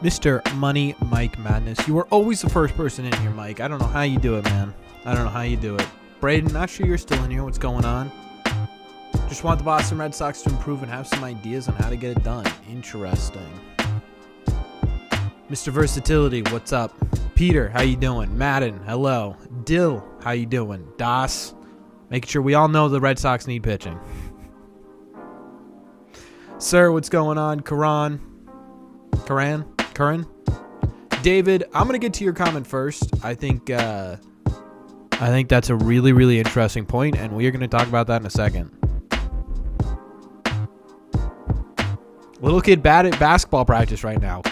Mr. Money Mike Madness. You are always the first person in here, Mike. I don't know how you do it, man. I don't know how you do it. Braden, not sure you're still in here. What's going on? Just want the Boston Red Sox to improve and have some ideas on how to get it done. Interesting. Mr. Versatility, what's up? Peter, how you doing? Madden, hello. Dill, how you doing? Das, making sure we all know the Red Sox need pitching. Sir, what's going on? Karan? David, I'm going to get to your comment first. I think that's a really, really interesting point, and we are going to talk about that in a second. Little kid bad at basketball practice right now.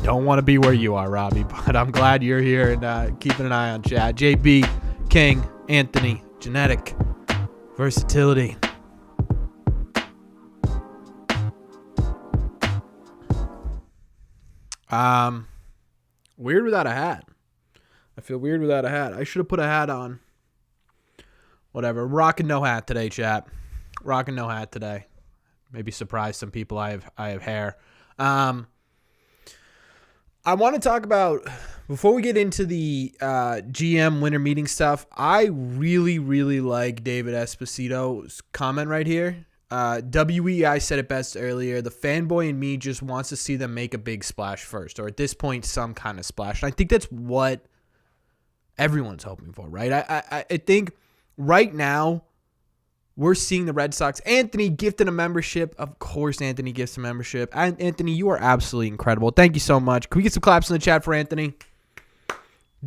Don't want to be where you are, Robbie, but I'm glad you're here and keeping an eye on chat. JB, King, Anthony, Genetic, Versatility. Weird without a hat. I feel weird without a hat. I should have put a hat on. Whatever. Rocking no hat today, chat. Rocking no hat today. Maybe surprise some people. I have hair. I want to talk about, before we get into the GM winter meeting stuff, I really, really like David Esposito's comment right here. WEI said it best earlier. The fanboy in me just wants to see them make a big splash first, or at this point, some kind of splash. And I think that's what everyone's hoping for, right? I think right now we're seeing the Red Sox. Anthony gifted a membership. Of course, Anthony gifts a membership. And Anthony, you are absolutely incredible. Thank you so much. Can we get some claps in the chat for Anthony?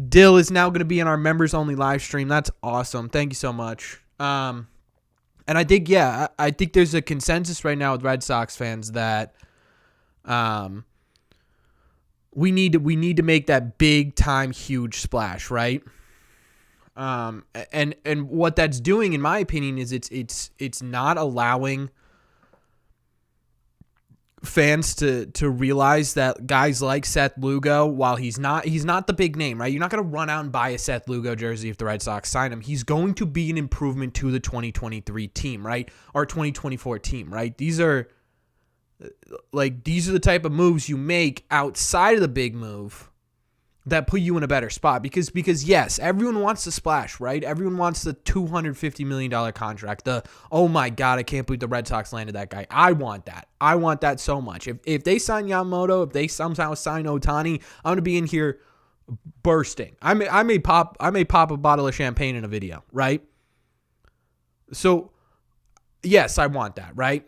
Dill is now going to be in our members-only live stream. That's awesome. Thank you so much. And I think, I think there's a consensus right now with Red Sox fans that we need to make that big time huge splash, right? And what that's doing, in my opinion, is it's not allowing fans to realize that guys like Seth Lugo, while he's not the big name, right? You're not going to run out and buy a Seth Lugo jersey if the Red Sox sign him. He's going to be an improvement to the 2023 team, right? Or 2024 team, right? These are the type of moves you make outside of the big move that put you in a better spot, because yes, everyone wants the splash, right? Everyone wants the $250 million contract. Oh my God, I can't believe the Red Sox landed that guy. I want that. I want that so much. If they sign Yamamoto, if they somehow sign Otani, I'm gonna be in here bursting. I may pop a bottle of champagne in a video, right? So yes, I want that, right?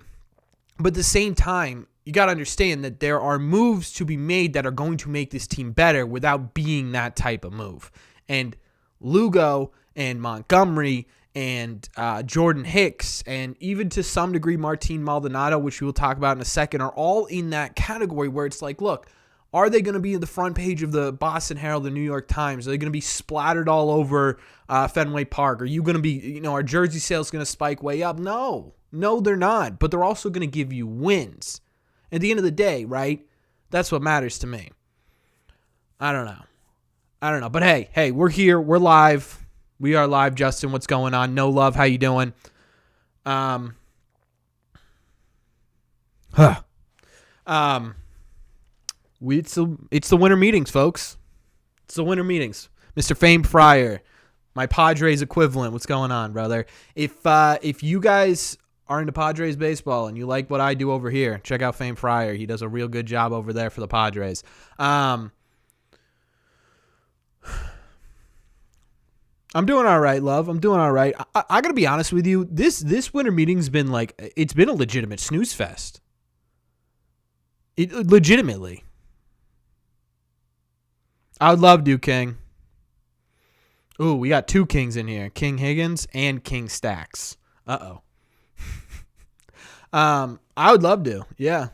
But at the same time, you got to understand that there are moves to be made that are going to make this team better without being that type of move. And Lugo and Montgomery and Jordan Hicks and even to some degree Martin Maldonado, which we will talk about in a second, are all in that category where it's like, look, are they going to be at the front page of the Boston Herald, the New York Times? Are they going to be splattered all over Fenway Park? Are you going to be, our jersey sales going to spike way up? No, they're not. But they're also going to give you wins. At the end of the day, right? That's what matters to me. I don't know. But hey, we're here. We're live. We are live. Justin, what's going on? No Love, how you doing? It's the winter meetings, folks. It's the winter meetings. Mr. Fame Fryer, my Padres equivalent. What's going on, brother? If you guys are into Padres baseball and you like what I do over here, check out Fame Fryer. He does a real good job over there for the Padres. I'm doing all right, love. I'm doing all right. I got to be honest with you. This winter meeting's been it's been a legitimate snooze fest. Legitimately. I would love to, King. Ooh, we got two Kings in here. King Higgins and King Stacks. Uh-oh. I would love to. Yeah.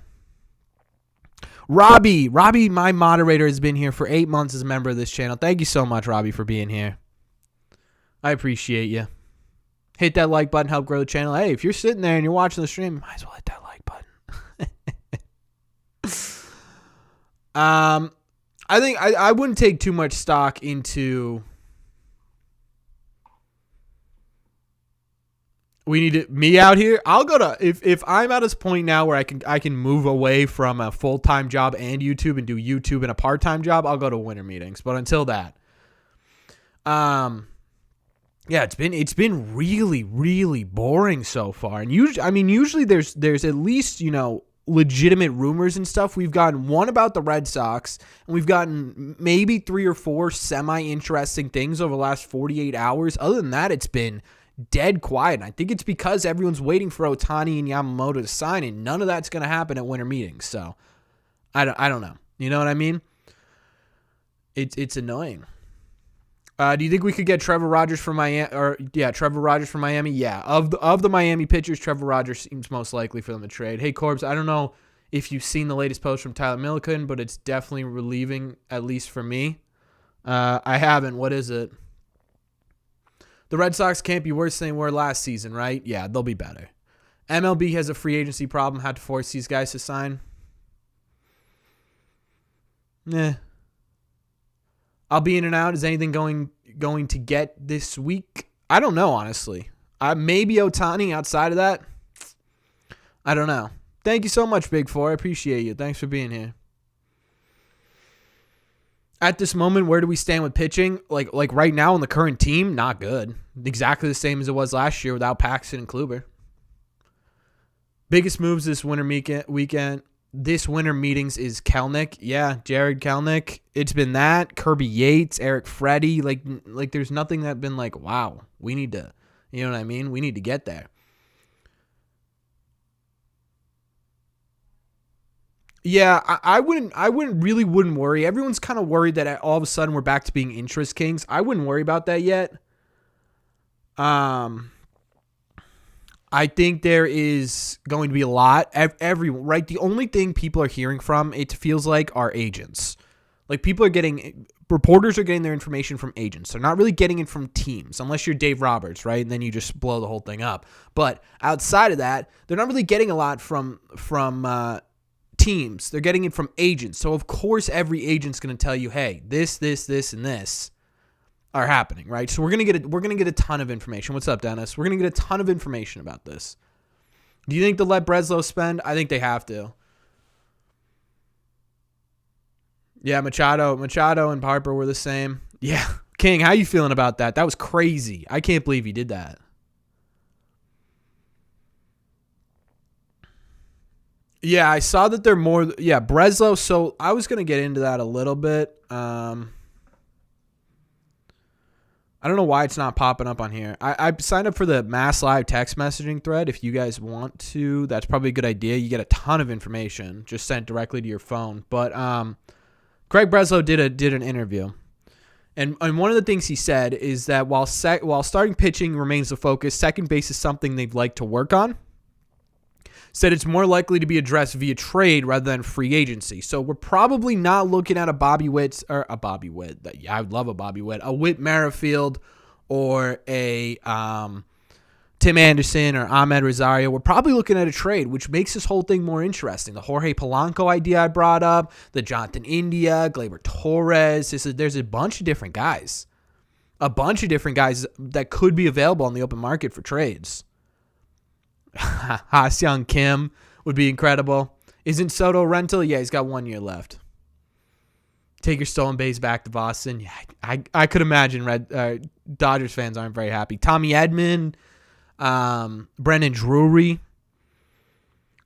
Robbie, my moderator, has been here for 8 months as a member of this channel. Thank you so much, Robbie, for being here. I appreciate you. Hit that like button, help grow the channel. Hey, if you're sitting there and you're watching the stream, might as well hit that like button. I think I wouldn't take too much stock into We need me out here. I'll go to if I'm at this point now where I can move away from a full-time job and YouTube and do YouTube and a part-time job, I'll go to winter meetings. But until that, yeah, it's been really, really boring so far. And usually there's at least, legitimate rumors and stuff. We've gotten one about the Red Sox, and we've gotten maybe 3 or 4 semi-interesting things over the last 48 hours. Other than that, it's been dead quiet. And I think it's because everyone's waiting for Otani and Yamamoto to sign, and none of that's going to happen at winter meetings. So I don't know. You know what I mean? It's annoying. Do you think we could get Trevor Rogers from Miami? Trevor Rogers from Miami. Yeah, of the Miami pitchers, Trevor Rogers seems most likely for them to trade. Hey, Corbs, I don't know if you've seen the latest post from Tyler Milliken, but it's definitely relieving, at least for me. I haven't. What is it? The Red Sox can't be worse than they were last season, right? Yeah, they'll be better. MLB has a free agency problem, had to force these guys to sign. I'll be in and out. Is anything going to get this week? I don't know, honestly. Maybe Otani outside of that. I don't know. Thank you so much, Big Four. I appreciate you. Thanks for being here. At this moment, where do we stand with pitching? Like right now on the current team, not good. Exactly the same as it was last year without Paxton and Kluber. Biggest moves this winter weekend. This winter meetings is Kelnick. Yeah, Jared Kelnick. It's been that. Kirby Yates, Eric Freddie. Like there's nothing that been like, wow, we need to, you know what I mean? We need to get there. Yeah, I wouldn't worry. Everyone's kind of worried that all of a sudden we're back to being interest kings. I wouldn't worry about that yet. I think there is going to be a lot. Everyone, right? The only thing people are hearing from, it feels like, are agents. Like reporters are getting their information from agents. They're not really getting it from teams, unless you're Dave Roberts, right? And then you just blow the whole thing up. But outside of that, they're not really getting a lot from teams. They're getting it from agents. So of course every agent's going to tell you, hey, this, and this are happening, right? So we're gonna get a ton of information. What's up, Dennis? We're gonna get a ton of information about this. Do you think they'll let Breslow spend? I think they have to. Yeah, Machado and Harper were the same. Yeah, King, how you feeling about that? That was crazy. I can't believe he did that. Yeah, I saw that they're more. Yeah, Breslow. So I was gonna get into that a little bit. I don't know why it's not popping up on here. I signed up for the Mass Live text messaging thread. If you guys want to, that's probably a good idea. You get a ton of information just sent directly to your phone. But Craig Breslow did an interview, and one of the things he said is that while starting pitching remains the focus, second base is something they'd like to work on. Said it's more likely to be addressed via trade rather than free agency. So we're probably not looking at a Yeah, I would love a Bobby Witt, a Whit Merrifield, or a Tim Anderson or Ahmed Rosario. We're probably looking at a trade, which makes this whole thing more interesting. The Jorge Polanco idea I brought up, the Jonathan India, Gleyber Torres. There's a bunch of different guys. That could be available on the open market for trades. Ha-Seong Kim would be incredible. Isn't Soto rental? Yeah, he's got 1 year left. Take your stolen base back to Boston. Yeah, I could imagine Dodgers fans aren't very happy. Tommy Edman, Brendan Drury.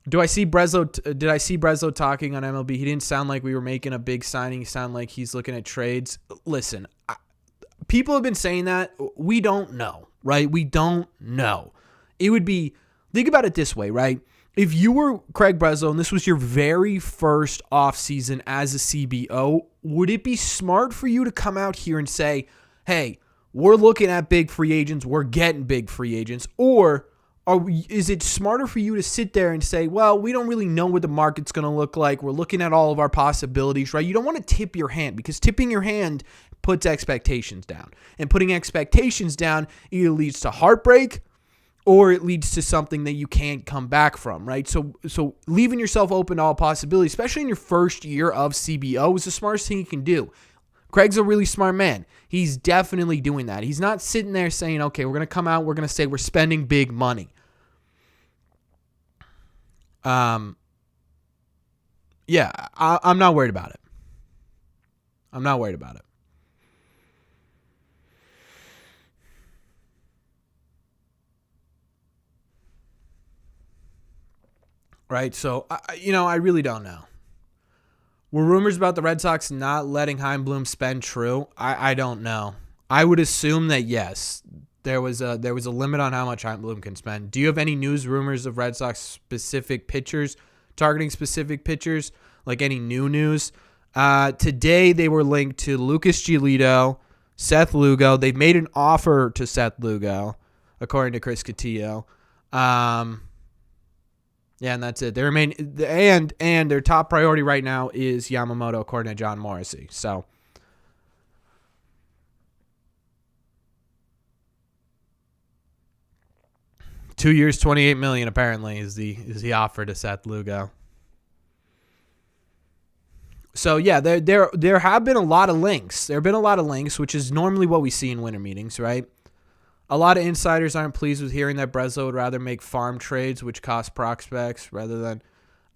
Did I see Breslow talking on MLB? He didn't sound like we were making a big signing. He sounded like he's looking at trades. Listen, people have been saying that. We don't know, right? We don't know. It would be... Think about it this way, right? If you were Craig Breslow and this was your very first offseason as a CBO, would it be smart for you to come out here and say, hey, we're looking at big free agents, we're getting big free agents, or is it smarter for you to sit there and say, well, we don't really know what the market's going to look like, we're looking at all of our possibilities, right? You don't want to tip your hand, because tipping your hand puts expectations down. And putting expectations down either leads to heartbreak or it leads to something that you can't come back from, right? So leaving yourself open to all possibilities, especially in your first year of CBO, is the smartest thing you can do. Craig's a really smart man. He's definitely doing that. He's not sitting there saying, okay, we're going to come out, we're going to say we're spending big money. I'm not worried about it. I'm not worried about it. Right? So, I really don't know. Were rumors about the Red Sox not letting Heimblum spend true? I don't know. I would assume that yes, there was a limit on how much Heimblum can spend. Do you have any news rumors of Red Sox specific pitchers targeting specific pitchers? Like any new news? Today they were linked to Lucas Giolito, Seth Lugo. They've made an offer to Seth Lugo, according to Chris Cotillo. Yeah, and that's it. They remain and their top priority right now is Yamamoto, according to John Morrissey. So 2 years, $28 million apparently is the offer to Seth Lugo. So yeah, there have been a lot of links. There have been a lot of links, which is normally what we see in winter meetings, right? A lot of insiders aren't pleased with hearing that Breslow would rather make farm trades, which cost prospects, rather than...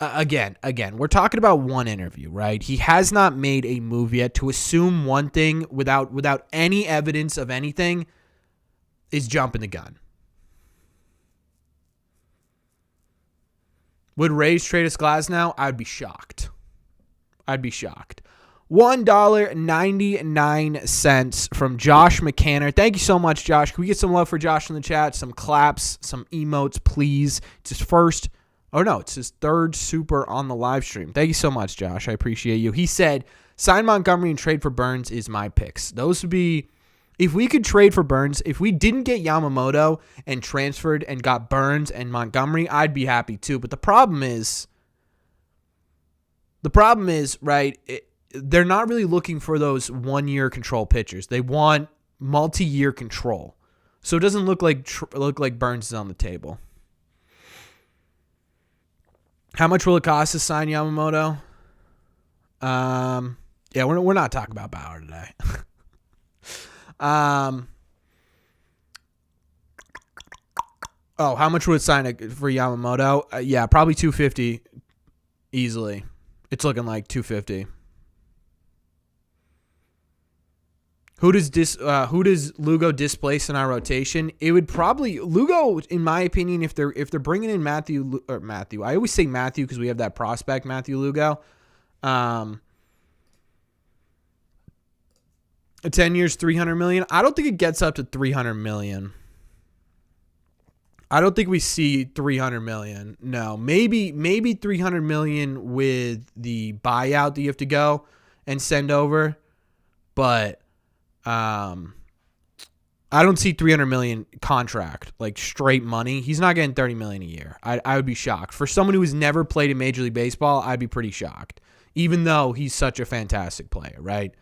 Again, we're talking about one interview, right? He has not made a move yet. To assume one thing without any evidence of anything is jumping the gun. Would Rays trade us Glasnow? I'd be shocked. $1.99 from Josh McCanner. Thank you so much, Josh. Can we get some love for Josh in the chat? Some claps, some emotes, please. It's his it's his third super on the live stream. Thank you so much, Josh. I appreciate you. He said, sign Montgomery and trade for Burns is my picks. Those would be, if we could trade for Burns, if we didn't get Yamamoto and transferred and got Burns and Montgomery, I'd be happy too. But the problem is, right, they're not really looking for those one-year control pitchers. They want multi-year control. So it doesn't look like Burns is on the table. How much will it cost to sign Yamamoto? We're not talking about Bauer today. How much would it sign for Yamamoto? Probably $250 easily. It's looking like $250. Who does Lugo displace in our rotation? It would probably Lugo, in my opinion, if they're bringing in Matthew. I always say Matthew because we have that prospect, Matthew Lugo. 10 years, $300 million. I don't think it gets up to $300 million. I don't think we see $300 million. No, maybe $300 million with the buyout that you have to go and send over, but I don't see $300 million contract, like straight money. He's not getting $30 million a year. I would be shocked. For someone who has never played in Major League Baseball, I'd be pretty shocked, even though he's such a fantastic player, right?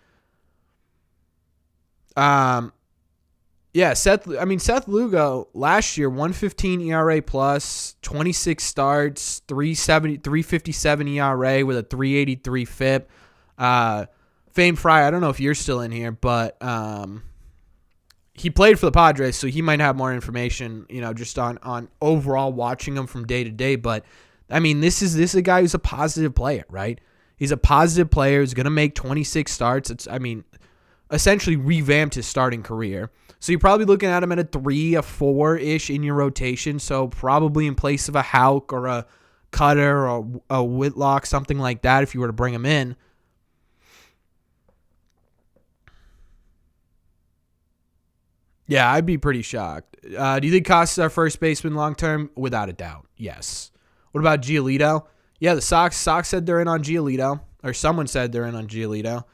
Seth Lugo last year, 1.15 ERA plus, 26 starts, 3.57 ERA with a 3.83 FIP. Fane Fry, I don't know if you're still in here, but he played for the Padres, so he might have more information, just on overall watching him from day to day. But I mean, this is a guy who's a positive player, right? He's a positive player. He's going to make 26 starts. Essentially revamped his starting career. So you're probably looking at him at a 3, a 4-ish in your rotation. So probably in place of a Houck or a Cutter or a Whitlock, something like that, if you were to bring him in. Yeah, I'd be pretty shocked. Do you think Costa is our first baseman long-term? Without a doubt, yes. What about Giolito? Yeah, the Sox said they're in on Giolito, or someone said they're in on Giolito.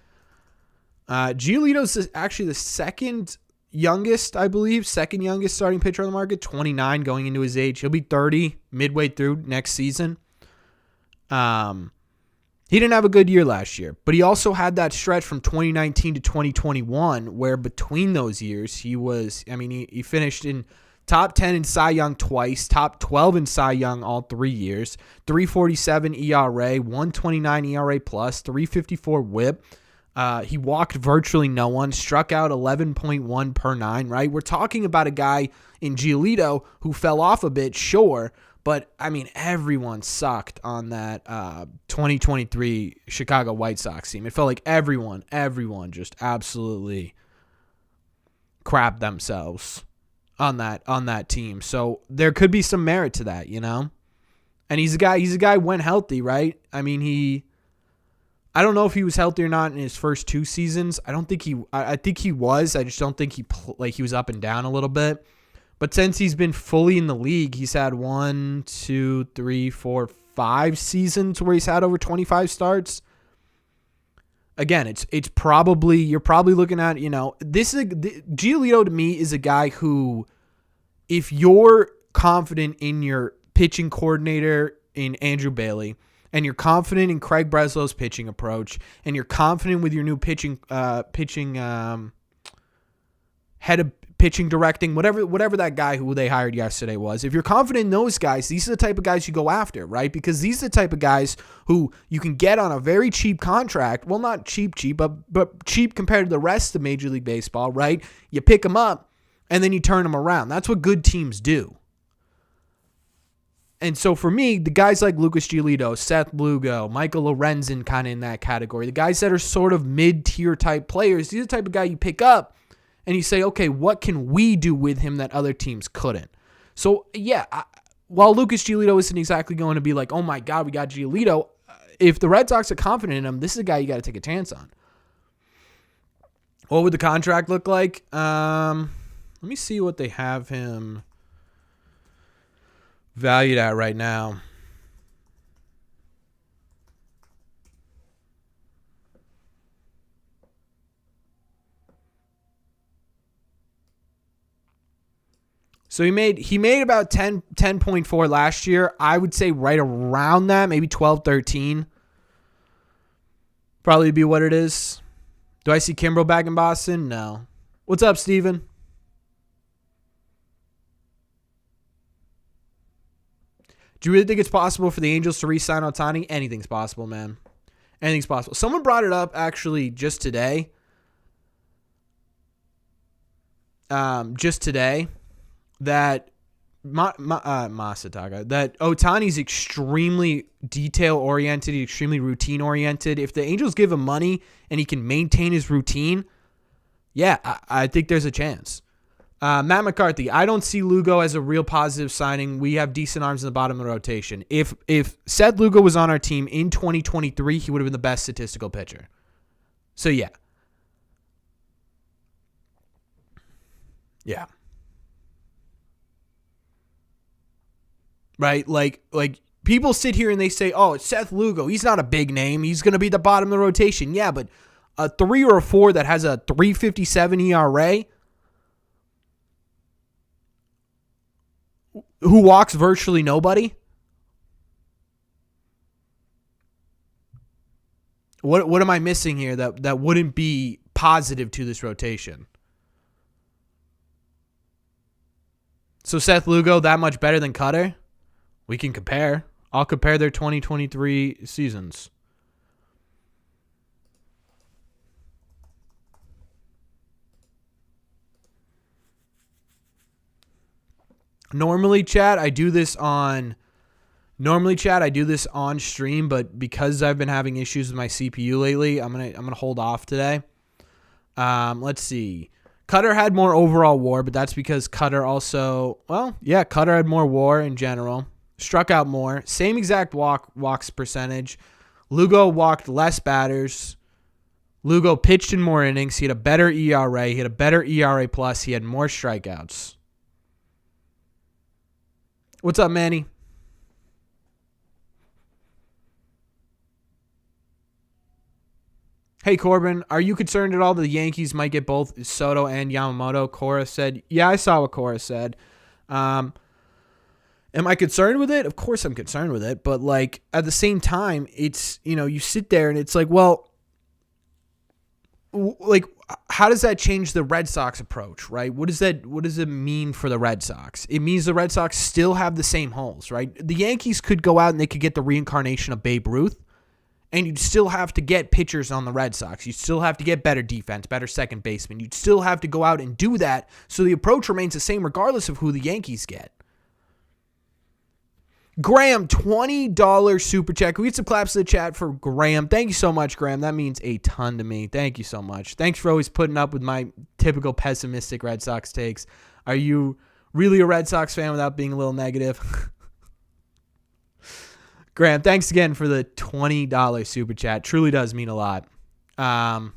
Giolito's actually the second youngest starting pitcher on the market, 29 going into his age. He'll be 30 midway through next season. He didn't have a good year last year, but he also had that stretch from 2019 to 2021 where between those years he finished in top 10 in Cy Young twice, top 12 in Cy Young all 3 years, 3.47 ERA, 1.29 ERA plus, 3.54 WHIP. He walked virtually no one, struck out 11.1 per nine, right? We're talking about a guy in Giolito who fell off a bit, sure, but, I mean, everyone sucked on that 2023 Chicago White Sox team. It felt like everyone just absolutely crapped themselves on that team. So there could be some merit to that, you know? And he's a guy went healthy, right? I mean, I don't know if he was healthy or not in his first 2 seasons. I think he was. I just don't think he was up and down a little bit. But since he's been fully in the league, he's had 1, 2, 3, 4, 5 seasons where he's had over 25 starts. Again, it's probably, you're probably looking at, Giolito to me is a guy who, if you're confident in your pitching coordinator in Andrew Bailey, and you're confident in Craig Breslow's pitching approach, and you're confident with your new pitching head of pitching directing, whatever that guy who they hired yesterday was. If you're confident in those guys, these are the type of guys you go after, right? Because these are the type of guys who you can get on a very cheap contract. Well, not cheap, but cheap compared to the rest of Major League Baseball, right? You pick them up, and then you turn them around. That's what good teams do. And so for me, the guys like Lucas Giolito, Seth Lugo, Michael Lorenzen kind of in that category, the guys that are sort of mid-tier type players, these are the type of guy you pick up and you say, okay, what can we do with him that other teams couldn't? So, yeah, while Lucas Giolito isn't exactly going to be like, oh, my God, we got Giolito, if the Red Sox are confident in him, this is a guy you got to take a chance on. What would the contract look like? Let me see what they have him valued at right now. So he made about 10.4 last year. I would say right around that, maybe 12, 13. Probably be what it is. Do I see Kimbrel back in Boston? No. What's up, Steven? Do you really think it's possible for the Angels to re-sign Otani? Anything's possible, man. Anything's possible. Someone brought it up actually just today. That Masataka, that Otani's extremely detail-oriented, extremely routine-oriented. If the Angels give him money and he can maintain his routine, yeah, I think there's a chance. Matt McCarthy, I don't see Lugo as a real positive signing. We have decent arms in the bottom of the rotation. If Seth Lugo was on our team in 2023, he would have been the best statistical pitcher. So, yeah. Yeah. Right? Like people sit here and they say, oh, it's Seth Lugo. He's not a big name. He's going to be the bottom of the rotation. Yeah, but a 3 or a 4 that has a 3.57 ERA, who walks virtually nobody? What am I missing here that wouldn't be positive to this rotation? So Seth Lugo that much better than Cutter? We can compare. I'll compare their 2023 seasons. Normally, Chad, I do this on stream, but because I've been having issues with my CPU lately, I'm gonna hold off today. Let's see. Cutter had more overall WAR, but that's because Cutter Cutter had more WAR in general. Struck out more. Same exact walks percentage. Lugo walked less batters. Lugo pitched in more innings. He had a better ERA. He had a better ERA plus. He had more strikeouts. What's up, Manny? Hey, Corbin, are you concerned at all that the Yankees might get both Soto and Yamamoto? Cora said. Yeah, I saw what Cora said. Am I concerned with it? Of course I'm concerned with it. But, like, at the same time, it's, you sit there and it's like, well, like, how does that change the Red Sox approach, right? What does it mean for the Red Sox? It means the Red Sox still have the same holes, right? The Yankees could go out and they could get the reincarnation of Babe Ruth, And you'd still have to get pitchers on the Red Sox. You'd still have to get better defense, better second baseman. You'd still have to go out and do that. So the approach remains the same regardless of who the Yankees get. Graham, $20 super chat. Can we get some claps to the chat for Graham? Thank you so much, Graham. That means a ton to me. Thank you so much. Thanks for always putting up with my typical pessimistic Red Sox takes. Are you really a Red Sox fan without being a little negative? Graham, thanks again for the $20 super chat. Truly does mean a lot. I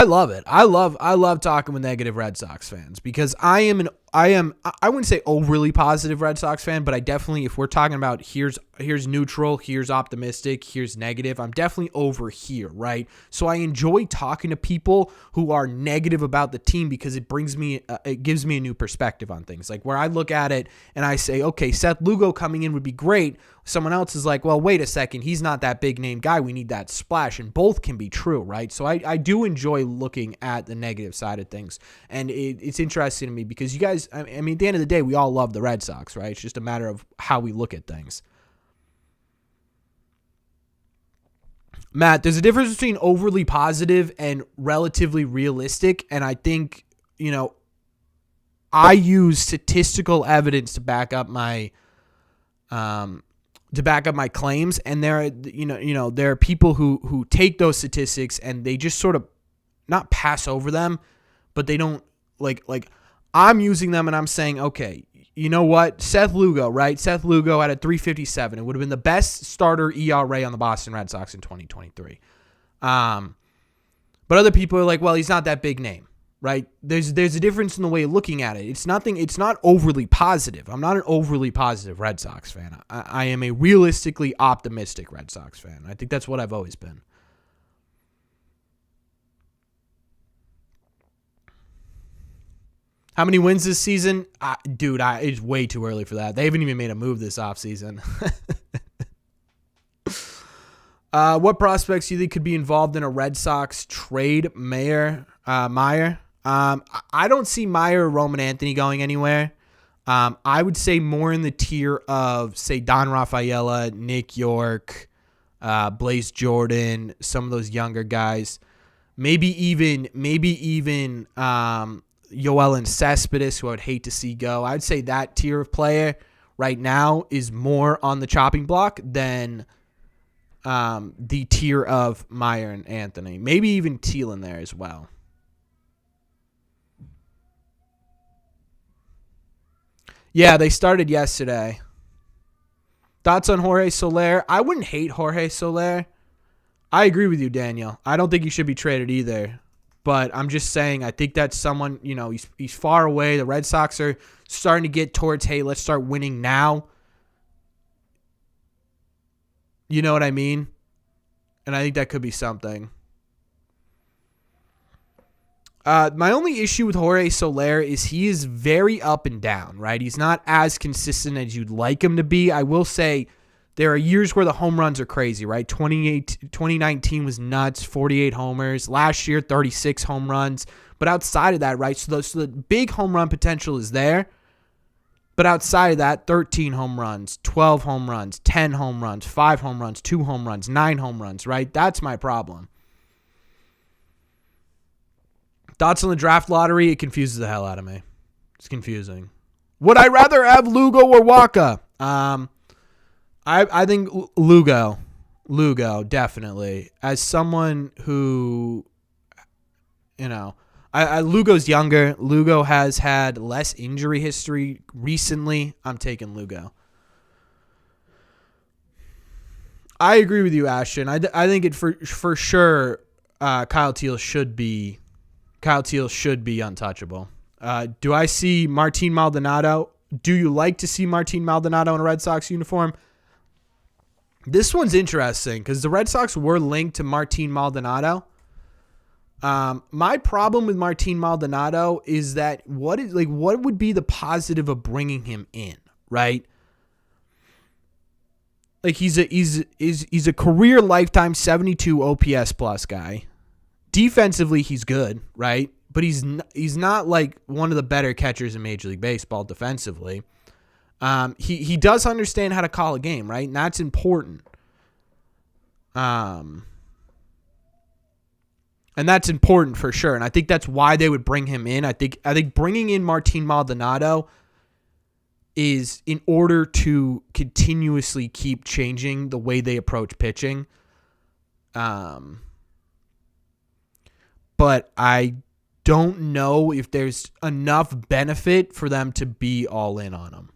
love it. I love talking with negative Red Sox fans because I wouldn't say overly positive Red Sox fan, but I definitely, if we're talking about here's neutral, here's optimistic, here's negative, I'm definitely over here, right? So I enjoy talking to people who are negative about the team because it gives me a new perspective on things. Like where I look at it and I say, okay, Seth Lugo coming in would be great. Someone else is like, well, wait a second, he's not that big name guy. We need that splash. And both can be true, right? So I do enjoy looking at the negative side of things. And it's interesting to me because you guys, I mean, at the end of the day, we all love the Red Sox, right? It's just a matter of how we look at things. Matt, there's a difference between overly positive and relatively realistic. And I think, I use statistical evidence to back up my claims, and there are people who take those statistics and they just sort of not pass over them, but they don't like I'm using them and I'm saying, okay, you know what? Seth Lugo, right? Seth Lugo had a 3.57. It would have been the best starter ERA on the Boston Red Sox in 2023. But other people are like, well, he's not that big name. Right? There's a difference in the way of looking at it. It's not overly positive. I'm not an overly positive Red Sox fan. I am a realistically optimistic Red Sox fan. I think that's what I've always been. How many wins this season? Dude, it's way too early for that. They haven't even made a move this offseason. What prospects do you think could be involved in a Red Sox trade? Meyer? I don't see Meyer or Roman Anthony going anywhere. I would say more in the tier of, say, Don Rafaela, Nick York, Blaze Jordan, some of those younger guys. Maybe even Yoel Cespedes, who I'd hate to see go. I'd say that tier of player right now is more on the chopping block than the tier of Meyer and Anthony. Maybe even Thiel in there as well. Yeah, they started yesterday. Thoughts on Jorge Soler? I wouldn't hate Jorge Soler. I agree with you, Daniel. I don't think he should be traded either. But I'm just saying, I think that's someone, he's far away. The Red Sox are starting to get towards, hey, let's start winning now. You know what I mean? And I think that could be something. My only issue with Jorge Soler is he is very up and down, right? He's not as consistent as you'd like him to be. I will say there are years where the home runs are crazy, right? 2019 was nuts, 48 homers. Last year, 36 home runs. But outside of that, right, so the big home run potential is there. But outside of that, 13 home runs, 12 home runs, 10 home runs, 5 home runs, 2 home runs, 9 home runs, right? That's my problem. Thoughts on the draft lottery? It confuses the hell out of me. It's confusing. Would I rather have Lugo or Waka? I think Lugo. Lugo, definitely. As someone who, Lugo's younger. Lugo has had less injury history recently. I'm taking Lugo. I agree with you, Ashton. I think it for sure. Kyle Thiel should be untouchable. Do I see Martin Maldonado? Do you like to see Martin Maldonado in a Red Sox uniform? This one's interesting because the Red Sox were linked to Martin Maldonado. My problem with Martin Maldonado is that what would be the positive of bringing him in, right? Like he's a career lifetime 72 OPS plus guy. Defensively, he's good, right? But he's not like one of the better catchers in Major League Baseball defensively. He does understand how to call a game, right? And that's important. And that's important for sure. And I think that's why they would bring him in. I think bringing in Martin Maldonado is in order to continuously keep changing the way they approach pitching. But I don't know if there's enough benefit for them to be all in on him.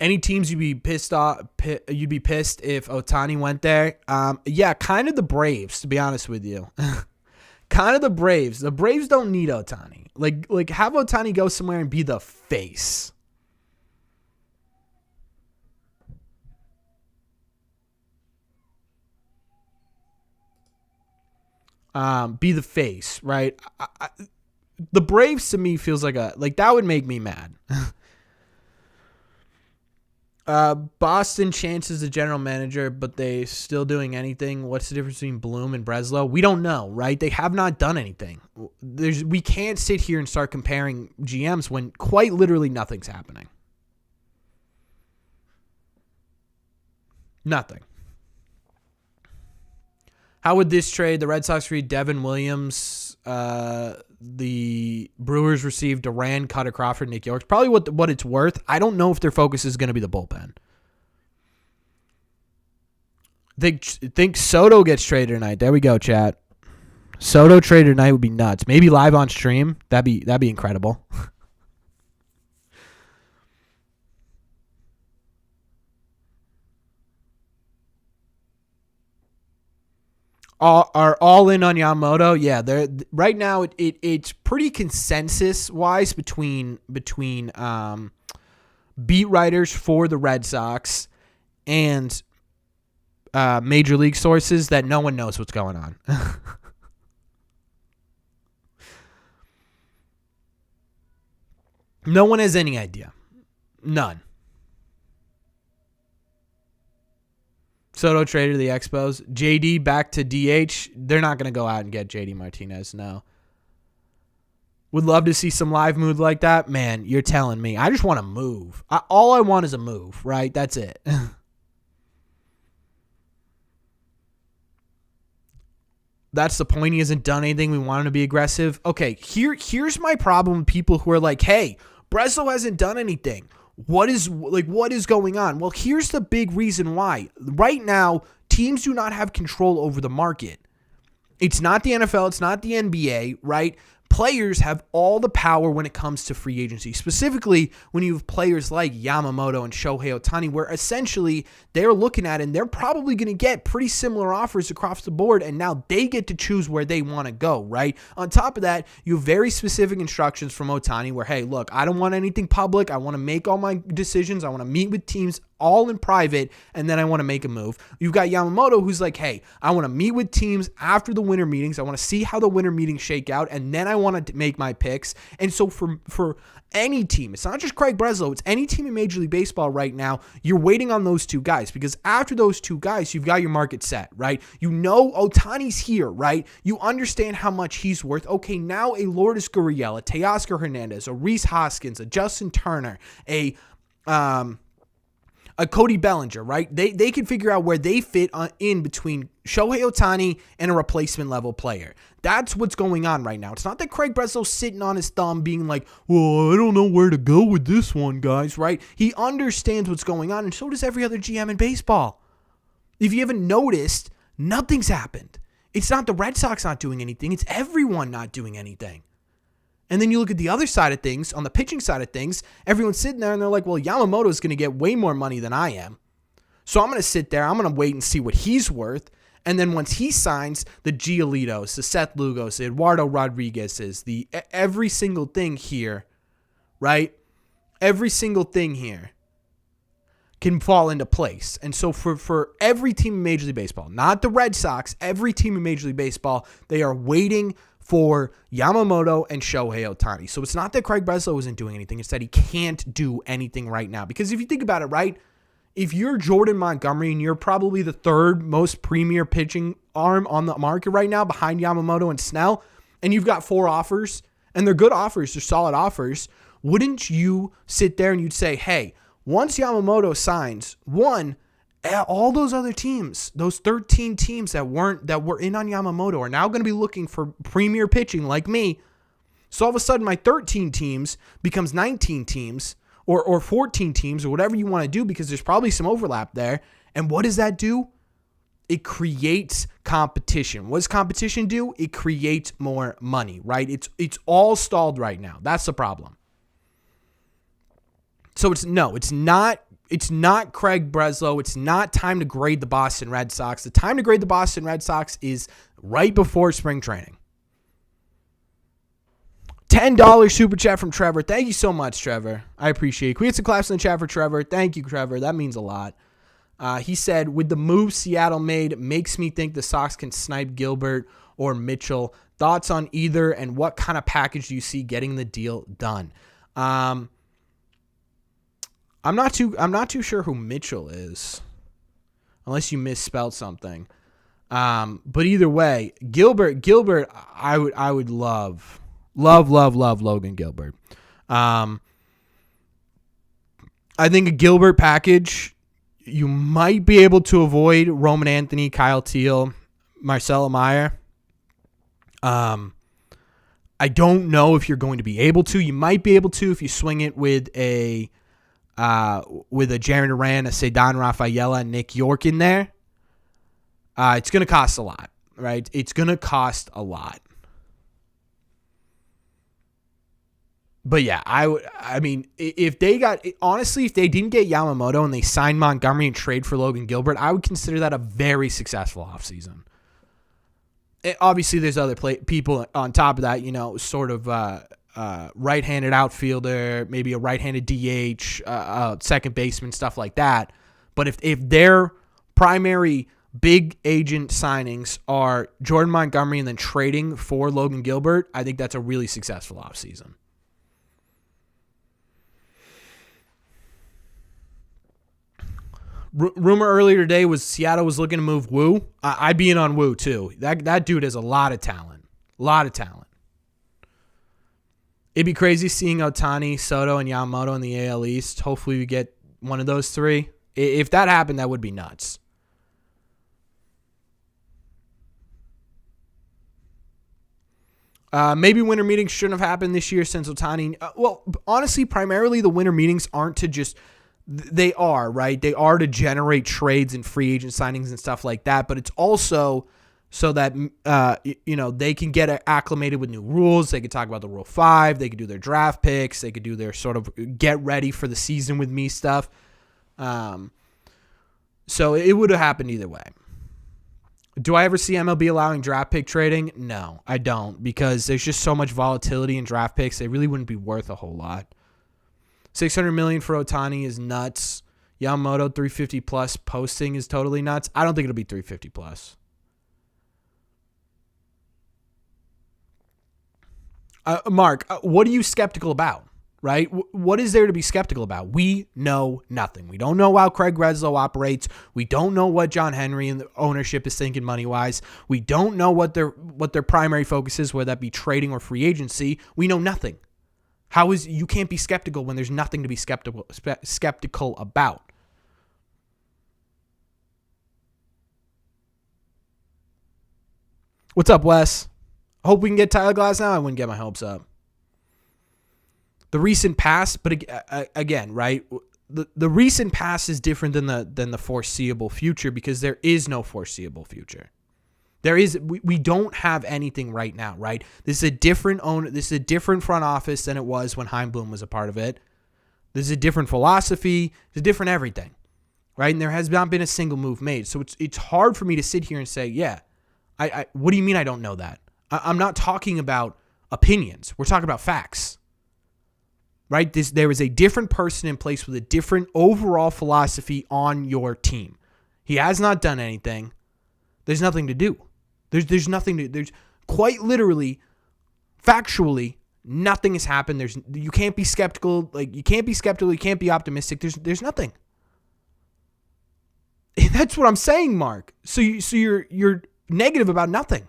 Any teams you'd be pissed off? You'd be pissed if Otani went there. Yeah, kind of the Braves, to be honest with you. Kind of the Braves. The Braves don't need Otani. Like have Otani go somewhere and be the face. Be the face, right? The Braves to me feels like that would make me mad. Boston chances the general manager, but they still doing anything. What's the difference between Bloom and Breslow? We don't know, right? They have not done anything. We can't sit here and start comparing GMs when quite literally nothing's happening. Nothing. How would this trade? The Red Sox read Devin Williams. The Brewers received Duran, Cutter Crawford, Nick York. Probably what it's worth. I don't know if their focus is going to be the bullpen. Think Soto gets traded tonight. There we go, chat. Soto traded tonight would be nuts. Maybe live on stream. That'd be incredible. Are all in on Yamamoto? Yeah, they're right now. It's pretty consensus wise between beat writers for the Red Sox and major league sources that no one knows what's going on. No one has any idea. None. Soto traded to the Expos. JD back to DH. They're not going to go out and get JD Martinez, no. Would love to see some live mood like that. Man, you're telling me. I just want to move. All I want is a move, right? That's it. That's the point. He hasn't done anything. We want him to be aggressive. Okay, here's my problem with people who are like, hey, Breslow hasn't done anything. What is going on? Well, here's the big reason why. Right now, teams do not have control over the market. It's not the NFL. It's not the NBA, right? Players have all the power when it comes to free agency, specifically when you have players like Yamamoto and Shohei Otani, where essentially they're looking at it and they're probably going to get pretty similar offers across the board, and now they get to choose where they want to go, right? On top of that, you have very specific instructions from Otani where, hey, look, I don't want anything public. I want to make all my decisions. I want to meet with teams all in private, and then I want to make a move. You've got Yamamoto who's like, hey, I want to meet with teams after the winter meetings. I want to see how the winter meetings shake out, and then I want to make my picks. And so for any team, it's not just Craig Breslow, it's any team in Major League Baseball right now, you're waiting on those two guys, because after those two guys, you've got your market set, right? You know Otani's here, right? You understand how much he's worth. Okay, now a Lourdes Gurriel, a Teoscar Hernandez, a Rhys Hoskins, a Justin Turner, a Cody Bellinger, right? They can figure out where they fit in between Shohei Otani and a replacement level player. That's what's going on right now. It's not that Craig Breslow's sitting on his thumb being like, well, I don't know where to go with this one, guys, right? He understands what's going on, and so does every other GM in baseball. If you haven't noticed, nothing's happened. It's not the Red Sox not doing anything. It's everyone not doing anything. And then you look at the other side of things, on the pitching side of things, everyone's sitting there and they're like, well, Yamamoto's going to get way more money than I am. So I'm going to sit there, I'm going to wait and see what he's worth. And then once he signs, the Giolitos, the Seth Lugos, the Eduardo Rodriguez's, the every single thing here, right? Every single thing here can fall into place. And so for every team in Major League Baseball, not the Red Sox, every team in Major League Baseball, they are waiting for Yamamoto and Shohei Otani. So it's not that Craig Breslow isn't doing anything. It's that he can't do anything right now. Because if you think about it, right, if you're Jordan Montgomery and you're probably the third most premier pitching arm on the market right now behind Yamamoto and Snell, and you've got 4 offers, and they're good offers, they're solid offers, wouldn't you sit there and you'd say, hey, Once Yamamoto signs, all those other teams, those 13 teams that were in on Yamamoto are now going to be looking for premier pitching like me. So all of a sudden my 13 teams becomes 19 teams or 14 teams or whatever you want to do, because there's probably some overlap there. And what does that do? It creates competition. What does competition do? It creates more money, right? It's all stalled right now. That's the problem. So it's not Craig Breslow. It's not time to grade the Boston Red Sox. The time to grade the Boston Red Sox is right before spring training. $10 super chat from Trevor. Thank you so much, Trevor. I appreciate it. Can we get some claps in the chat for Trevor? Thank you, Trevor. That means a lot. He said, with the move Seattle made, makes me think the Sox can snipe Gilbert or Mitchell. Thoughts on either, and what kind of package do you see getting the deal done? I'm not too sure who Mitchell is, unless you misspelled something. But either way, Gilbert, I would love Logan Gilbert. I think a Gilbert package, you might be able to avoid Roman Anthony, Kyle Teal, Marcelo Meyer. I don't know if you're going to be able to. You might be able to if you swing it with a Jarren Duran, a Ceddanne Rafaela, and Nick York in there. It's going to cost a lot, right? It's going to cost a lot. But yeah, I mean, if they didn't get Yamamoto and they signed Montgomery and trade for Logan Gilbert, I would consider that a very successful offseason. Obviously, there's other people on top of that, sort of right-handed outfielder, maybe a right-handed DH, second baseman, stuff like that. But if their primary big agent signings are Jordan Montgomery and then trading for Logan Gilbert, I think that's a really successful offseason. Rumor earlier today was Seattle was looking to move Wu. I'd be in on Wu too. That dude has a lot of talent. It'd be crazy seeing Otani, Soto, and Yamamoto in the AL East. Hopefully we get one of those three. If that happened, that would be nuts. Maybe winter meetings shouldn't have happened this year since Otani. Well, honestly, primarily the winter meetings aren't to just... They are, right? They are to generate trades and free agent signings and stuff like that, but it's also so that, they can get acclimated with new rules. They could talk about the Rule 5. They could do their draft picks. They could do their sort of get ready for the season with me stuff. So it would have happened either way. Do I ever see MLB allowing draft pick trading? No, I don't, because there's just so much volatility in draft picks. They really wouldn't be worth a whole lot. $600 million for Otani is nuts. Yamamoto 350 plus posting is totally nuts. I don't think it'll be 350 plus. Mark, what are you skeptical about? Right? What is there to be skeptical about? We know nothing. We don't know how Craig Breslow operates. We don't know what John Henry and the ownership is thinking money-wise. We don't know what their primary focus is, whether that be trading or free agency. We know nothing. You can't be skeptical when there's nothing to be skeptical about. What's up, Wes? I hope we can get Tyler Glass now. I wouldn't get my hopes up. The recent past, but again, right? The recent past is different than the foreseeable future, because there is no foreseeable future. We don't have anything right now, right? This is a different owner. This is a different front office than it was when Heimblum was a part of it. This is a different philosophy. It's a different everything, right? And there has not been a single move made. So it's hard for me to sit here and say, yeah, what do you mean I don't know that? I'm not talking about opinions. We're talking about facts, right? There is a different person in place with a different overall philosophy on your team. He has not done anything. There's nothing to do. There's nothing to, there's quite literally, factually, nothing has happened. You can't be skeptical. You can't be optimistic. There's nothing. That's what I'm saying, Mark. So you're negative about nothing.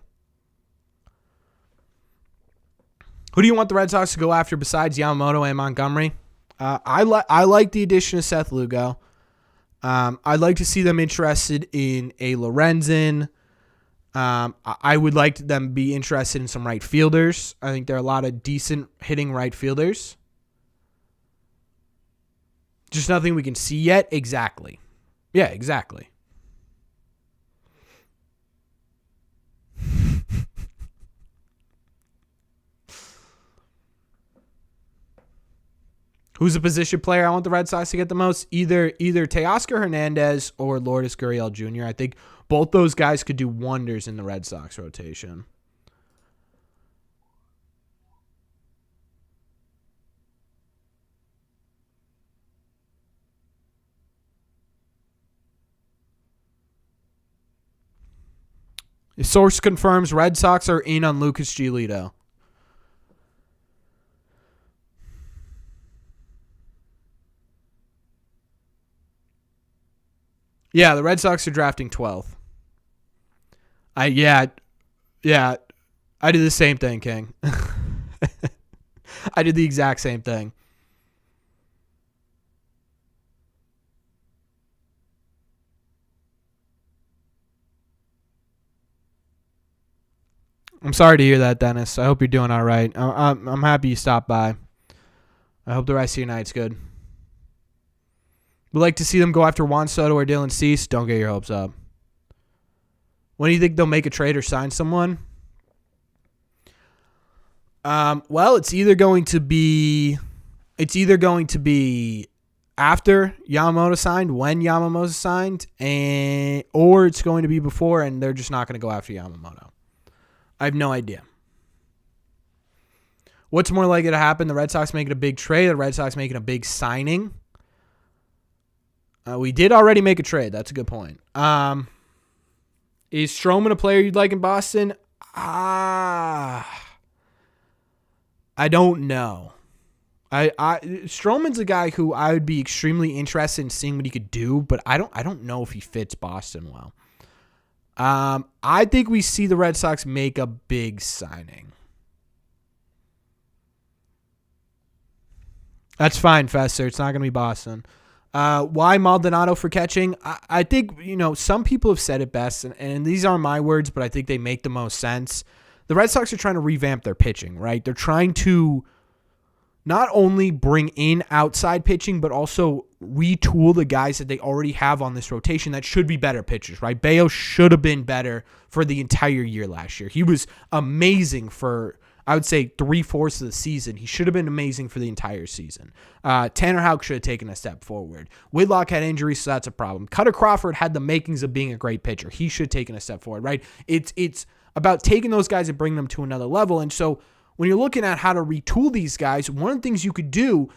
Who do you want the Red Sox to go after besides Yamamoto and Montgomery? I like the addition of Seth Lugo. I'd like to see them interested in a Lorenzen. I would like them be interested in some right fielders. I think there are a lot of decent hitting right fielders. Just nothing we can see yet. Exactly. Yeah, exactly. Who's a position player I want the Red Sox to get the most? Either Teoscar Hernandez or Lourdes Gurriel Jr. I think both those guys could do wonders in the Red Sox rotation. The source confirms Red Sox are in on Lucas Giolito. Yeah, the Red Sox are drafting 12th. Yeah, I did the same thing, King. I did the exact same thing. I'm sorry to hear that, Dennis. I hope you're doing all right. I'm happy you stopped by. I hope the rest of your night's good. Would like to see them go after Juan Soto or Dylan Cease. Don't get your hopes up. When do you think they'll make a trade or sign someone? Well, it's either going to be after Yamamoto signed, when Yamamoto signed, or it's going to be before, and they're just not going to go after Yamamoto. I have no idea. What's more likely to happen? The Red Sox making a big trade, the Red Sox making a big signing. We did already make a trade. That's a good point. Is Stroman a player you'd like in Boston? I don't know. Stroman's a guy who I would be extremely interested in seeing what he could do, but I don't know if he fits Boston well. I think we see the Red Sox make a big signing. That's fine, Fester. It's not going to be Boston. Why Maldonado for catching? I think, some people have said it best, and these aren't my words, but I think they make the most sense. The Red Sox are trying to revamp their pitching, right? They're trying to not only bring in outside pitching, but also retool the guys that they already have on this rotation that should be better pitchers, right? Bayo should have been better for the entire year last year. He was amazing for, I would say, 3/4 of the season. He should have been amazing for the entire season. Tanner Houck should have taken a step forward. Whitlock had injuries, so that's a problem. Cutter Crawford had the makings of being a great pitcher. He should have taken a step forward, right? It's about taking those guys and bringing them to another level. And so when you're looking at how to retool these guys, one of the things you could do,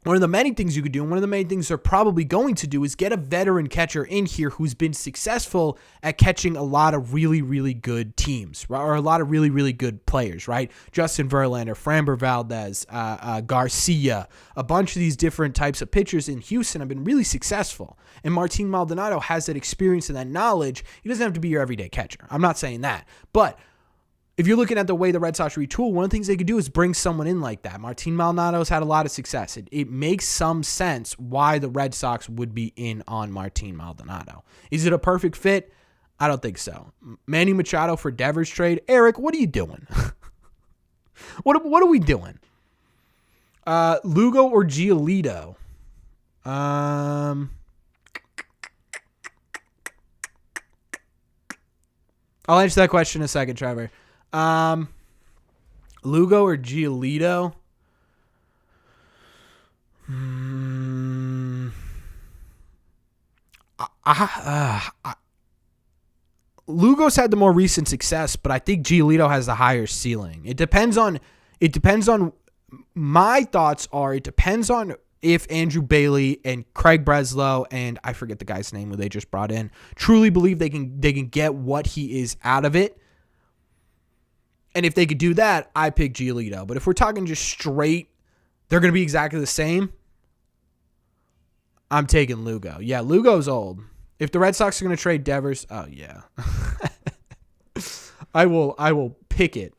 one of the many things you could do, and one of the main things they're probably going to do is get a veteran catcher in here who's been successful at catching a lot of really, really good teams, or a lot of really, really good players, right? Justin Verlander, Framber Valdez, Garcia, a bunch of these different types of pitchers in Houston have been really successful. And Martin Maldonado has that experience and that knowledge. He doesn't have to be your everyday catcher. I'm not saying that. But if you're looking at the way the Red Sox retool, one of the things they could do is bring someone in like that. Martin Maldonado's had a lot of success. It makes some sense why the Red Sox would be in on Martin Maldonado. Is it a perfect fit? I don't think so. Manny Machado for Devers trade. Eric, what are you doing? What are we doing? Lugo or Giolito? I'll answer that question in a second, Trevor. Lugo or Giolito? Lugo's had the more recent success, but I think Giolito has the higher ceiling. It depends on my thoughts are it depends on if Andrew Bailey and Craig Breslow and I forget the guy's name who they just brought in truly believe they can get what he is out of it. And if they could do that, I pick Giolito. But if we're talking just straight, they're going to be exactly the same, I'm taking Lugo. Yeah, Lugo's old. If the Red Sox are going to trade Devers, oh yeah. I will pick it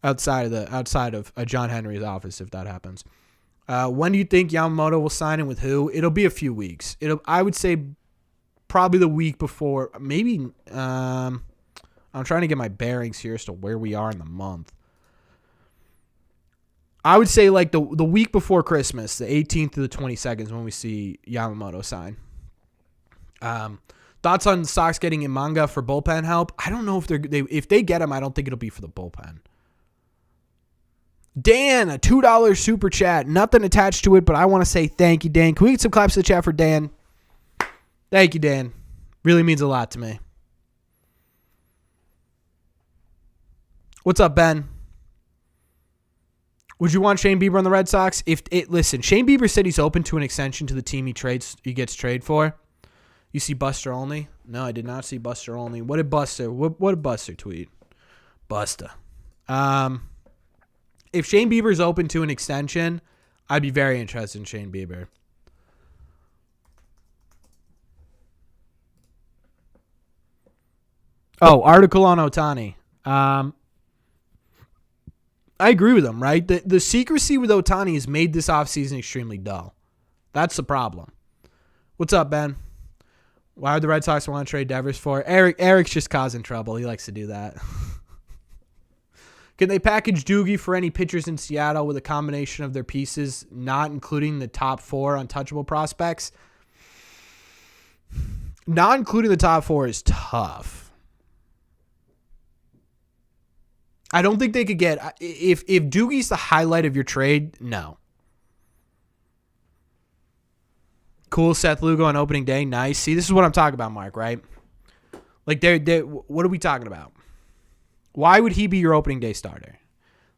outside of John Henry's office if that happens. When do you think Yamamoto will sign in with who? It'll be a few weeks. I would say probably the week before. Maybe I'm trying to get my bearings here as to where we are in the month. I would say like the week before Christmas, the 18th to the 22nd is when we see Yamamoto sign. Thoughts on the Sox getting Imanga for bullpen help? I don't know if they get him. I don't think it'll be for the bullpen. Dan, a $2 super chat. Nothing attached to it, but I want to say thank you, Dan. Can we get some claps to the chat for Dan? Thank you, Dan. Really means a lot to me. What's up, Ben? Would you want Shane Bieber on the Red Sox? Listen, Shane Bieber said he's open to an extension to the team he gets traded for. You see Buster Olney? No, I did not see Buster Olney. What did Buster? What did Buster tweet? Buster. If Shane Bieber's open to an extension, I'd be very interested in Shane Bieber. Oh, article on Otani. I agree with him, right? The secrecy with Otani has made this offseason extremely dull. That's the problem. What's up, Ben? Why would the Red Sox want to trade Devers for? Eric's just causing trouble. He likes to do that. Can they package Doogie for any pitchers in Seattle with a combination of their pieces, not including the top 4 untouchable prospects? Not including the top 4 is tough. I don't think they could get... If Doogie's the highlight of your trade, no. Cool, Seth Lugo on opening day. Nice. See, this is what I'm talking about, Mark, right? Like, what are we talking about? Why would he be your opening day starter?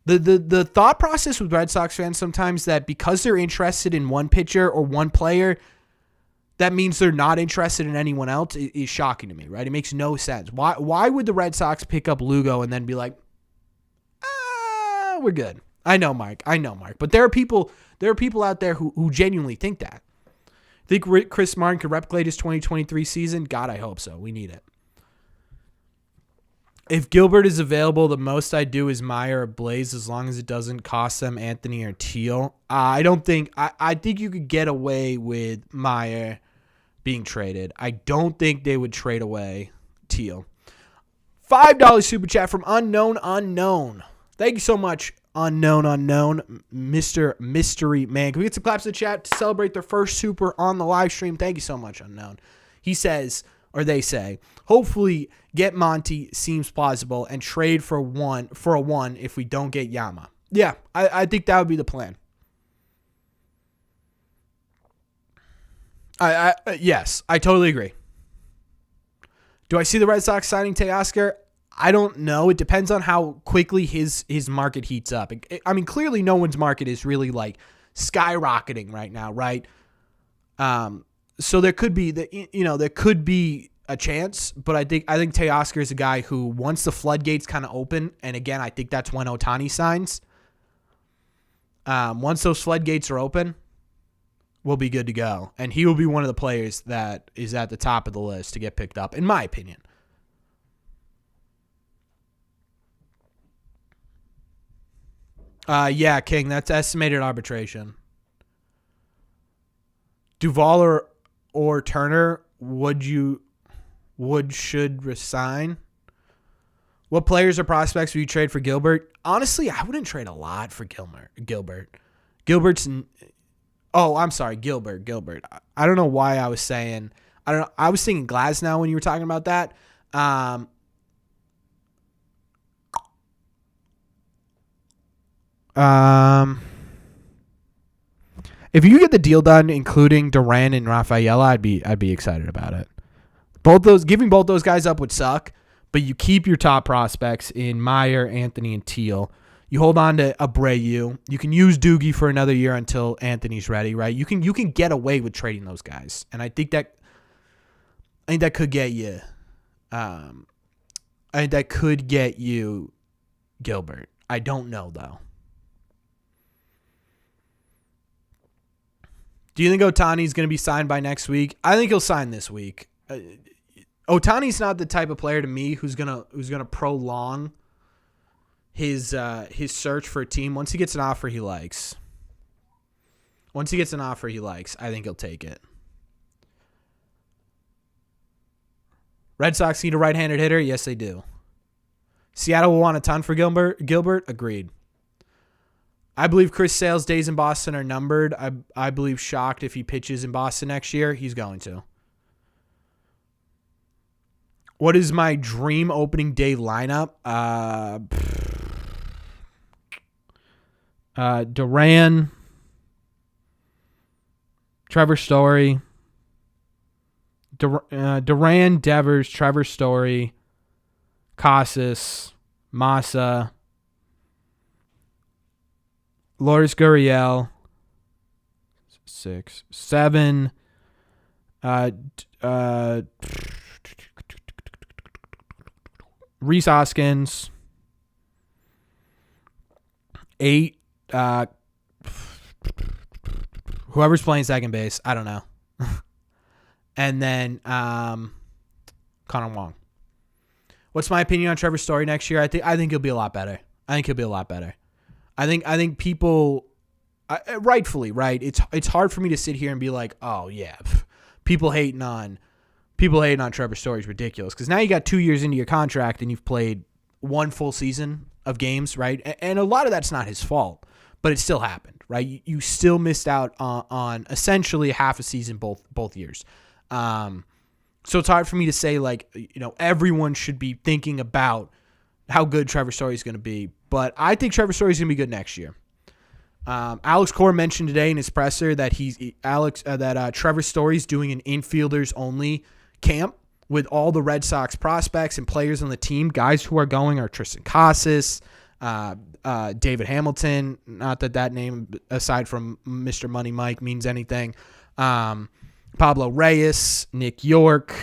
The thought process with Red Sox fans sometimes that because they're interested in one pitcher or one player, that means they're not interested in anyone else is shocking to me, right? It makes no sense. Why would the Red Sox pick up Lugo and then be like, we're good? I know, Mark. But there are people out there who genuinely think that. Think Chris Martin could replicate his 2023 season? God, I hope so. We need it. If Gilbert is available, the most I do is Meyer or Blaze as long as it doesn't cost them Anthony or Teal. I think you could get away with Meyer being traded. I don't think they would trade away Teal. $5 super chat from Unknown. Thank you so much, Unknown, Mr. Mystery Man. Can we get some claps in the chat to celebrate their first super on the live stream? Thank you so much, Unknown. He says, or they say, hopefully get Monty seems plausible and trade for a one if we don't get Yama. Yeah, I think that would be the plan. Yes, I totally agree. Do I see the Red Sox signing Teoscar? I don't know. It depends on how quickly his market heats up. I mean, clearly no one's market is really like skyrocketing right now, right? So there could be a chance, but I think Teoscar is a guy who once the floodgates kind of open, and again, I think that's when Otani signs. Once those floodgates are open, we'll be good to go, and he will be one of the players that is at the top of the list to get picked up, in my opinion. Yeah, King, that's estimated arbitration. Duvall or Turner, should resign? What players or prospects would you trade for Gilbert? Honestly, I wouldn't trade a lot for Gilbert. I'm sorry, Gilbert. I don't know why I was saying. I don't know. I was thinking Glasnow when you were talking about that. If you get the deal done, including Duran and Rafaela, I'd be excited about it. Giving both those guys up would suck, but you keep your top prospects in Meyer, Anthony, and Teal. You hold on to Abreu. You can use Doogie for another year until Anthony's ready, right? You can get away with trading those guys, and I think that could get you. I think that could get you Gilbert. I don't know though. Do you think Otani's going to be signed by next week? I think he'll sign this week. Otani's not the type of player to me who's gonna prolong his search for a team. Once he gets an offer he likes, Once he gets an offer he likes, I think he'll take it. Red Sox need a right-handed hitter? Yes, they do. Seattle will want a ton for Gilbert? Agreed. I believe Chris Sale's days in Boston are numbered. I believe shocked if he pitches in Boston next year. He's going to. What is my dream opening day lineup? Duran, Trevor Story, Duran, Devers, Trevor Story, Casas, Massa, Lourdes Gurriel, 6, 7, Rhys Hoskins, 8, whoever's playing second base, I don't know. And then Connor Wong. What's my opinion on Trevor Story next year? I think he'll be a lot better. I think people, rightfully, right? It's hard for me to sit here and be like, oh yeah, people hating on Trevor Story is ridiculous, because now you got 2 years into your contract and you've played one full season of games, right? And a lot of that's not his fault, but it still happened, right? You still missed out on essentially half a season both years. So it's hard for me to say, like, everyone should be thinking about how good Trevor Story is going to be, but I think Trevor Story is going to be good next year. Alex Cora mentioned today in his presser that Trevor Story's doing an infielders only camp with all the Red Sox prospects and players on the team. Guys who are going are Tristan Casas, David Hamilton. Not that name, aside from Mr. Money Mike, means anything. Pablo Reyes, Nick York,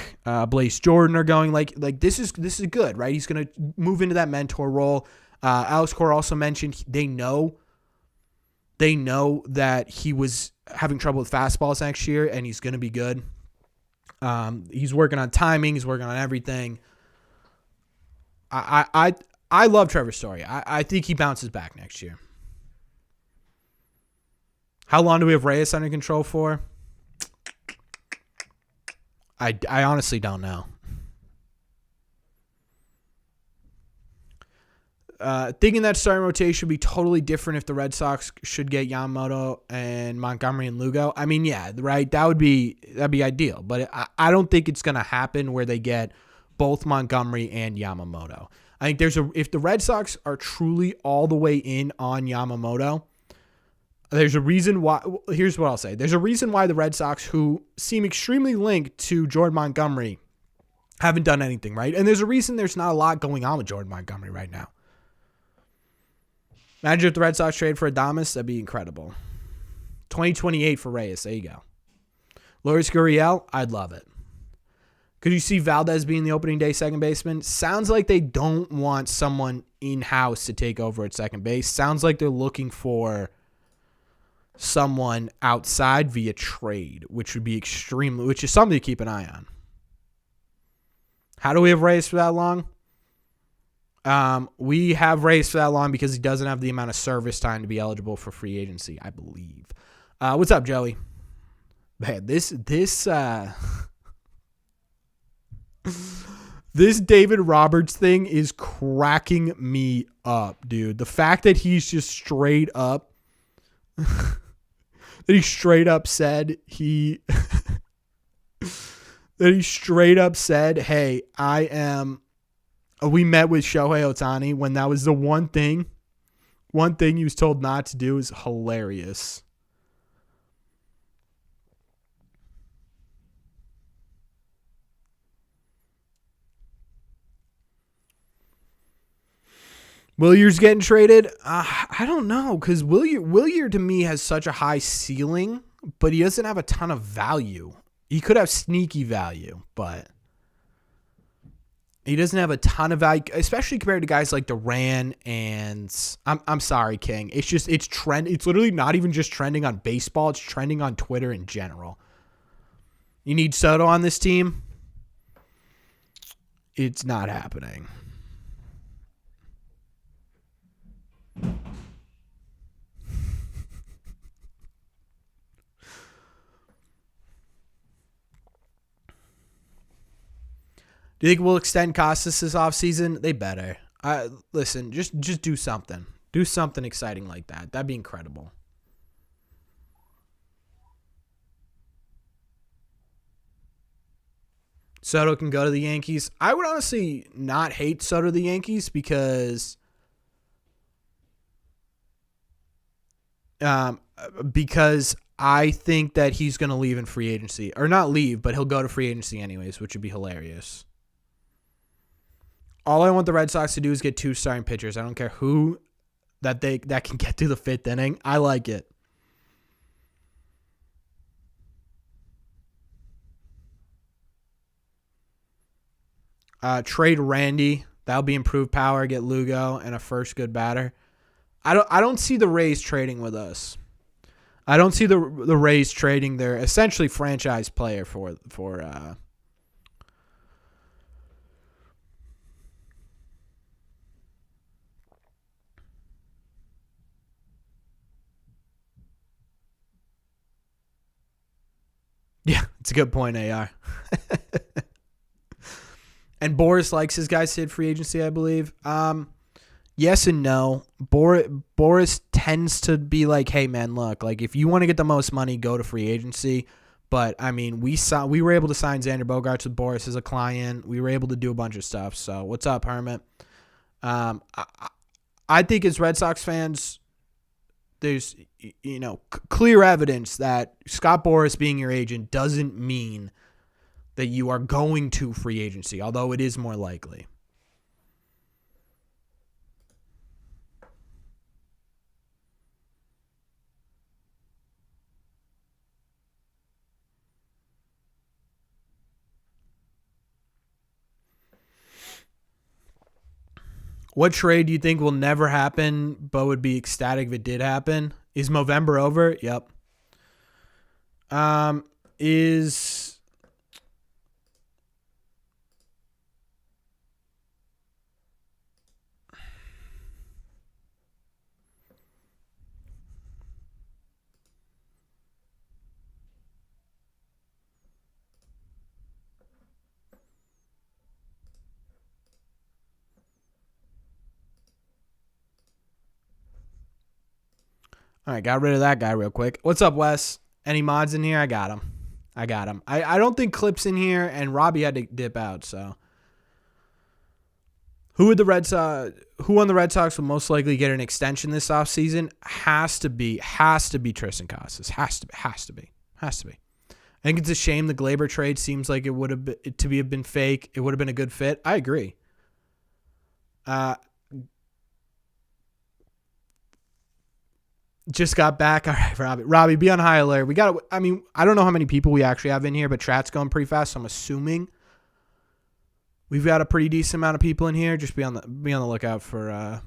Blaze Jordan are going. Like this is good, right? He's going to move into that mentor role. Alex Cora also mentioned they know that he was having trouble with fastballs next year, and he's going to be good. He's working on timing. He's working on everything. I love Trevor Story. I think he bounces back next year. How long do we have Reyes under control for? I honestly don't know. Thinking that starting rotation would be totally different if the Red Sox should get Yamamoto and Montgomery and Lugo. I mean, yeah, right. That'd be ideal, but I don't think it's gonna happen where they get both Montgomery and Yamamoto. I think if the Red Sox are truly all the way in on Yamamoto, there's a reason why. Here's what I'll say: there's a reason why the Red Sox, who seem extremely linked to Jordan Montgomery, haven't done anything, right? And there's a reason there's not a lot going on with Jordan Montgomery right now. Imagine if the Red Sox trade for Adames. That'd be incredible. 2028 for Reyes. There you go. Lourdes Gurriel. I'd love it. Could you see Valdez being the opening day second baseman? Sounds like they don't want someone in-house to take over at second base. Sounds like they're looking for someone outside via trade, which is something to keep an eye on. How do we have Reyes for that long? We have Reyes for that long because he doesn't have the amount of service time to be eligible for free agency, I believe. What's up, Joey? Man, this David Roberts thing is cracking me up, dude. The fact that he's just straight up said, hey, we met with Shohei Otani when that was the one thing he was told not to do is hilarious. Williers getting traded? I don't know, because Willier to me has such a high ceiling, but he doesn't have a ton of value. He could have sneaky value, but he doesn't have a ton of value, especially compared to guys like Duran and I'm sorry, King. It's trend. It's literally not even just trending on baseball. It's trending on Twitter in general. You need Soto on this team? It's not happening. You think we'll extend Costas this offseason? They better. Listen, just do something. Do something exciting like that. That'd be incredible. Soto can go to the Yankees. I would honestly not hate Soto to the Yankees because I think that he's going to leave in free agency. Or not leave, but he'll go to free agency anyways, which would be hilarious. All I want the Red Sox to do is get 2 starting pitchers. I don't care who that can get to the 5th inning. I like it. Trade Randy. That'll be improved power. Get Lugo and a first good batter. I don't see the Rays trading with us. I don't see the Rays trading their essentially franchise player for Yeah, it's a good point, AR. And Boris likes his guys to hit free agency, I believe. Yes and no. Boris tends to be like, hey, man, look, like if you want to get the most money, go to free agency. But, I mean, we were able to sign Xander Bogaerts with Boris as a client. We were able to do a bunch of stuff. So, what's up, Hermit? I think as Red Sox fans, there's, clear evidence that Scott Boras being your agent doesn't mean that you are going to free agency, although it is more likely. What trade do you think will never happen but would be ecstatic if it did happen? Is Movember over? Yep. All right, got rid of that guy real quick. What's up, Wes? Any mods in here? I got him. I don't think Clip's in here, and Robbie had to dip out, so. Who on the Red Sox will most likely get an extension this offseason? Has to be Tristan Casas. Has to be. I think it's a shame the Glaber trade seems like it would have been fake. It would have been a good fit. I agree. Just got back. All right, Robbie, be on high alert. I don't know how many people we actually have in here, but chat's going pretty fast, so I'm assuming we've got a pretty decent amount of people in here. Just be on the lookout for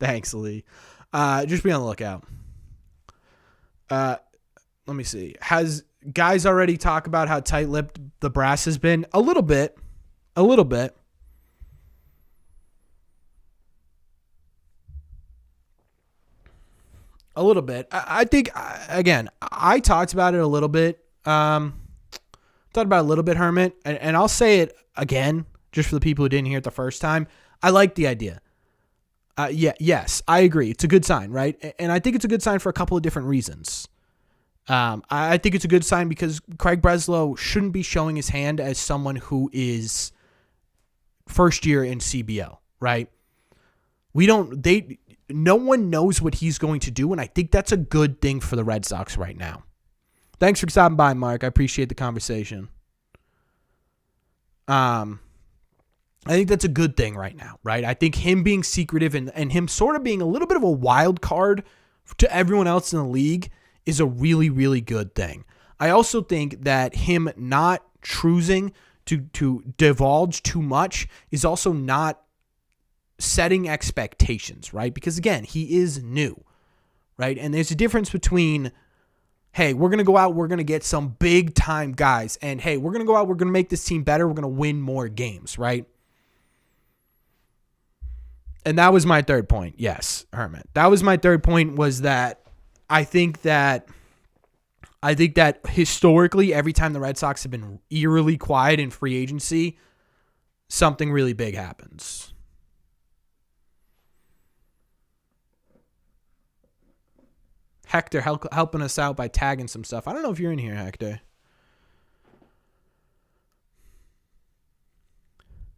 Thanks, Lee. Just be on the lookout. Let me see. Has guys already talk about how tight-lipped the brass has been? A little bit. I think, again, I talked about it a little bit. Hermit, and I'll say it again, just for the people who didn't hear it the first time. I like the idea. Yes, I agree. It's a good sign, right? And I think it's a good sign for a couple of different reasons. I think it's a good sign because Craig Breslow shouldn't be showing his hand as someone who is first year in CBO, right? No one knows what he's going to do, and I think that's a good thing for the Red Sox right now. Thanks for stopping by, Mark. I appreciate the conversation. I think that's a good thing right now, right? I think him being secretive and him sort of being a little bit of a wild card to everyone else in the league is a really, really good thing. I also think that him not choosing to divulge too much is also not setting expectations, right? Because again, he is new, right? And there's a difference between, hey, we're going to go out, we're going to get some big time guys, and hey, we're going to go out, we're going to make this team better, we're going to win more games, right? And that was my third point. Yes, Hermit. That was my third point, was that I think that I think that historically, every time the Red Sox have been eerily quiet in free agency, something really big happens. Hector helping us out by tagging some stuff. I don't know if you're in here, Hector.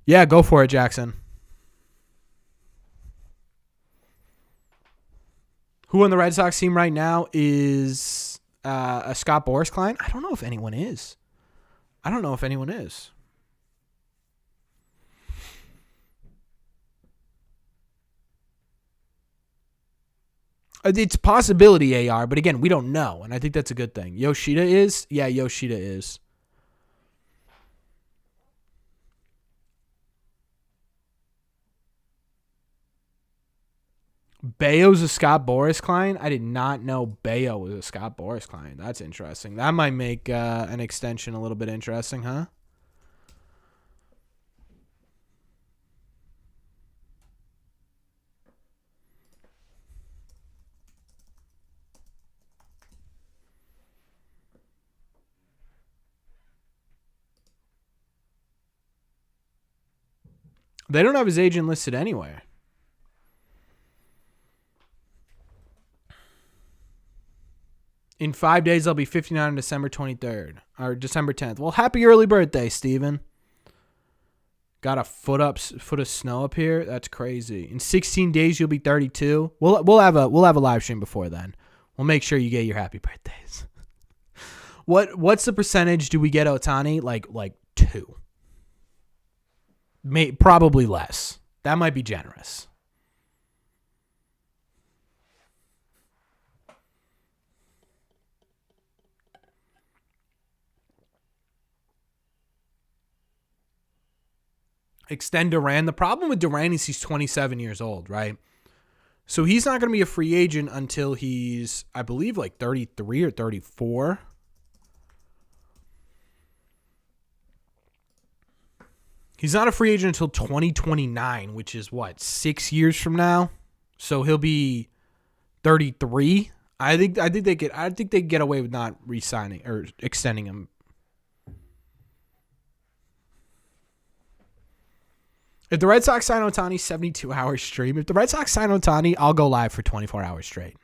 Yeah, go for it, Jackson. Who on the Red Sox team right now is a Scott Boras client? I don't know if anyone is. It's a possibility, AR, but again, we don't know, and I think that's a good thing. Yoshida is? Yeah, Yoshida is. Bayo's a Scott Boras client? I did not know Bayo was a Scott Boras client. That's interesting. That might make an extension a little bit interesting, huh? They don't have his agent listed anywhere. In 5 days, I'll be 59 on December 23rd. Or December 10th. Well, happy early birthday, Steven. Got a foot of snow up here. That's crazy. In 16 days, you'll be 32. We'll have a live stream before then. We'll make sure you get your happy birthdays. What's the percentage do we get Otani? Like 2. Probably less. That might be generous. Extend Duran. The problem with Duran is he's 27 years old, right? So he's not going to be a free agent until he's, I believe, like 33 or 34. He's not a free agent until 2029, which is what, 6 years from now? So he'll be 33. I think they get away with not re-signing or extending him. If the Red Sox sign Otani, 72-hour stream. If the Red Sox sign Otani, I'll go live for 24 hours straight.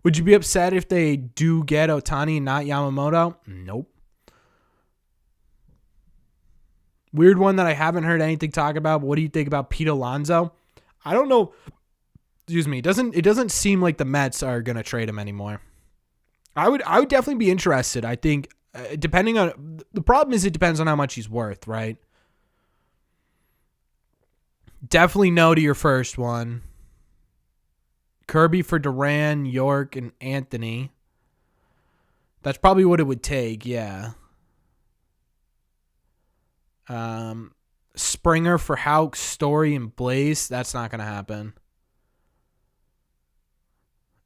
Would you be upset if they do get Otani and not Yamamoto? Nope. Weird one that I haven't heard anything talk about. But what do you think about Pete Alonso? I don't know. Excuse me. It doesn't seem like the Mets are going to trade him anymore. I would definitely be interested. I think depending on the problem is it depends on how much he's worth, right? Definitely no to your first one. Kirby for Duran, York, and Anthony. That's probably what it would take, yeah. Springer for Houck, Story, and Blaze. That's not going to happen.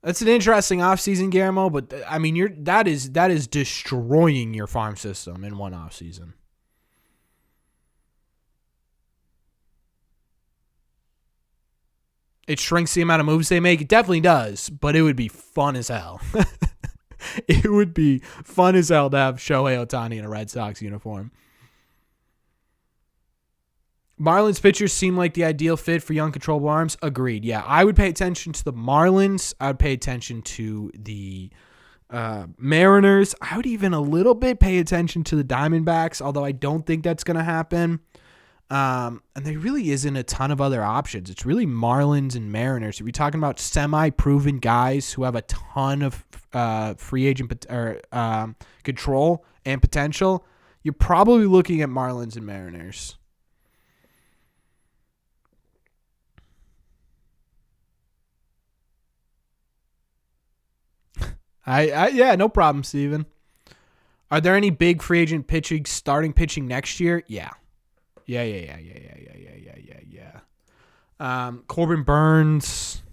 That's an interesting offseason, Guillermo, but I mean, that is destroying your farm system in one offseason. It shrinks the amount of moves they make. It definitely does, but it would be fun as hell. It would be fun as hell to have Shohei Otani in a Red Sox uniform. Marlins pitchers seem like the ideal fit for young controllable arms. Agreed. Yeah, I would pay attention to the Marlins. I would pay attention to the Mariners. I would even a little bit pay attention to the Diamondbacks, although I don't think that's going to happen. And there really isn't a ton of other options. It's really Marlins and Mariners. If you're talking about semi-proven guys who have a ton of free agent control and potential, you're probably looking at Marlins and Mariners. Yeah, no problem, Steven. Are there any big free agent starting pitching next year? Yeah. Yeah. Corbin Burns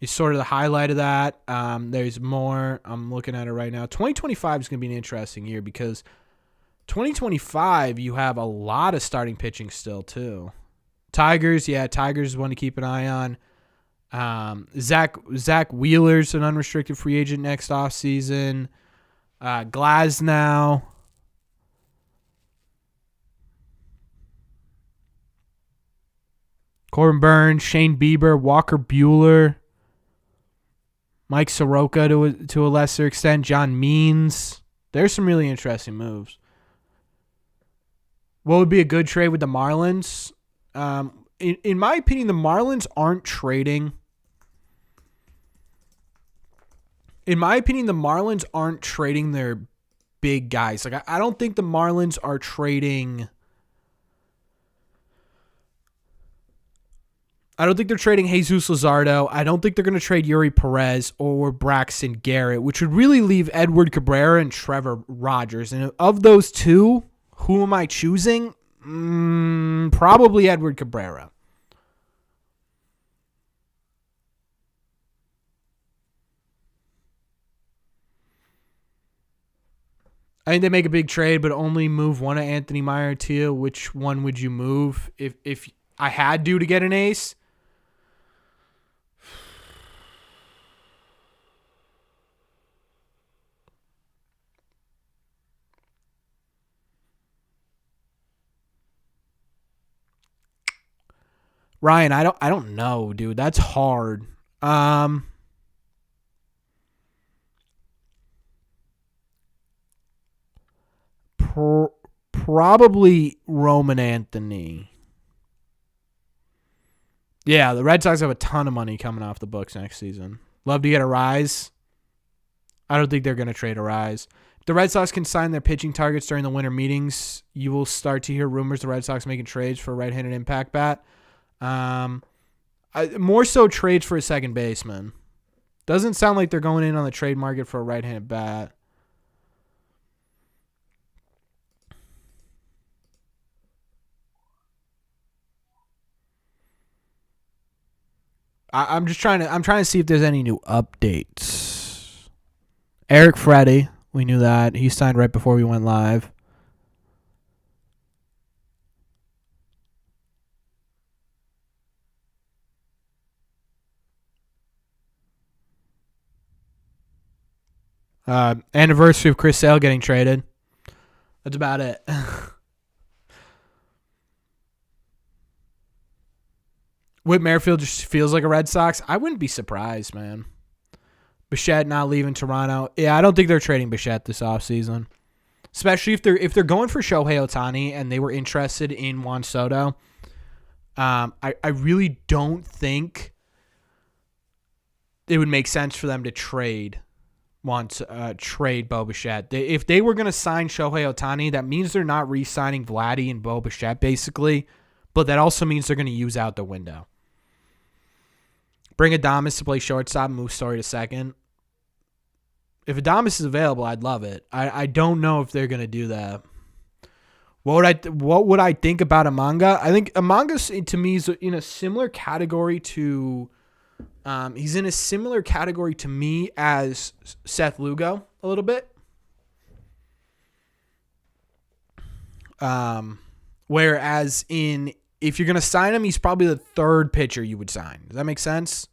is sort of the highlight of that. There's more. I'm looking at it right now. 2025 is going to be an interesting year because 2025 you have a lot of starting pitching still too. Tigers is one to keep an eye on. Zach Wheeler's an unrestricted free agent next offseason. Glasnow. Corbin Burns, Shane Bieber, Walker Buehler, Mike Soroka to a lesser extent, John Means. There's some really interesting moves. What would be a good trade with the Marlins? In my opinion, the Marlins aren't trading. In my opinion, the Marlins aren't trading their big guys. Like I don't think the Marlins are trading. I don't think they're trading Jesus Luzardo. I don't think they're going to trade Yuri Perez or Braxton Garrett, which would really leave Edward Cabrera and Trevor Rogers. And of those two, who am I choosing? Probably Edward Cabrera. I think they make a big trade, but only move one of Anthony Maiartia. Which one would you move if I had to get an ace? Ryan, I don't know, dude. That's hard. Probably Roman Anthony. Yeah, the Red Sox have a ton of money coming off the books next season. Love to get a rise. I don't think they're going to trade a rise. If the Red Sox can sign their pitching targets during the winter meetings, you will start to hear rumors the Red Sox making trades for a right-handed impact bat. More so trades for a second baseman. Doesn't sound like they're going in on the trade market for a right-handed bat. I'm trying to see if there's any new updates. Eric Freddie, we knew that. He signed right before we went live. Anniversary of Chris Sale getting traded. That's about it. Whit Merrifield just feels like a Red Sox. I wouldn't be surprised, man. Bichette not leaving Toronto. Yeah, I don't think they're trading Bichette this offseason. Especially if they're going for Shohei Otani and they were interested in Juan Soto. I really don't think it would make sense for them to trade Bo Bichette. If they were going to sign Shohei Otani, that means they're not re-signing Vladdy and Bo Bichette, basically. But that also means they're going to use out the window. Bring Adames to play shortstop and move Story to second. If Adames is available, I'd love it. I don't know if they're going to do that. What would I think about Amanga? I think Amanga, to me, is in a similar category to... he's in a similar category to me as Seth Lugo a little bit. Whereas if you're going to sign him, he's probably the third pitcher you would sign. Does that make sense?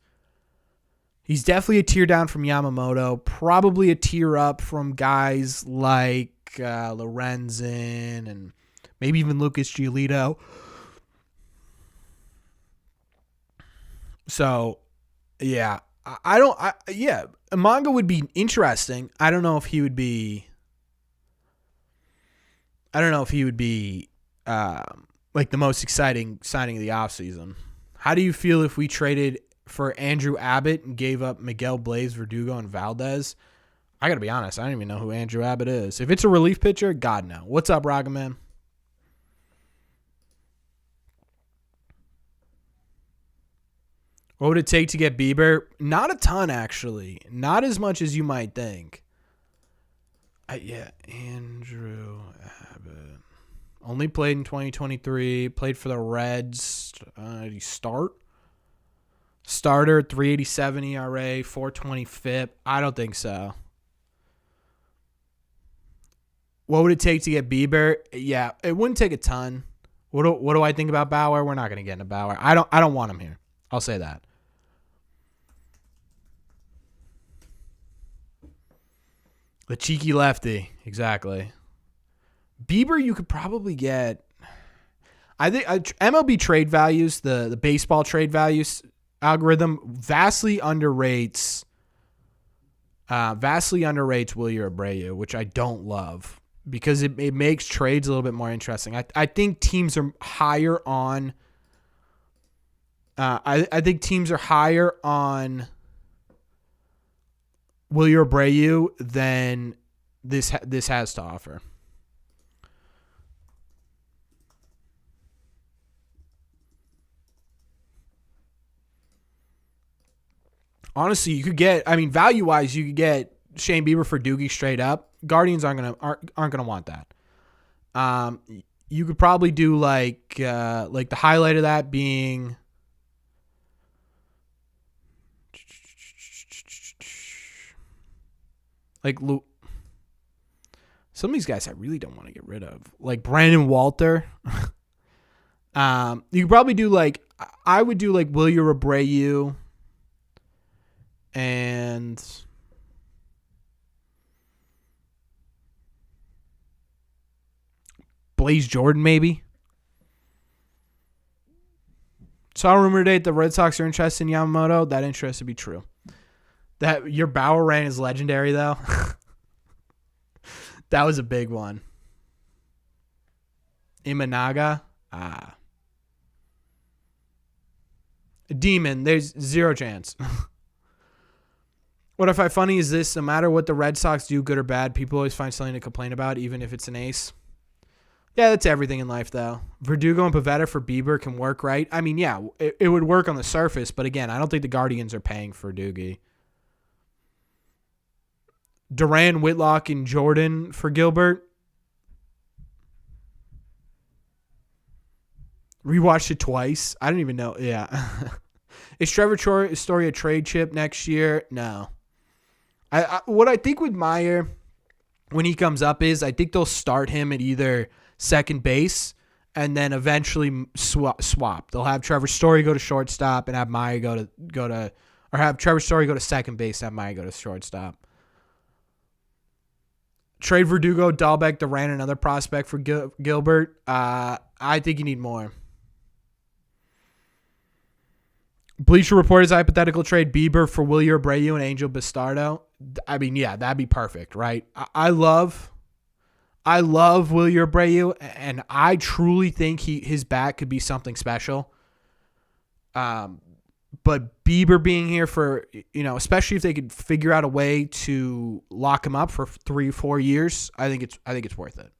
He's definitely a tier down from Yamamoto, probably a tier up from guys like Lorenzen and maybe even Lucas Giolito. So, yeah, Amanga would be interesting. I don't know if he would be like the most exciting signing of the offseason. How do you feel if we traded for Andrew Abbott and gave up Miguel Blaze, Verdugo, and Valdez? I got to be honest, I don't even know who Andrew Abbott is. If it's a relief pitcher, God no. What's up, Ragaman? What would it take to get Bieber? Not a ton, actually. Not as much as you might think. Andrew Abbott. Only played in 2023. Played for the Reds. Did he start? Starter, 387 ERA, 420 FIP. I don't think so. What would it take to get Bieber? Yeah, it wouldn't take a ton. What do I think about Bauer? We're not going to get into Bauer. I don't want him here. I'll say that. The cheeky lefty. Exactly. Bieber, you could probably get. I think MLB trade values, the baseball trade values algorithm vastly underrates Wilyer Abreu, which I don't love because it makes trades a little bit more interesting. I think teams are higher on. I think teams are higher on Wilyer Abreu than this has to offer. Honestly, you could get. I mean, value wise, you could get Shane Bieber for Doogie straight up. Guardians aren't gonna want that. You could probably do like the highlight of that being like some of these guys I really don't want to get rid of, like Brandon Walter. You could probably do like I would do like Wilyer Abreu. And Blaze Jordan, maybe. Saw a rumor today that the Red Sox are interested in Yamamoto. That interest would be true. That your Bauer rant is legendary, though. That was a big one. Imanaga. Demon. There's zero chance. What I find funny is this: no matter what the Red Sox do, good or bad, people always find something to complain about, even if it's an ace. Yeah, that's everything in life, though. Verdugo and Pivetta for Bieber can work, right? I mean, yeah, it would work on the surface, but again, I don't think the Guardians are paying for Doogie. Duran, Whitlock, and Jordan for Gilbert. Rewatched it twice. I don't even know. Yeah. Is Trevor Story a trade chip next year? No. What I think with Meyer when he comes up is I think they'll start him at either second base and then eventually swap. They'll have Trevor Story go to shortstop and have Meyer go to or have Trevor Story go to second base and have Meyer go to shortstop. Trade Verdugo, Dahlbeck, Duran, another prospect for Gilbert. I think you need more. Bleacher Report is hypothetical trade Bieber for Wilyer Abreu and Angel Bastardo. I mean, yeah, that'd be perfect, right? I love Wilyer Abreu, and I truly think his bat could be something special. But Bieber being here for, especially if they could figure out a way to lock him up for 3-4 years, I think it's worth it.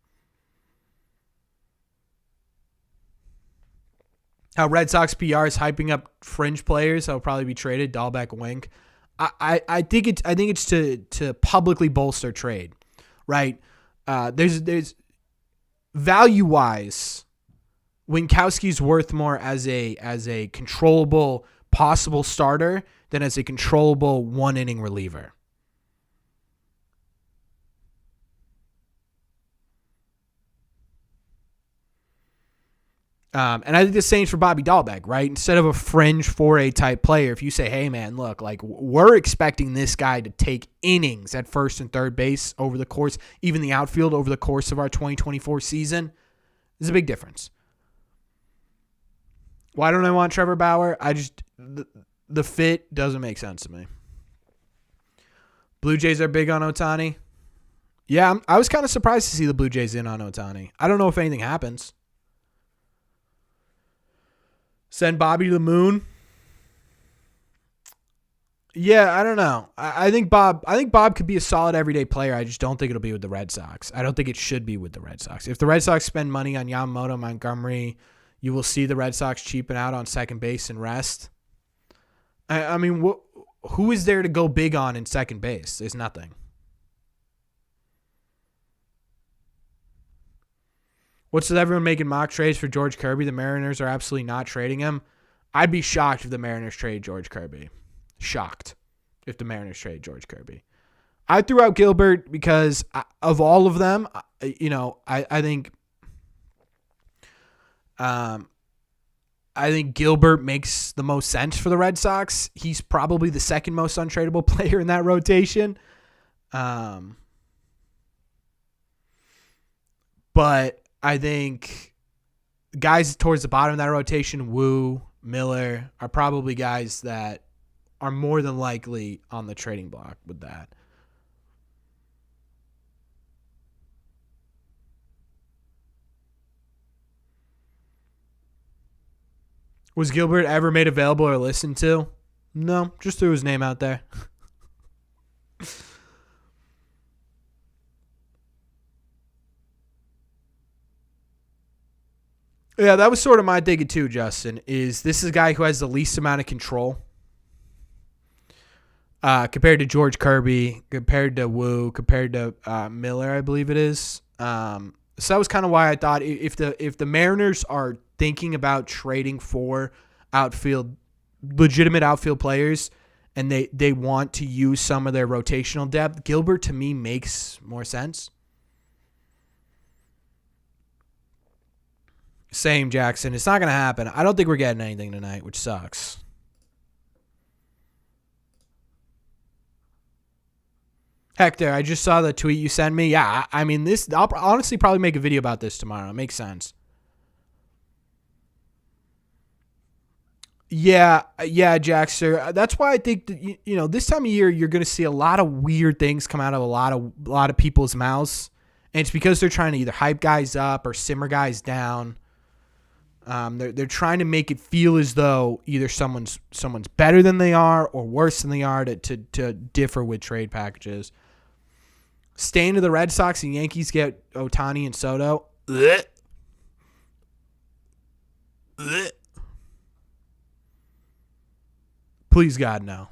How Red Sox PR is hyping up fringe players that'll probably be traded. Dahlbeck, Wink. I think it's to publicly bolster trade, right? There's value wise, Winkowski's worth more as a controllable possible starter than as a controllable 1-inning reliever. And I think the same for Bobby Dahlbeck, right? Instead of a fringe 4A type player, if you say, hey, man, look, like we're expecting this guy to take innings at first and third base over the course, even the outfield over the course of our 2024 season, there's a big difference. Why don't I want Trevor Bauer? The fit doesn't make sense to me. Blue Jays are big on Otani. Yeah, I was kind of surprised to see the Blue Jays in on Otani. I don't know if anything happens. Send Bobby to the moon. Yeah, I don't know. I think Bob could be a solid everyday player. I just don't think it'll be with the Red Sox. I don't think it should be with the Red Sox. If the Red Sox spend money on Yamamoto, Montgomery, you will see the Red Sox cheaping out on second base and rest. I mean, who is there to go big on in second base? There's nothing. What's with everyone making mock trades for George Kirby? The Mariners are absolutely not trading him. I'd be shocked if the Mariners trade George Kirby. Shocked if the Mariners trade George Kirby. I threw out Gilbert because of all of them, I think Gilbert makes the most sense for the Red Sox. He's probably the second most untradeable player in that rotation. But I think guys towards the bottom of that rotation, Wu, Miller, are probably guys that are more than likely on the trading block with that. Was Gilbert ever made available or listened to? No, just threw his name out there. Yeah, that was sort of my thinking too, Justin, is this is a guy who has the least amount of control compared to George Kirby, compared to Wu, compared to Miller, I believe it is. So that was kind of why I thought if the Mariners are thinking about trading for legitimate outfield players, and they want to use some of their rotational depth, Gilbert to me makes more sense. Same, Jackson. It's not going to happen. I don't think we're getting anything tonight, which sucks. Hector, I just saw the tweet you sent me. Yeah, I mean, I'll honestly probably make a video about this tomorrow. It makes sense. Yeah, Jackson. That's why I think that, this time of year you're going to see a lot of weird things come out of a lot of people's mouths, and it's because they're trying to either hype guys up or simmer guys down. They're trying to make it feel as though either someone's better than they are or worse than they are to differ with trade packages. Staying to the Red Sox and Yankees get Otani and Soto. Ugh. Ugh. Please, God, no.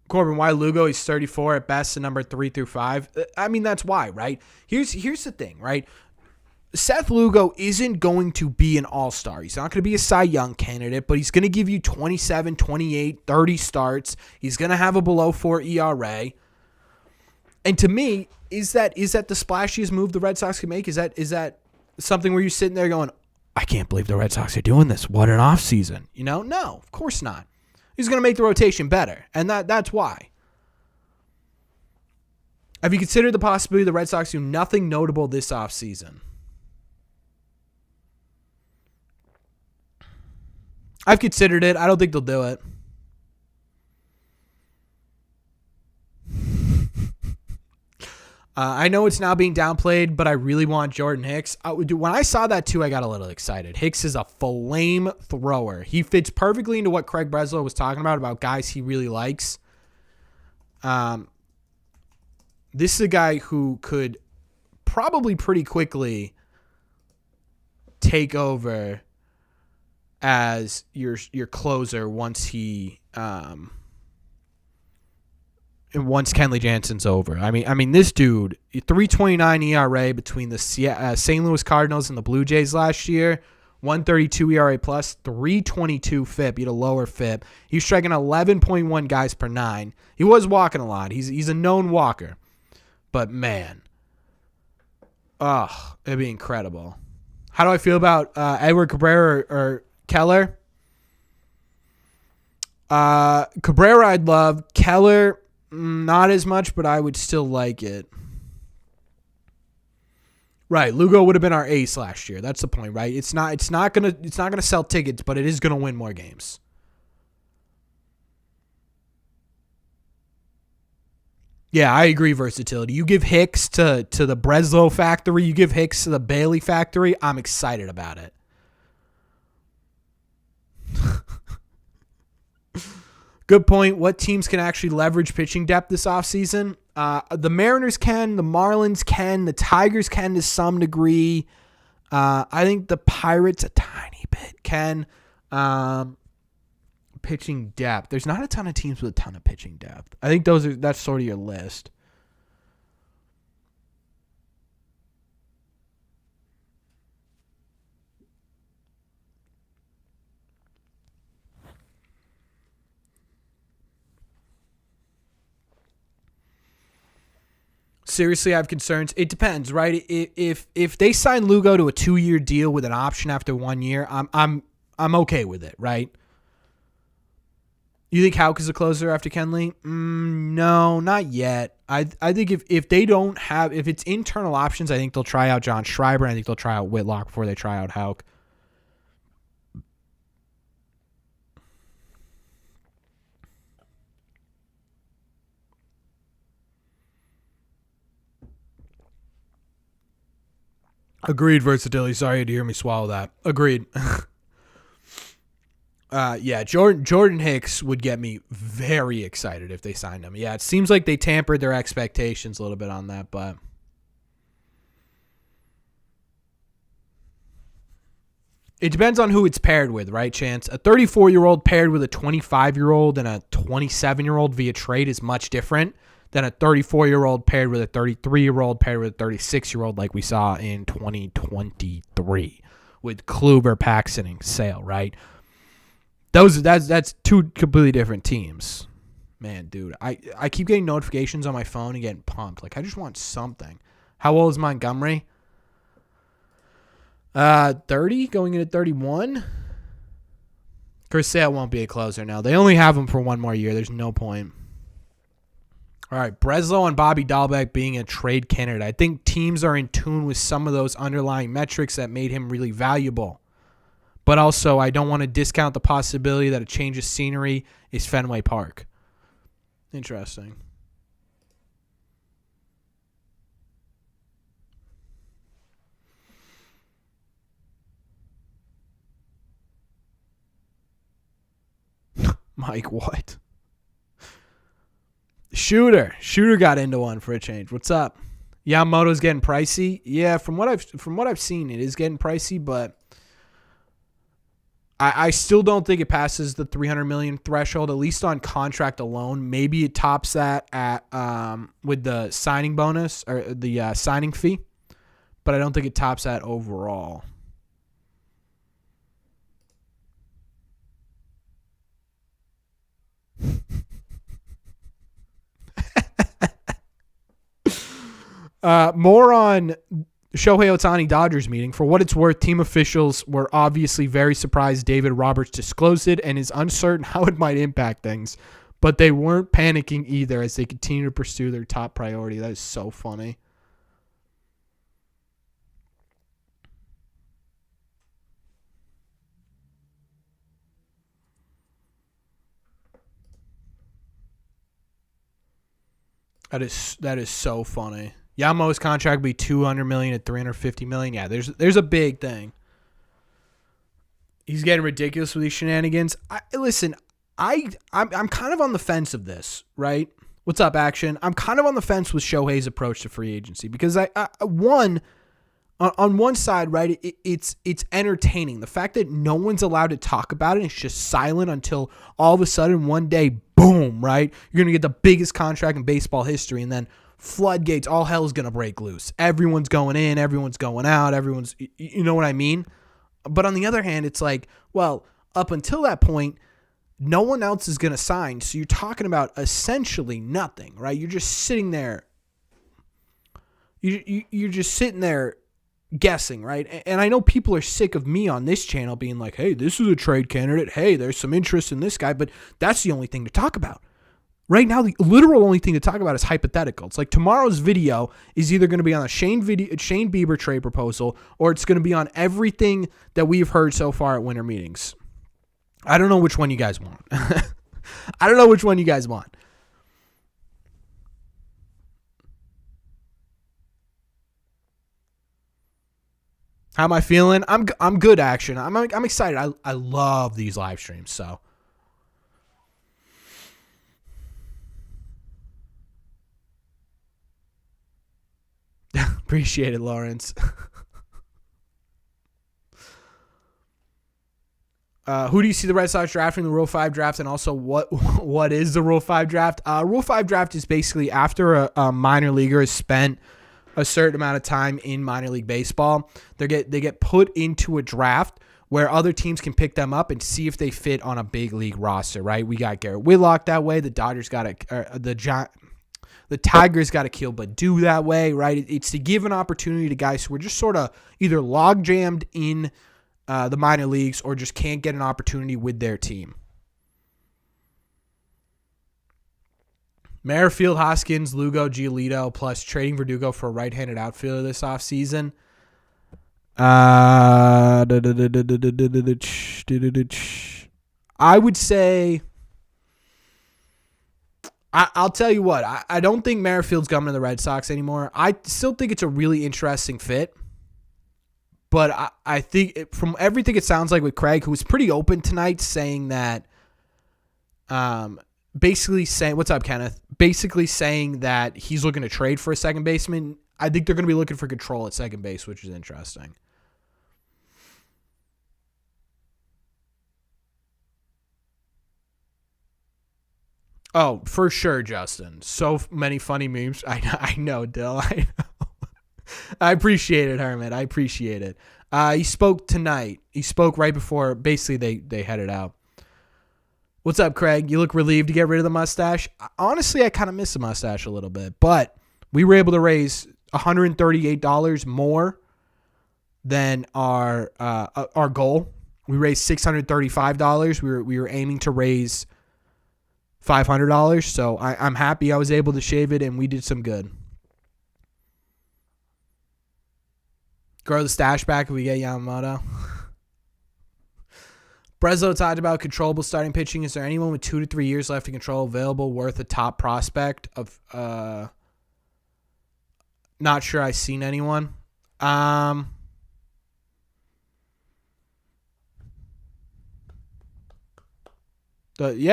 Corbin, why Lugo? He's 34 at best and number 3 through 5. I mean, that's why, right? Here's the thing, right? Seth Lugo isn't going to be an all-star. He's not going to be a Cy Young candidate, but he's going to give you 27, 28, 30 starts. He's going to have a below 4 ERA. And to me, is that the splashiest move the Red Sox can make? Is that something where you're sitting there going, I can't believe the Red Sox are doing this. What an offseason. No, of course not. He's going to make the rotation better, and that's why. Have you considered the possibility the Red Sox do nothing notable this offseason? I've considered it. I don't think they'll do it. I know it's now being downplayed, but I really want Jordan Hicks. When I saw that too, I got a little excited. Hicks is a flame thrower. He fits perfectly into what Craig Breslow was talking about guys he really likes. This is a guy who could probably pretty quickly take over as your closer once Kenley Jansen's over. I mean, this dude, 3.29 ERA between the St. Louis Cardinals and the Blue Jays last year, 1.32 ERA plus, 3.22 FIP. He had a lower FIP. He was striking 11.1 guys per 9. He was walking a lot. He's a known walker, but man, it'd be incredible. How do I feel about Edward Cabrera or Keller? Cabrera, I'd love. Keller, not as much, but I would still like it. Right, Lugo would have been our ace last year. That's the point, right? It's not gonna sell tickets, but it is gonna win more games. Yeah, I agree. Versatility. You give Hicks to the Breslow factory. You give Hicks to the Bailey factory. I'm excited about it. Good point. What teams can actually leverage pitching depth this offseason? The Mariners can, the Marlins can, the Tigers can to some degree. I think the Pirates a tiny bit can. Pitching depth. There's not a ton of teams with a ton of pitching depth. I think that's sort of your list. Seriously, I have concerns. It depends, right? If they sign Lugo to a 2-year deal with an option after 1 year, I'm okay with it, right? You think Houck is a closer after Kenley? No, not yet. I think if they don't have, if it's internal options, I think they'll try out John Schreiber. And I think they'll try out Whitlock before they try out Houck. Agreed, versatility. Sorry to hear me swallow that. Agreed. Yeah, Jordan Hicks would get me very excited if they signed him. Yeah, it seems like they tampered their expectations a little bit on that, but it depends on who it's paired with, right, Chance? A 34-year-old paired with a 25-year-old and a 27-year-old via trade is much different than a 34-year-old paired with a 33-year-old paired with a 36-year-old like we saw in 2023 with Kluber, Paxton, and Sale, right? That's two completely different teams. Man, dude, I keep getting notifications on my phone and getting pumped. Like, I just want something. How old is Montgomery? 30, going into 31. Chris Sale won't be a closer now. They only have him for one more year. There's no point. All right, Breslow and Bobby Dahlbeck being a trade candidate. I think teams are in tune with some of those underlying metrics that made him really valuable. But also, I don't want to discount the possibility that a change of scenery is Fenway Park. Interesting. Mike, what? Shooter got into one for a change. What's up? Yamamoto's getting pricey. Yeah, from what I've seen, it is getting pricey, but I still don't think it passes the $300 million threshold, at least on contract alone. Maybe it tops that at with the signing bonus or the signing fee, but I don't think it tops that overall. More on Shohei Otani Dodgers meeting. For what it's worth, team officials were obviously very surprised David Roberts disclosed it and is uncertain how it might impact things. But they weren't panicking either as they continue to pursue their top priority. That is so funny. That is so funny. Yamamoto's contract will be $200 million to $350 million. Yeah, there's a big thing. He's getting ridiculous with these shenanigans. I'm kind of on the fence of this, right? What's up, Action? I'm kind of on the fence with Shohei's approach to free agency because on one side, right, it's entertaining. The fact that no one's allowed to talk about it, it's just silent until all of a sudden one day, boom, right? You're going to get the biggest contract in baseball history, and then floodgates, all hell's going to break loose. Everyone's going in, everyone's going out, you know what I mean? But on the other hand, it's like, well, up until that point, no one else is going to sign. So you're talking about essentially nothing, right? You're just sitting there. You're just sitting there guessing, right? And I know people are sick of me on this channel being like, hey, this is a trade candidate. Hey, there's some interest in this guy, but that's the only thing to talk about. Right now, the literal only thing to talk about is hypothetical. It's like tomorrow's video is either going to be on a Shane Bieber trade proposal or it's going to be on everything that we've heard so far at winter meetings. I don't know which one you guys want. I don't know which one you guys want. How am I feeling? I'm good, Action. I'm excited. I love these live streams, so. Appreciate it, Lawrence. Who do you see the Red Sox drafting in the Rule 5 draft, and also what is the Rule 5 draft? Rule 5 draft is basically after a minor leaguer has spent a certain amount of time in minor league baseball, they get put into a draft where other teams can pick them up and see if they fit on a big league roster, right? We got Garrett Whitlock that way. The Dodgers got the Tigers got to kill but do that way, right? It's to give an opportunity to guys who are just sort of either log jammed in the minor leagues or just can't get an opportunity with their team. Merrifield, Hoskins, Lugo, Giolito, plus trading Verdugo for a right-handed outfielder this offseason. I would say, I'll tell you what, I don't think Merrifield's coming to the Red Sox anymore. I still think it's a really interesting fit. But I think from everything it sounds like with Craig, who was pretty open tonight, saying that, basically saying, what's up, Kenneth? Basically saying that he's looking to trade for a second baseman. I think they're going to be looking for control at second base, which is interesting. Oh, for sure, Justin. So many funny memes. I know, Dill. I know. I appreciate it, Hermit. I appreciate it. He spoke tonight. He spoke right before, basically, they headed out. What's up, Craig? You look relieved to get rid of the mustache. Honestly, I kind of miss the mustache a little bit, but we were able to raise $138 more than our goal. We raised $635. We were aiming to raise $500, so I'm happy I was able to shave it, and we did some good. Grow the stash back if we get Yamamoto. Breslow talked about controllable starting pitching. Is there anyone with 2 to 3 years left to control available worth a top prospect? Not sure I've seen anyone. Yeah,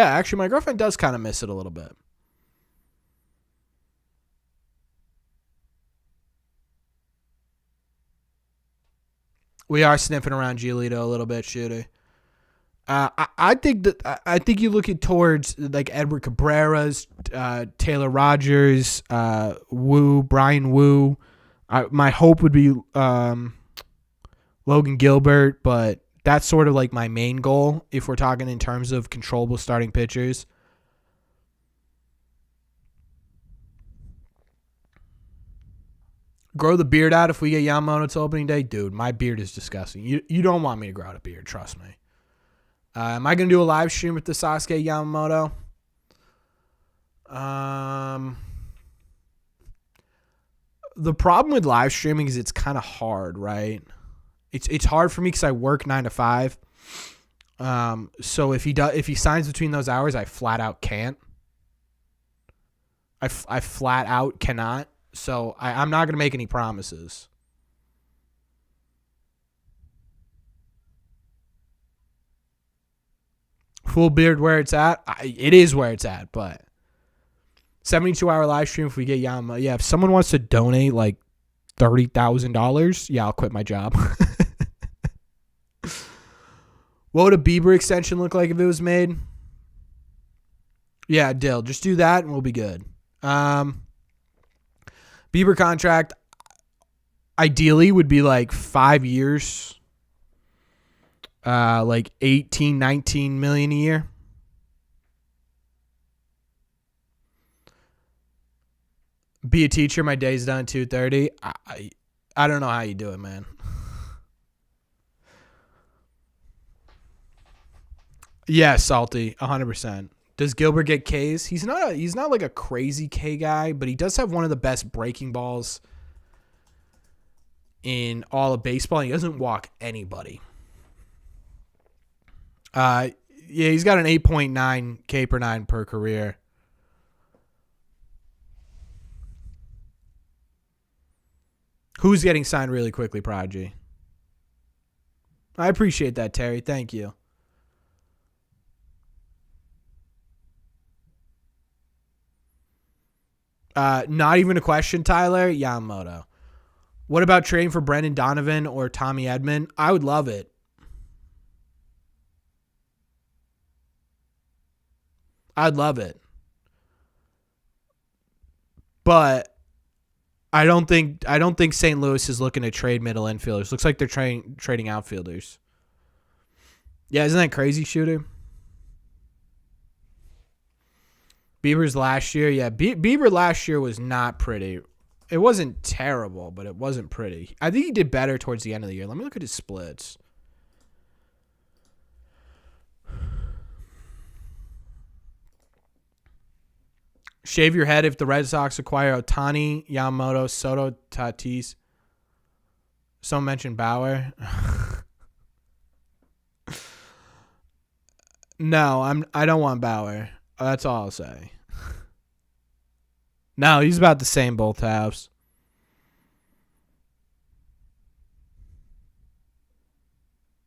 actually, my girlfriend does kind of miss it a little bit. We are sniffing around Giolito a little bit, Shooter. I think you look at towards like Edward Cabrera's, Taylor Rogers, Brian Wu. My hope would be Logan Gilbert, but that's sort of like my main goal if we're talking in terms of controllable starting pitchers. Grow the beard out if we get Yamamoto to opening day. Dude, my beard is disgusting. You don't want me to grow out a beard, trust me. Am I going to do a live stream with the Sasuke Yamamoto? The problem with live streaming is it's kind of hard, right? It's hard for me because I work 9 to 5. So if he signs between those hours, I flat out can't. I flat out cannot. So I'm not going to make any promises. Full beard where it's at? It is where it's at, but 72-hour live stream if we get Yamamoto. Yeah, if someone wants to donate like $30,000, yeah, I'll quit my job. What would a Bieber extension look like if it was made? Yeah, Dill, just do that and we'll be good. Bieber contract ideally would be like 5 years, like 18, 19 million a year. Be a teacher. My day's done at 2:30. I don't know how you do it, man. Yeah, Salty, 100%. Does Gilbert get Ks? He's not like a crazy K guy, but he does have one of the best breaking balls in all of baseball. He doesn't walk anybody. Yeah, he's got an 8.9 K per 9 per career. Who's getting signed really quickly, Prodigy? I appreciate that, Terry. Thank you. Not even a question, Tyler. Yamamoto. What about trading for Brendan Donovan or Tommy Edman? I would love it. I'd love it. But I don't think St. Louis is looking to trade middle infielders. Looks like they're trading outfielders. Yeah, isn't that crazy, Shooter? Bieber's last year, yeah. Bieber last year was not pretty. It wasn't terrible, but it wasn't pretty. I think he did better towards the end of the year. Let me look at his splits. Shave your head if the Red Sox acquire Otani, Yamamoto, Soto, Tatis. Someone mentioned Bauer. No, I don't want Bauer. That's all I'll say. No, he's about the same both halves.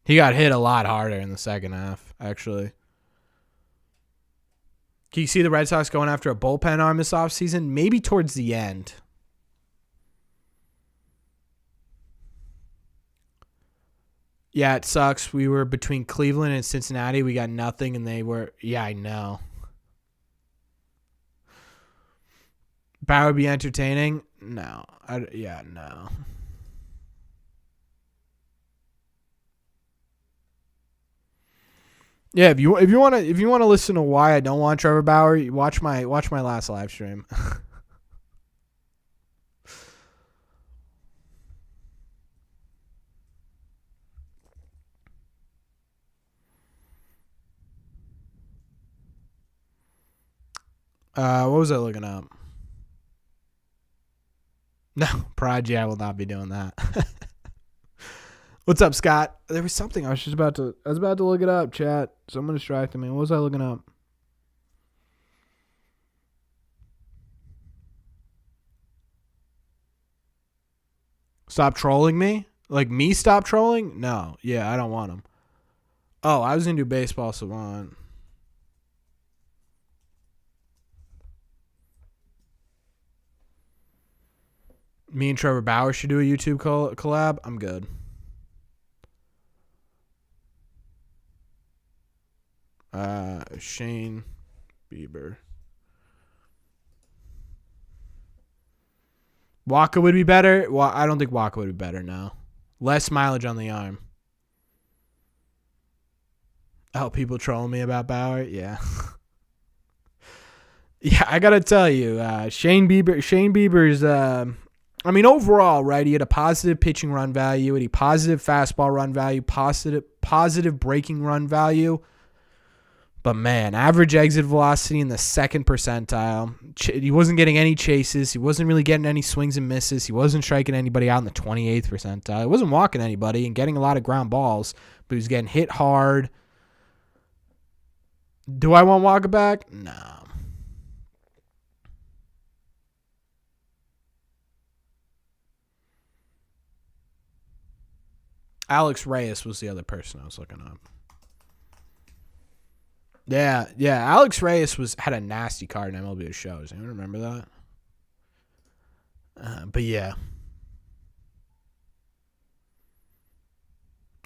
He got hit a lot harder in the second half, actually. Can you see the Red Sox going after a bullpen arm this offseason? Maybe towards the end. Yeah, it sucks. We were between Cleveland and Cincinnati. We got nothing, and they were... Yeah, I know. Bauer would be entertaining? No. No. Yeah, if you want to listen to why I don't want Trevor Bauer, watch my last live stream. What was I looking up? No, Prodigy, I will not be doing that. What's up, Scott? There was something I was about to look it up, chat. Someone distracted me. What was I looking up? Stop trolling me? Like me stop trolling? No. Yeah, I don't want them. Oh, I was going to do Baseball Savant. Me and Trevor Bauer should do a YouTube collab. I'm good. Shane Bieber. Waka would be better. Well, I don't think Waka would be better now. Less mileage on the arm. Oh, people trolling me about Bauer? Yeah. Yeah, I got to tell you, Shane Bieber's, I mean, overall, right, he had a positive pitching run value, he had a positive fastball run value, positive breaking run value. But, man, average exit velocity in the second percentile. He wasn't getting any chases. He wasn't really getting any swings and misses. He wasn't striking anybody out in the 28th percentile. He wasn't walking anybody and getting a lot of ground balls, but he was getting hit hard. Do I want Walker back? No. Alex Reyes was the other person I was looking up. Yeah. Alex Reyes had a nasty card in MLB show. Does anyone remember that? But yeah.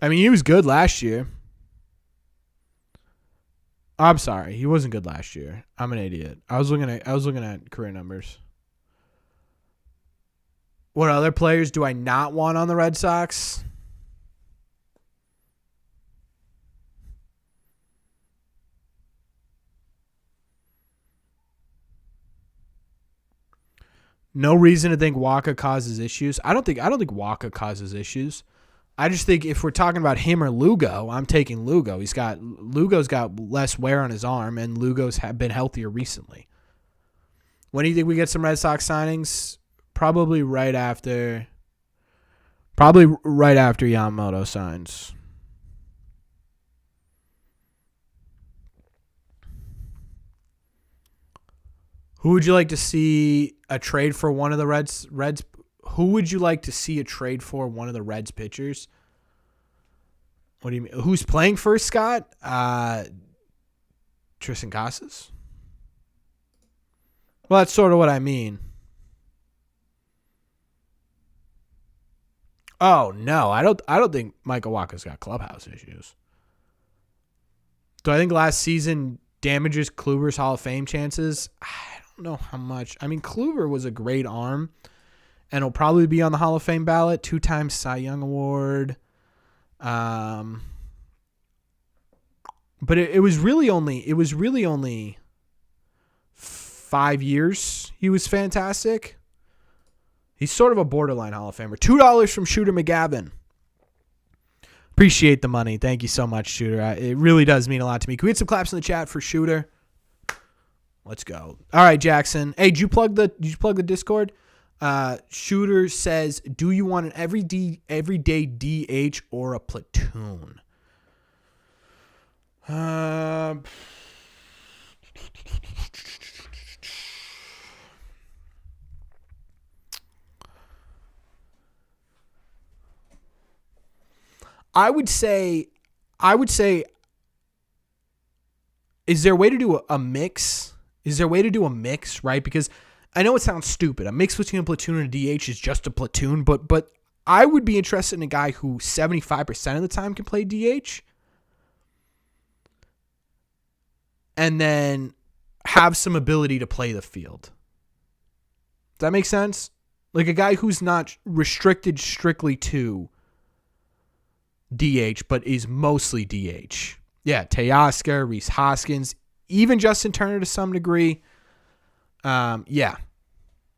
I mean, he was good last year. I'm sorry, he wasn't good last year. I'm an idiot. I was looking at career numbers. What other players do I not want on the Red Sox? No reason to think Waka causes issues. I don't think Waka causes issues. I just think if we're talking about him or Lugo, I'm taking Lugo. Lugo's got less wear on his arm, and Lugo's been healthier recently. When do you think we get some Red Sox signings? Probably right after Yamamoto signs. Who would you like to see a trade for one of the Reds? Who would you like to see a trade for one of the Reds pitchers? What do you mean? Who's playing first, Scott? Tristan Casas? Well, that's sort of what I mean. Oh, no. I don't think Michael Wacha's got clubhouse issues. Do I think last season damages Kluber's Hall of Fame chances? I don't know how much. I mean, Kluber was a great arm, and he'll probably be on the Hall of Fame ballot. 2-time Cy Young Award. But it was really only 5 years he was fantastic. He's sort of a borderline Hall of Famer. $2 from Shooter McGavin. Appreciate the money. Thank you so much, Shooter. It really does mean a lot to me. Can we get some claps in the chat for Shooter? Let's go. All right, Jackson. Hey, did you plug the Discord? Shooter says, do you want an everyday DH or a platoon? I would say, is there a way to do a mix? Is there a way to do a mix, right? Because I know it sounds stupid. A mix between a platoon and a DH is just a platoon, but I would be interested in a guy who 75% of the time can play DH and then have some ability to play the field. Does that make sense? Like a guy who's not restricted strictly to DH, but is mostly DH. Yeah, Teoscar, Rhys Hoskins, even Justin Turner to some degree. Yeah,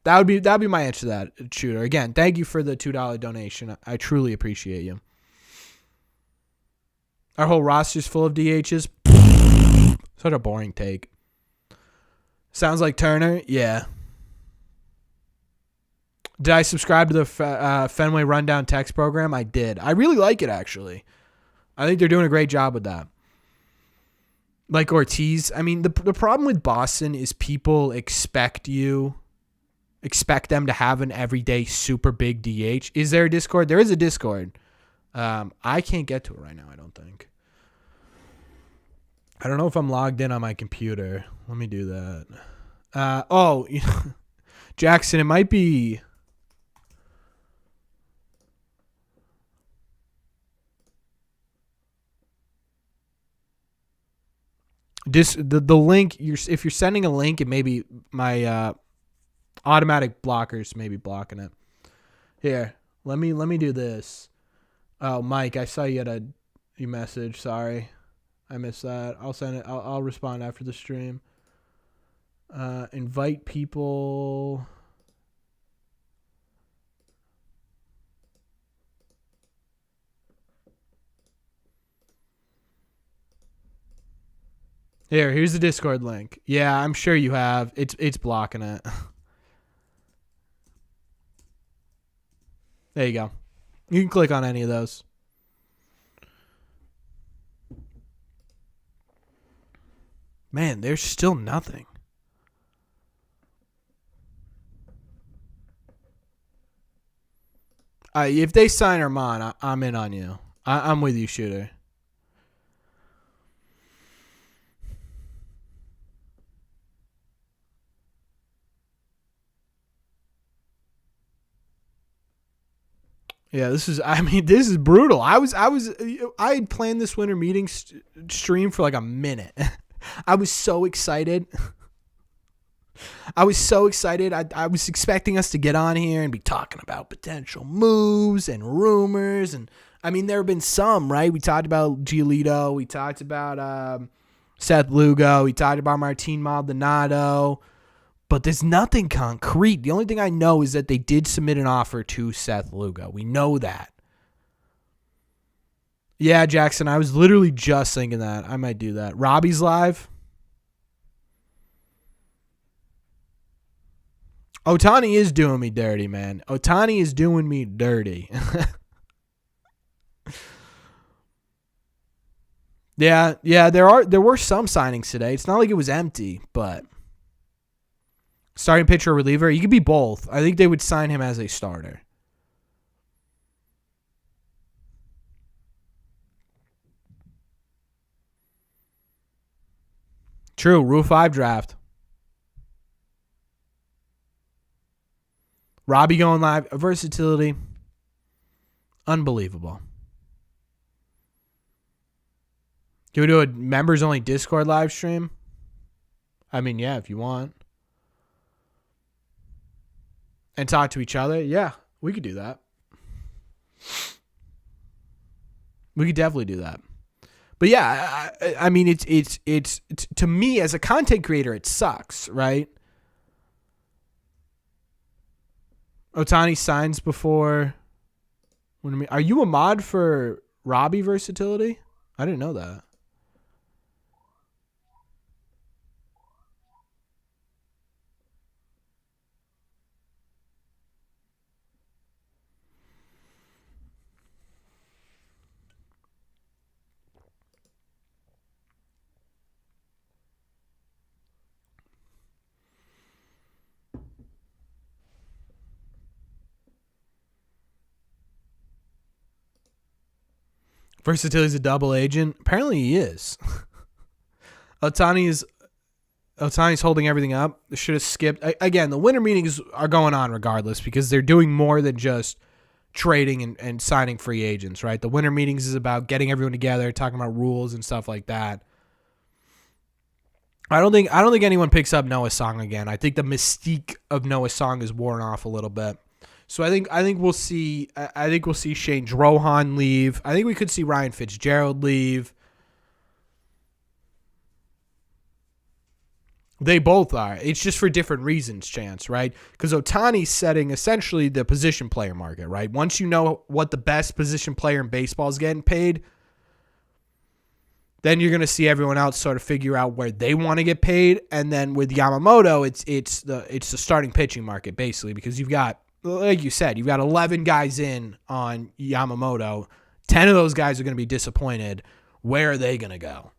that'd be my answer to that, Shooter. Again, thank you for the $2 donation. I truly appreciate you. Our whole roster's full of DHs. Such a boring take. Sounds like Turner. Yeah. Did I subscribe to the Fenway Rundown text program? I did. I really like it, actually. I think they're doing a great job with that. Like Ortiz. I mean, the problem with Boston is people expect them to have an everyday super big DH. Is there a Discord? There is a Discord. I can't get to it right now, I don't think. I don't know if I'm logged in on my computer. Let me do that. Jackson, it might be... The link, if you're sending a link, it may be my automatic blockers may be blocking it. Here, let me do this. Oh, Mike, I saw you had a message. Sorry, I missed that. I'll send it. I'll respond after the stream. Invite people. Here's the Discord link. Yeah, I'm sure you have. It's blocking it. There you go. You can click on any of those. Man, there's still nothing. If they sign Armand, I'm in on you. I'm with you, Shooter. Yeah, this is brutal. I had planned this winter meeting stream for like a minute. I was so excited. I was expecting us to get on here and be talking about potential moves and rumors. And I mean, there have been some, right? We talked about Giolito. We talked about Seth Lugo. We talked about Martin Maldonado. But there's nothing concrete. The only thing I know is that they did submit an offer to Seth Lugo. We know that. Yeah, Jackson, I was literally just thinking that. I might do that. Robbie's live. Otani is doing me dirty, man. Otani is doing me dirty. Yeah, there were some signings today. It's not like it was empty, but starting pitcher or reliever, you could be both. I think they would sign him as a starter. True, Rule 5 draft. Robbie going live, versatility, unbelievable. Can we do a members-only Discord live stream? I mean, yeah, if you want. And talk to each other? Yeah, we could do that. We could definitely do that. But yeah, I mean, it's to me as a content creator, it sucks, right? Otani signs before. Are you a mod for Robbie versatility? I didn't know that. Versatility's a double agent. Apparently he is. Otani's holding everything up. They should have skipped. Again, the winter meetings are going on regardless because they're doing more than just trading and signing free agents, right? The winter meetings is about getting everyone together, talking about rules and stuff like that. I don't think anyone picks up Noah Song again. I think the mystique of Noah Song is worn off a little bit. So I think we'll see Shane Drohan leave. I think we could see Ryan Fitzgerald leave. They both are. It's just for different reasons, Chance, right? Because Otani's setting essentially the position player market, right? Once you know what the best position player in baseball is getting paid, then you're going to see everyone else sort of figure out where they want to get paid. And then with Yamamoto, it's the starting pitching market, basically, because you've got, like you said, you've got 11 guys in on Yamamoto. 10 of those guys are going to be disappointed. Where are they going to go?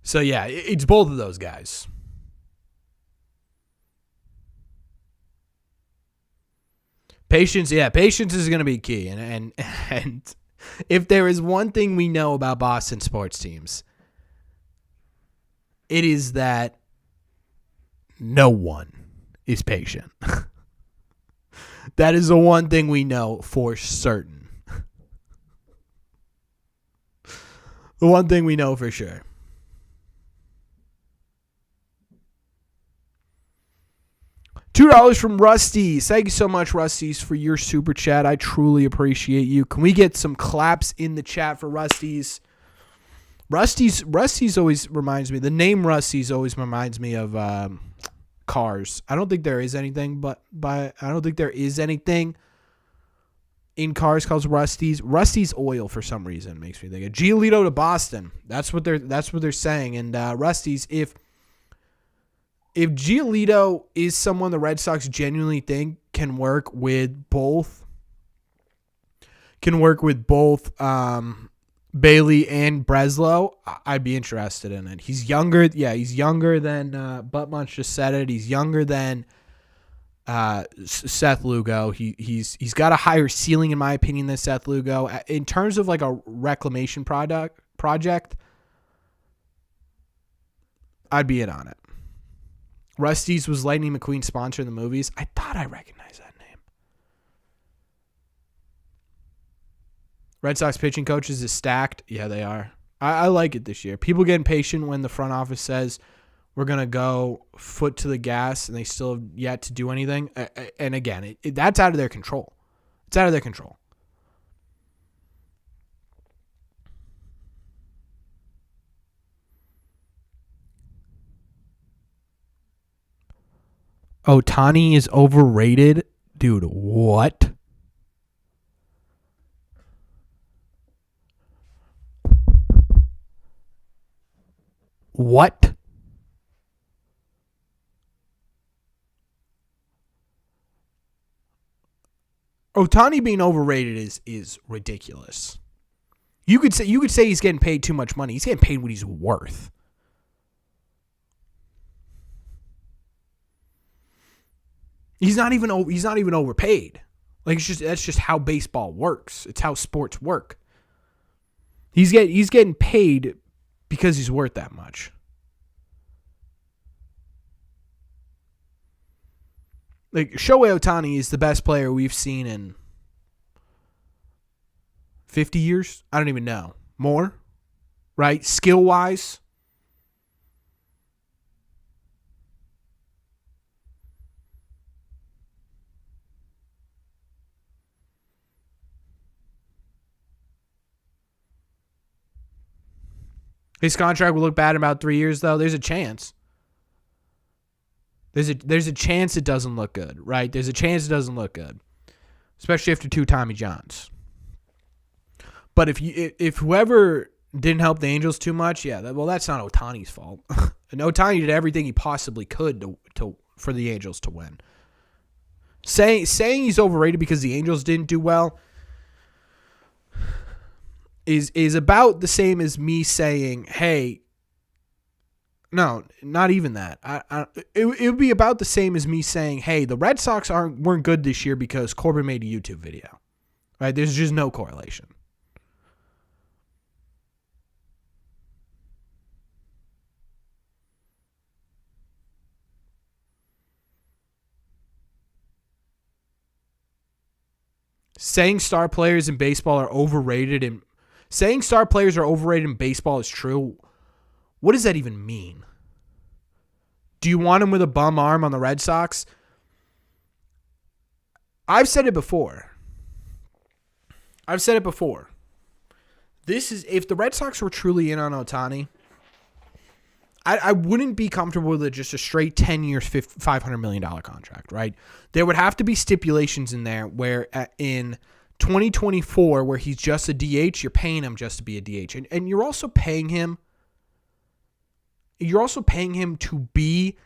So, yeah, it's both of those guys. Patience is going to be key. And if there is one thing we know about Boston sports teams, it is that no one is patient. That is the one thing we know for certain. The one thing we know for sure. $2 from Rusty's. Thank you so much, Rusty's, for your super chat. I truly appreciate you. Can we get some claps in the chat for Rusty's? Rusty's always reminds me. The name Rusty's always reminds me of cars. I don't think there is anything, I don't think there is anything in cars called Rusty's. Rusty's oil for some reason makes me think of Giolito to Boston. That's what they're saying. And Rusty's, if Giolito is someone the Red Sox genuinely think can work with both Bailey and Breslow, I'd be interested in it. He's younger. Yeah, he's younger than Buttmunch just said it. He's younger than Seth Lugo. He's got a higher ceiling, in my opinion, than Seth Lugo. In terms of like a reclamation project, I'd be in on it. Rusty's was Lightning McQueen's sponsor in the movies. I thought I recognized that name. Red Sox pitching coaches is stacked. Yeah, they are. I like it this year. People get impatient when the front office says we're going to go foot to the gas and they still have yet to do anything. And again, that's out of their control. It's out of their control. Otani is overrated? Dude, what? What? Otani being overrated is ridiculous. You could say he's getting paid too much money. He's getting paid what he's worth. He's not even overpaid. Like that's just how baseball works. It's how sports work. He's getting paid because he's worth that much. Like Shohei Otani is the best player we've seen in 50 years. I don't even know. More, right? Skill wise. His contract will look bad in about 3 years, though. There's a chance. There's a chance it doesn't look good, right? There's a chance it doesn't look good, especially after 2 Tommy Johns. But if whoever didn't help the Angels too much, yeah, that's not Otani's fault. And Otani did everything he possibly could to for the Angels to win. Saying he's overrated because the Angels didn't do well is about the same as me saying, hey, No, not even that. It would be about the same as me saying, hey, the Red Sox weren't good this year because Corbin made a YouTube video. Right? There's just no correlation. Saying star players in baseball are overrated and saying star players are overrated in baseball is true. What does that even mean? Do you want him with a bum arm on the Red Sox? I've said it before. This is if the Red Sox were truly in on Otani, I wouldn't be comfortable with just a straight 10 years, $500 million contract, right? There would have to be stipulations in there where in 2024, where he's just a DH, you're paying him just to be a DH. And you're also paying him to be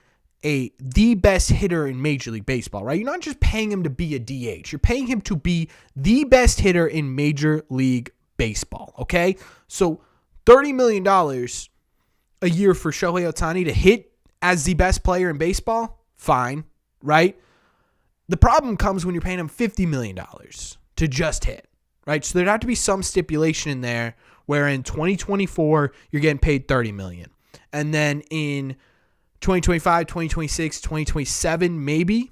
the best hitter in Major League Baseball, right? You're not just paying him to be a DH. You're paying him to be the best hitter in Major League Baseball, okay? So $30 million a year for Shohei Otani to hit as the best player in baseball, fine, right? The problem comes when you're paying him $50 million to just hit, right? So there'd have to be some stipulation in there where in 2024, you're getting paid $30 million. And then in 2025, 2026, 2027, maybe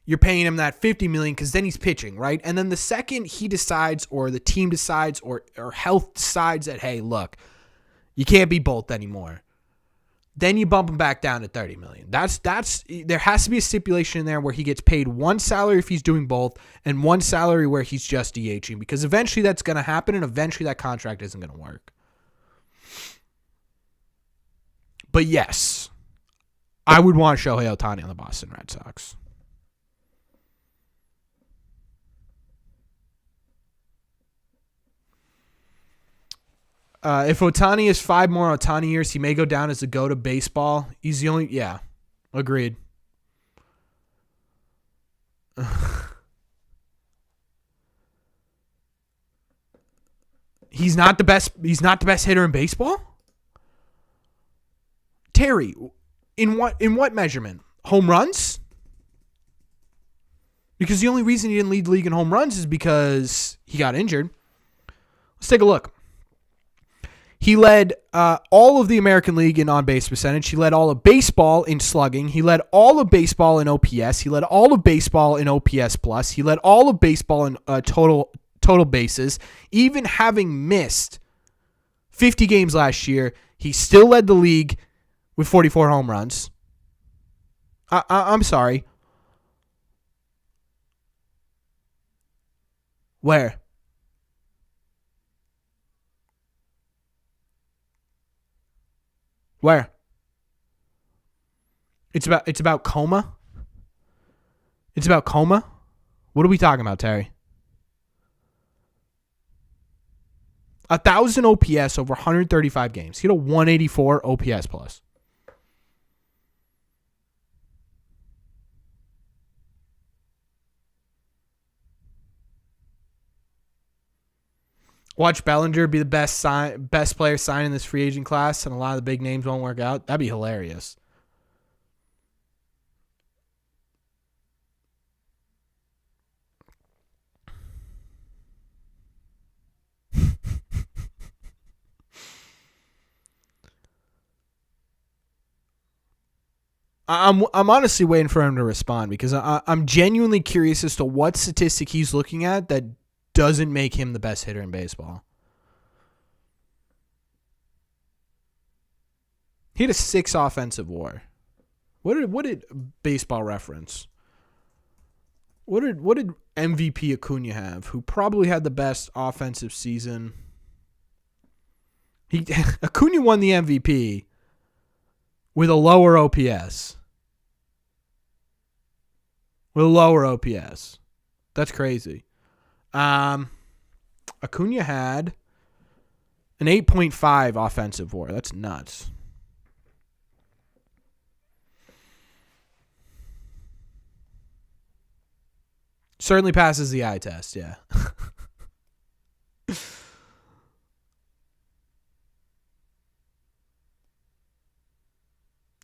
you're paying him that $50 million because then he's pitching, right? And then the second he decides or the team decides or health decides that, hey, look, you can't be both anymore, then you bump him back down to $30 million. There has to be a stipulation in there where he gets paid one salary if he's doing both and one salary where he's just DHing, because eventually that's going to happen and eventually that contract isn't going to work. But yes, I would want Shohei Otani on the Boston Red Sox. If Otani has 5 more Otani years, he may go down as the GOAT of baseball. He's the only... Yeah, agreed. He's not the best hitter in baseball? Terry, in what measurement? Home runs? Because the only reason he didn't lead the league in home runs is because he got injured. Let's take a look. He led all of the American League in on-base percentage. He led all of baseball in slugging. He led all of baseball in OPS. He led all of baseball in OPS plus. He led all of baseball in total bases. Even having missed 50 games last year, he still led the league with 44 home runs. I'm sorry. Where? Where? It's about coma? It's about coma? What are we talking about, Terry? 1,000 OPS over 135 games. He had a 184 OPS plus. Watch Bellinger be the best player signed in this free agent class, and a lot of the big names won't work out. That'd be hilarious. I'm honestly waiting for him to respond because I'm genuinely curious as to what statistic he's looking at that doesn't make him the best hitter in baseball. He had a 6 offensive WAR. What did Baseball Reference? What did MVP Acuna have? Who probably had the best offensive season? Acuna won the MVP with a lower OPS. That's crazy. Acuna had an 8.5 offensive WAR. That's nuts. Certainly passes the eye test, yeah.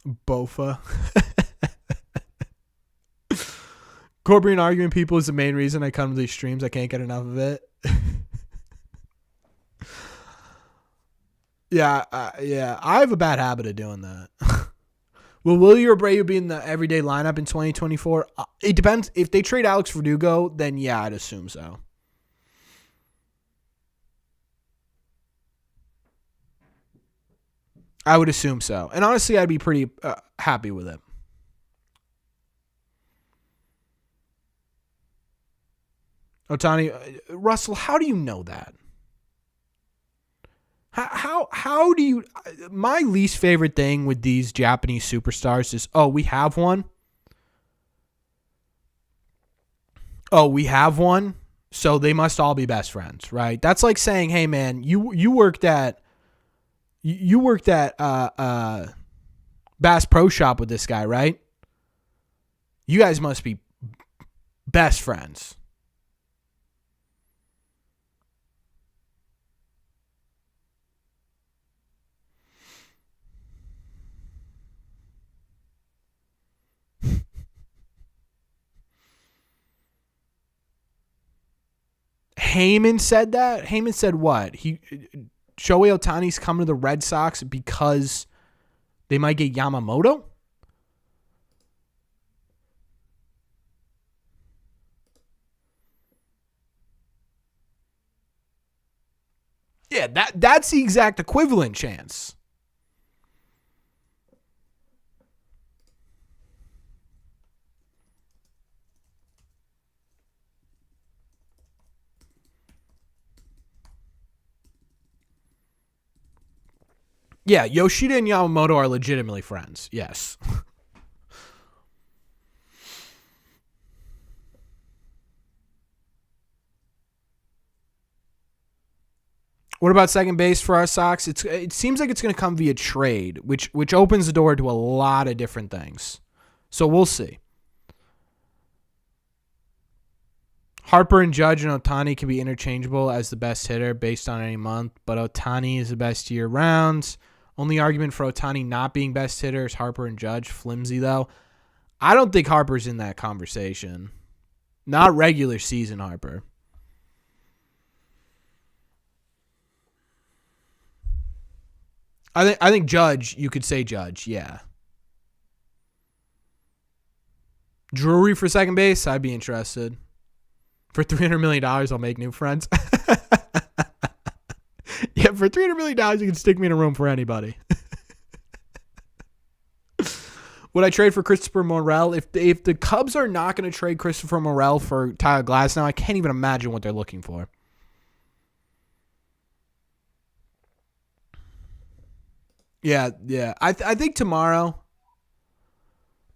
Bofa. Corbin arguing people is the main reason I come to these streams. I can't get enough of it. Yeah. I have a bad habit of doing that. Will Willie Abreu be in the everyday lineup in 2024? It depends. If they trade Alex Verdugo, then yeah, I'd assume so. I would assume so. And honestly, I'd be pretty happy with it. Otani, Russell, how do you know that? How do you? My least favorite thing with these Japanese superstars is, oh, we have one. Oh, we have one, so they must all be best friends, right? That's like saying, hey man, you worked at Bass Pro Shop with this guy, right? You guys must be best friends. Heyman said that? Heyman said what? Shohei Otani's coming to the Red Sox because they might get Yamamoto? Yeah, that's the exact equivalent chance. Yeah, Yoshida and Yamamoto are legitimately friends. Yes. What about second base for our Sox? It seems like it's going to come via trade, which opens the door to a lot of different things. So we'll see. Harper and Judge and Otani can be interchangeable as the best hitter based on any month, but Otani is the best year-round. Only argument for Otani not being best hitter is Harper and Judge. Flimsy, though. I don't think Harper's in that conversation. Not regular season Harper. I think Judge, you could say Judge, yeah. Drury for second base, I'd be interested. For $300 million, I'll make new friends. Yeah, for $300 million, you can stick me in a room for anybody. Would I trade for Christopher Morel? If the Cubs are not going to trade Christopher Morel for Tyler Glasnow, I can't even imagine what they're looking for. Yeah. I think tomorrow.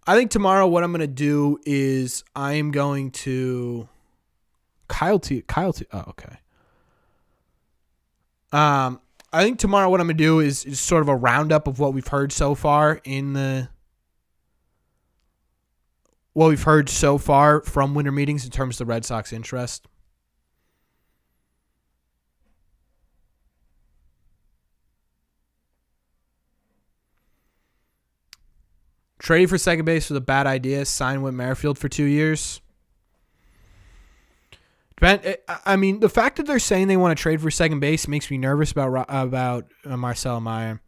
What I'm going to do is I am going to Kyle T. Oh, okay. I think tomorrow what I'm going to do is sort of a roundup of what we've heard so far from winter meetings in terms of the Red Sox interest. Trading for second base was a bad idea. Sign Whit Merrifield for 2 years. I mean, the fact that they're saying they want to trade for second base makes me nervous about Marcelo Meyer.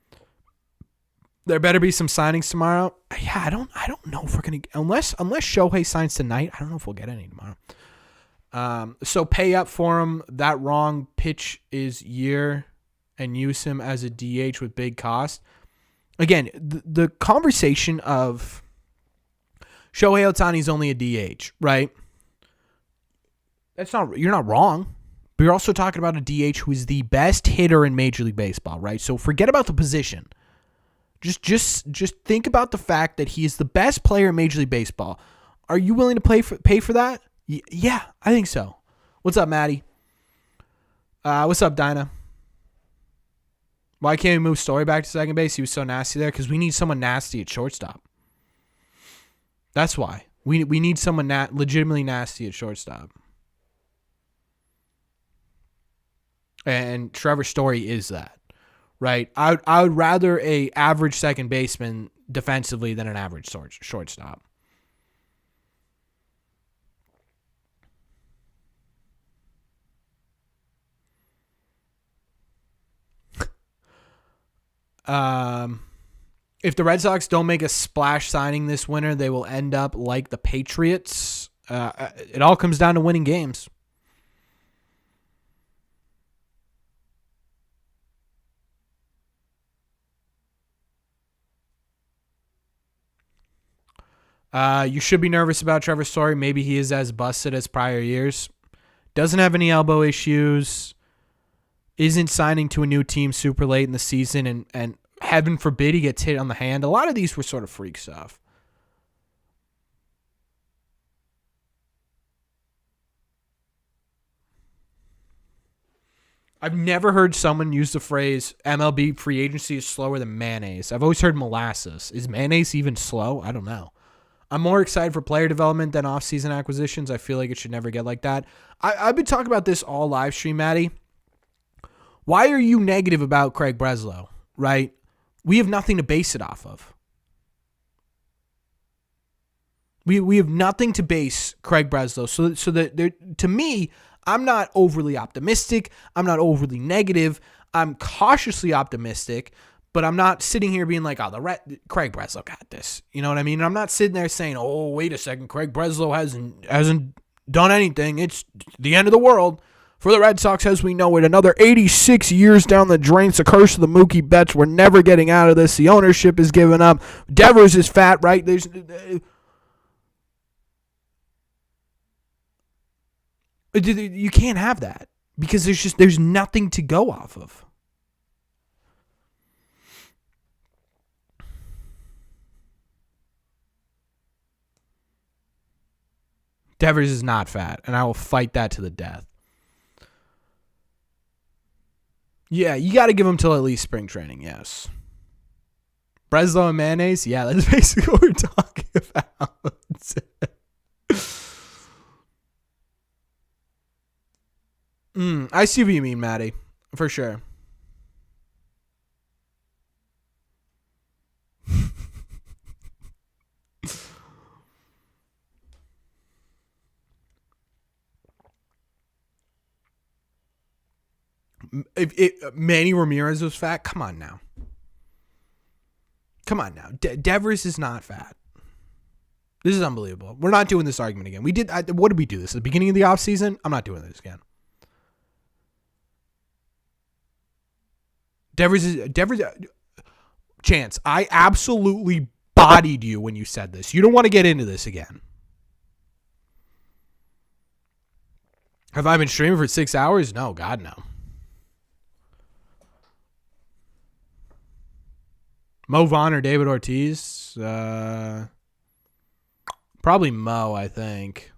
There better be some signings tomorrow. Yeah, I don't know if we're gonna unless Shohei signs tonight. I don't know if we'll get any tomorrow. So pay up for him. That wrong pitch is year, and use him as a DH with big cost. Again, the conversation of Shohei Otani's only a DH, right? You're not wrong, but you're also talking about a DH who is the best hitter in Major League Baseball, right? So forget about the position. Just think about the fact that he is the best player in Major League Baseball. Are you willing to pay for that? Yeah, I think so. What's up, Maddie? What's up, Dinah? Why can't we move Story back to second base? He was so nasty there because we need someone nasty at shortstop. That's why. We need someone legitimately nasty at shortstop. And Trevor Story is that, right? I would rather a average second baseman defensively than an average shortstop. If the Red Sox don't make a splash signing this winter, they will end up like the Patriots. It all comes down to winning games. You should be nervous about Trevor Story. Maybe he is as busted as prior years. Doesn't have any elbow issues. Isn't signing to a new team super late in the season, and heaven forbid he gets hit on the hand. A lot of these were sort of freak stuff. I've never heard someone use the phrase MLB free agency is slower than mayonnaise. I've always heard molasses. Is mayonnaise even slow? I don't know. I'm more excited for player development than off-season acquisitions. I feel like it should never get like that. I've been talking about this all live stream, Maddie. Why are you negative about Craig Breslow, right? We have nothing to base it off of. We have nothing to base Craig Breslow. So that to me, I'm not overly optimistic. I'm not overly negative. I'm cautiously optimistic, but I'm not sitting here being like, Craig Breslow got this. You know what I mean? And I'm not sitting there saying, oh, wait a second, Craig Breslow hasn't done anything. It's the end of the world for the Red Sox as we know it. Another 86 years down the drain. It's a curse of the Mookie Betts. We're never getting out of this. The ownership is giving up. Devers is fat, right? You can't have that because there's nothing to go off of. Devers is not fat, and I will fight that to the death. Yeah, you got to give him till at least spring training, yes. Breslow and mayonnaise? Yeah, that's basically what we're talking about. I see what you mean, Maddie. For sure. If Manny Ramirez was fat, come on now. Devers is not fat. This is unbelievable. We're not doing this argument again. What did we do this at the beginning of the offseason? I'm not doing this again. Devers, Chance, I absolutely bodied you when you said this. You don't want to get into this again. Have I been streaming for 6 hours? No, God, no. Mo Vaughn or David Ortiz? Probably Mo, I think.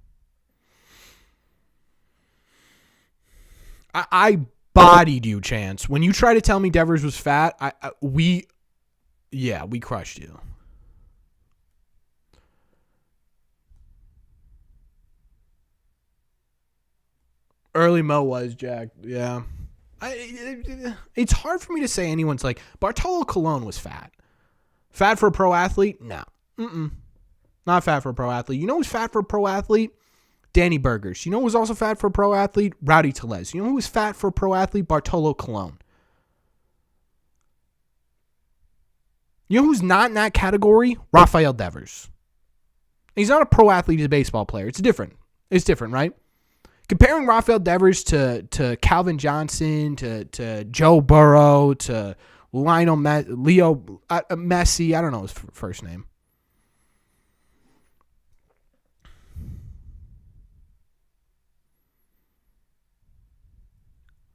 I bodied you, Chance. When you try to tell me Devers was fat, we crushed you. Early Mo was jacked, yeah. It's hard for me to say anyone's like, Bartolo Colon was fat. Fat for a pro athlete? No. Not fat for a pro athlete. You know who's fat for a pro athlete? Danny Burgers. You know who was also fat for a pro athlete? Rowdy Tellez. You know who was fat for a pro athlete? Bartolo Colon. You know who's not in that category? Rafael Devers. He's not a pro athlete, he's a baseball player. It's different. It's different, right? Comparing Rafael Devers to Calvin Johnson, to Joe Burrow, to Leo Messi, I don't know his first name.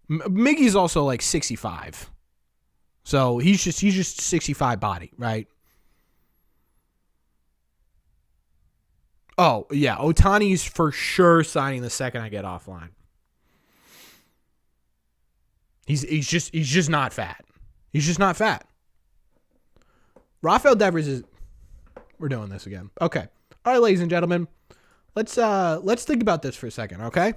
Miggy's also like 65. So he's just 65 body, right? Oh, yeah. Otani's for sure signing the second I get offline. He's just not fat. He's just not fat. Rafael Devers is. We're doing this again. Okay. All right, ladies and gentlemen. Let's think about this for a second, okay?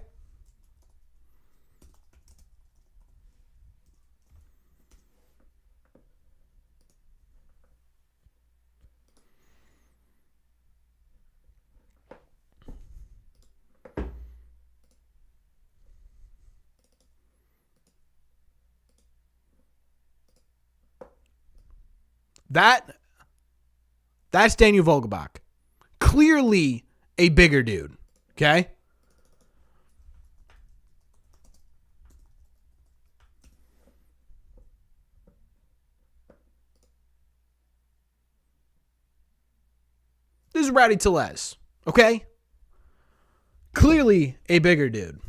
That's Daniel Vogelbach. Clearly a bigger dude. Okay? This is Rowdy Tellez. Okay? Clearly a bigger dude.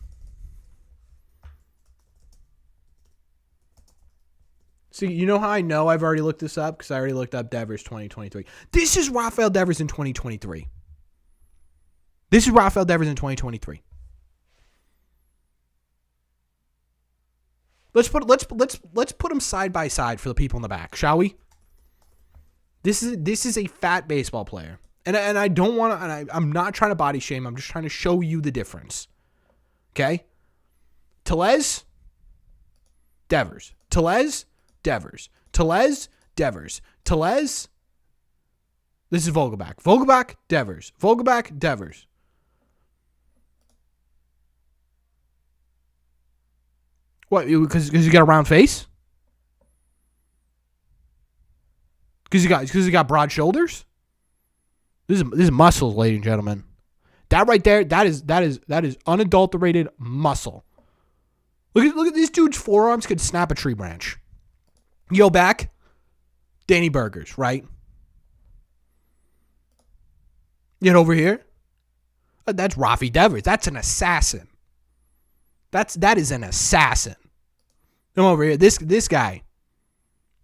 See, you know how I know I've already looked this up? Because I already looked up Devers 2023. This is Rafael Devers in 2023. This is Rafael Devers in 2023. Let's put them side by side for the people in the back, shall we? This is a fat baseball player. And I don't want to, and I'm not trying to body shame. I'm just trying to show you the difference. Okay? Tellez, Devers. Tellez, Devers. Tellez, Devers. Tellez. This is Vogelbach. Vogelbach, Devers. Vogelbach, Devers. What? Because you got a round face? Because you got broad shoulders? This is muscles, ladies and gentlemen. That right there, that is unadulterated muscle. Look at these dude's forearms could snap a tree branch. Yo, back, Danny Burgers, right? Yet over here, that's Rafi Devers. That's an assassin. That is an assassin. Come over here. This guy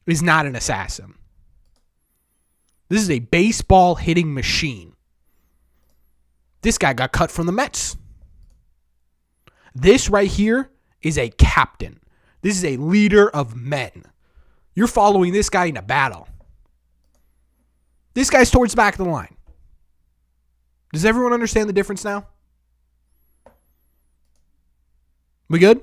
is not an assassin. This is a baseball hitting machine. This guy got cut from the Mets. This right here is a captain. This is a leader of men. You're following this guy in a battle. This guy's towards the back of the line. Does everyone understand the difference now? We good?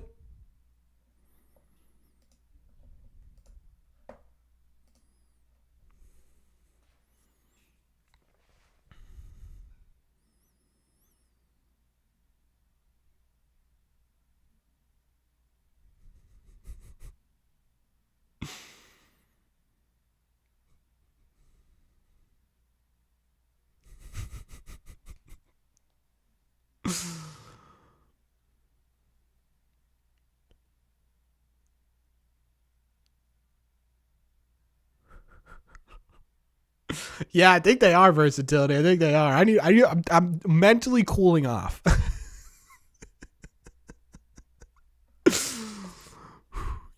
Yeah, I think they are versatility. I think they are. I'm mentally cooling off.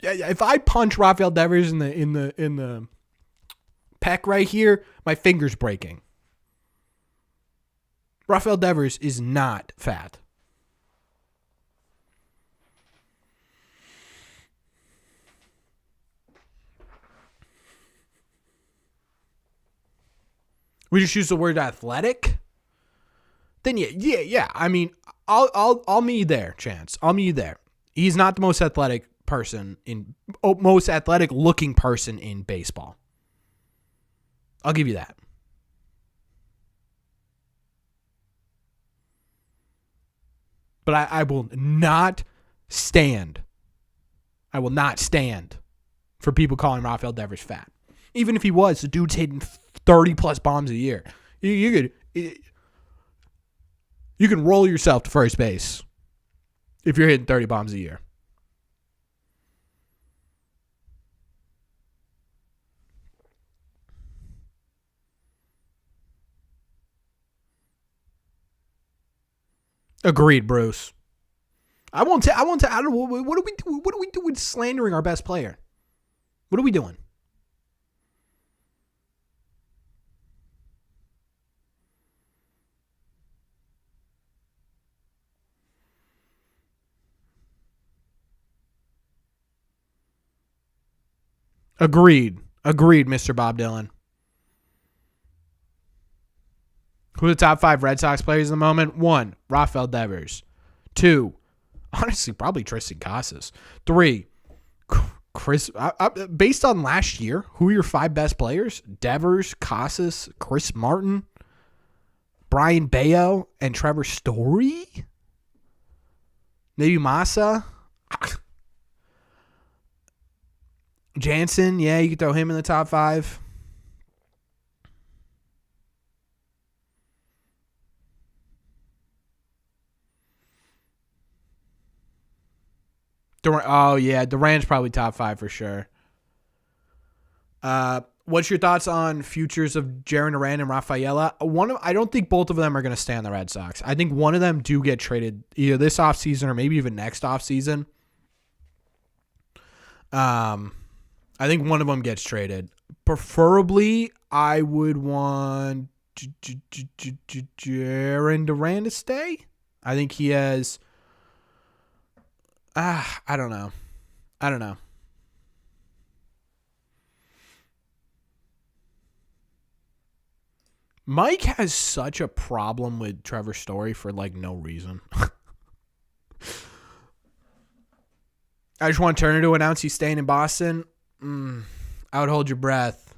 Yeah, if I punch Rafael Devers in the pec right here, my finger's breaking. Rafael Devers is not fat. We just use the word athletic. Then yeah. I mean, I'll meet you there, Chance. I'll meet you there. He's not the most athletic looking person in baseball. I'll give you that. But I will not stand. I will not stand for people calling Rafael Devers fat. Even if he was, the dude's hitting 30-plus bombs a year. You can roll yourself to first base if you're hitting 30 bombs a year. Agreed, Bruce. I don't know, what do we do with slandering our best player? What are we doing? Agreed, Mr. Bob Dylan. Who are the top 5 Red Sox players at the moment? 1, Rafael Devers. 2, honestly, probably Tristan Casas. 3, Chris. Based on last year, who are your 5 best players? Devers, Casas, Chris Martin, Brian Bayo, and Trevor Story? Maybe Massa? Jansen, yeah, you could throw him in the top 5. Oh, yeah. Durant's probably top 5 for sure. What's your thoughts on futures of Jaren Duran and Rafaela? I don't think both of them are going to stay on the Red Sox. I think one of them do get traded either this offseason or maybe even next offseason. I think one of them gets traded. Preferably, I would want Jaren Duran to stay. I think he has... I don't know. Mike has such a problem with Trevor Story for no reason. I just want Turner to announce he's staying in Boston. I would hold your breath.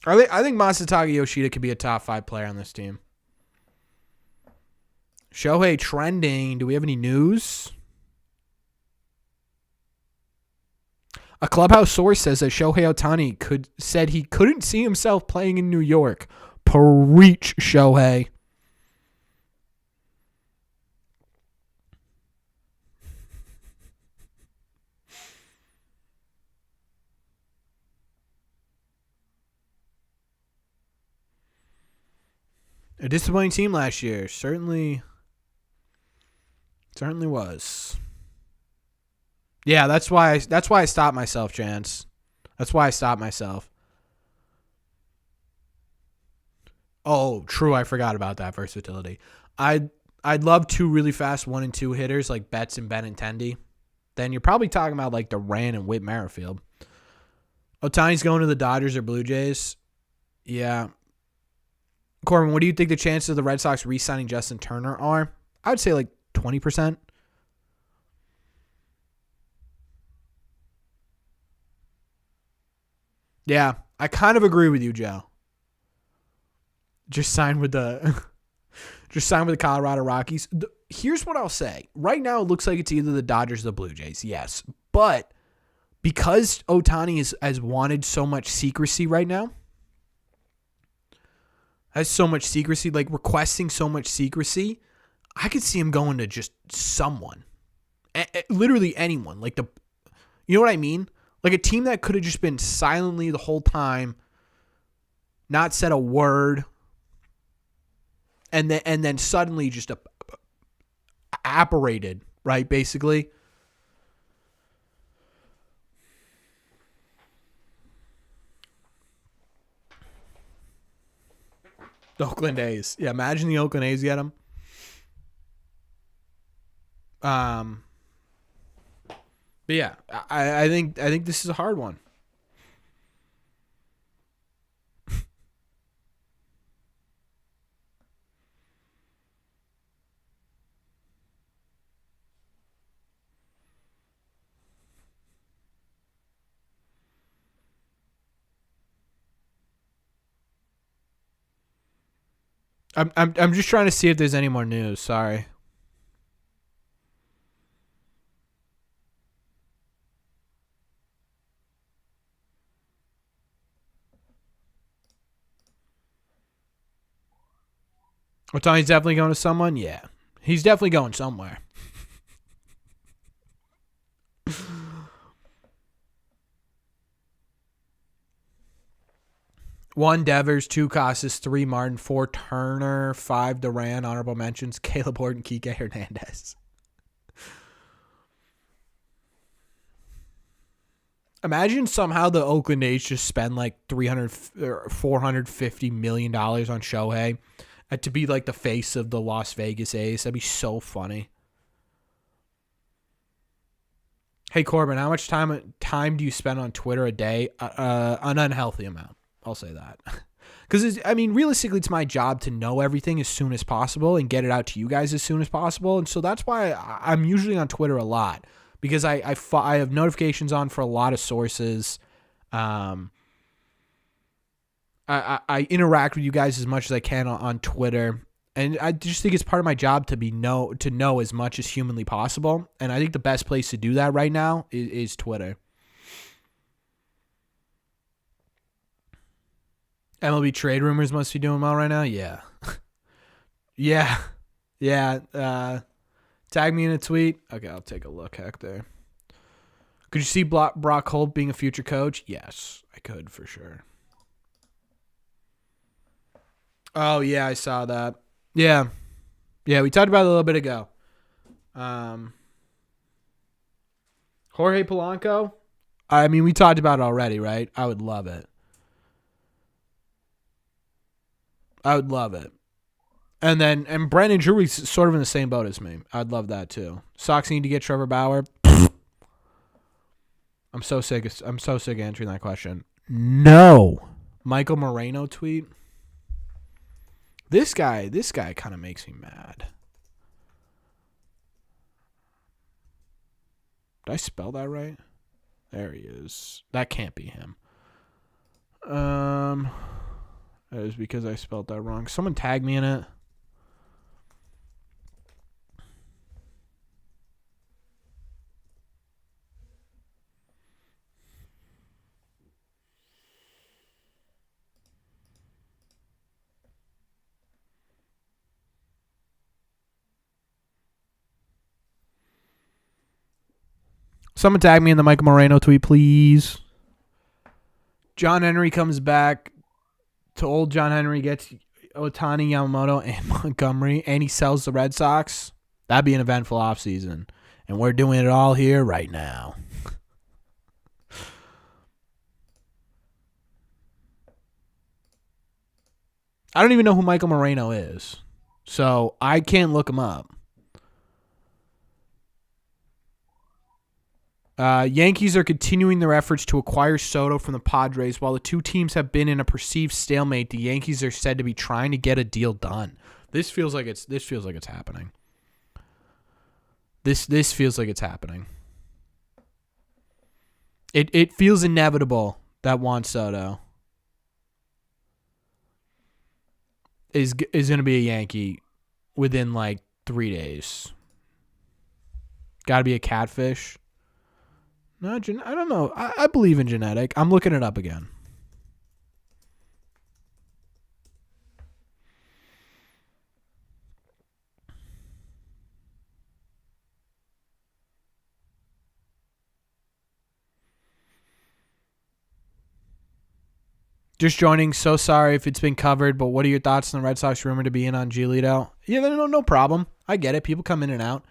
I think Masataka Yoshida could be a top 5 player on this team. Shohei trending. Do we have any news? A clubhouse source says that Shohei Otani said he couldn't see himself playing in New York. Preach, Shohei. A disappointing team last year. Certainly was. Yeah, that's why I stopped myself, Chance. That's why I stopped myself. Oh, true. I forgot about that versatility. I'd love 2 really fast 1 and 2 hitters like Betts and Benintendi. Then you're probably talking about Duran and Whit Merrifield. Otani's going to the Dodgers or Blue Jays. Yeah. Corbin, what do you think the chances of the Red Sox re-signing Justin Turner are? I would say 20%. Yeah, I kind of agree with you, Joe. Just sign with the Colorado Rockies. Here's what I'll say. Right now, it looks like it's either the Dodgers or the Blue Jays. Yes, but because Otani has wanted so much secrecy right now, has so much secrecy, requesting so much secrecy, I could see him going to just someone, literally anyone. You know what I mean? A team that could have just been silently the whole time, not said a word, and then suddenly just apparated, right? Basically. The Oakland A's. Yeah, imagine the Oakland A's get him. But yeah, I think this is a hard one. I'm just trying to see if there's any more news. Sorry. Otani's definitely going to someone? Yeah. He's definitely going somewhere. One Devers, 2 Casas, 3 Martin, 4 Turner, 5 Duran, honorable mentions, Caleb Horton, Kike Hernandez. Imagine somehow the Oakland A's just spend $300 or $450 million on Shohei to be the face of the Las Vegas A's. That'd be so funny. Hey Corbin, how much time do you spend on Twitter a day? An unhealthy amount. I'll say that. Because, realistically, it's my job to know everything as soon as possible and get it out to you guys as soon as possible. And so that's why I'm usually on Twitter a lot, because I have notifications on for a lot of sources. I interact with you guys as much as I can on Twitter. And I just think it's part of my job to know as much as humanly possible. And I think the best place to do that right now is Twitter. MLB trade rumors must be doing well right now. Yeah. Yeah. Yeah. Tag me in a tweet. Okay, I'll take a look, Hector. Could you see Brock Holt being a future coach? Yes, I could for sure. Oh, yeah, I saw that. Yeah. Yeah, we talked about it a little bit ago. Jorge Polanco? I mean, we talked about it already, right? I would love it. And Brandon Drury's sort of in the same boat as me. I'd love that too. Sox need to get Trevor Bauer. I'm so sick of answering that question. No. Michael Moreno tweet. This guy kind of makes me mad. Did I spell that right? There he is. That can't be him. That is because I spelled that wrong. Someone tag me in it. Someone tag me in the Michael Moreno tweet, please. John Henry comes back to old John Henry, gets Otani, Yamamoto, and Montgomery, and he sells the Red Sox. That'd be an eventful offseason. And we're doing it all here right now. I don't even know who Michael Moreno is, so I can't look him up. Yankees are continuing their efforts to acquire Soto from the Padres. While the two teams have been in a perceived stalemate, the Yankees are said to be trying to get a deal done. This feels like it's happening. This feels like it's happening. It feels inevitable that Juan Soto is going to be a Yankee within like 3 days. Got to be a catfish. No, I don't know. I believe in genetic. I'm looking it up again. Just joining. So sorry if it's been covered, but what are your thoughts on the Red Sox rumor to be in on Giolito? Yeah, no problem. I get it. People come in and out.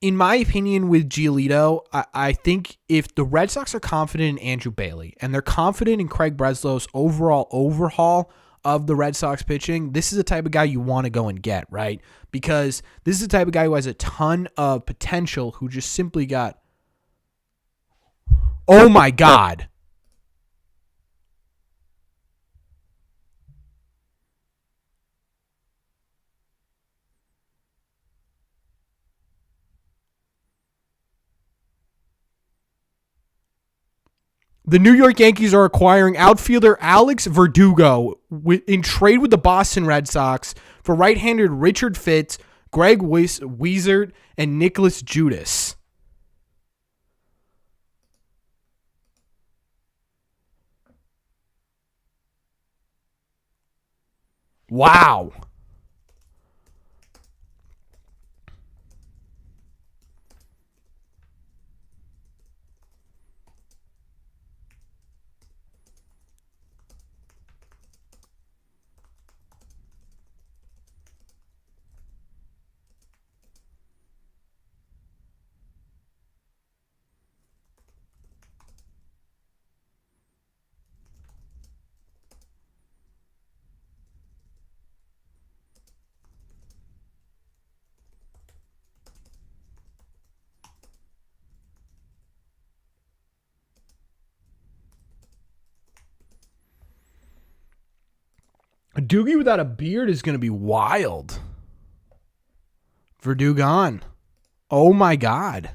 In my opinion, with Giolito, I think if the Red Sox are confident in Andrew Bailey and they're confident in Craig Breslow's overall overhaul of the Red Sox pitching, this is the type of guy you want to go and get, right? Because this is the type of guy who has a ton of potential who just simply got, oh my God. The New York Yankees are acquiring outfielder Alex Verdugo in trade with the Boston Red Sox for right-handed Richard Fitz, Greg Wiesert, and Nicholas Judas. Wow. A Doogie without a beard is going to be wild. Verdugo. Oh my God.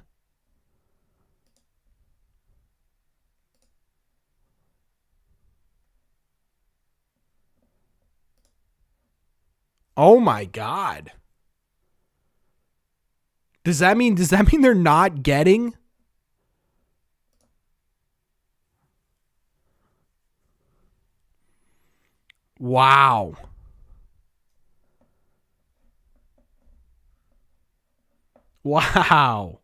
Oh my God. Does that mean they're not getting? Wow. Wow.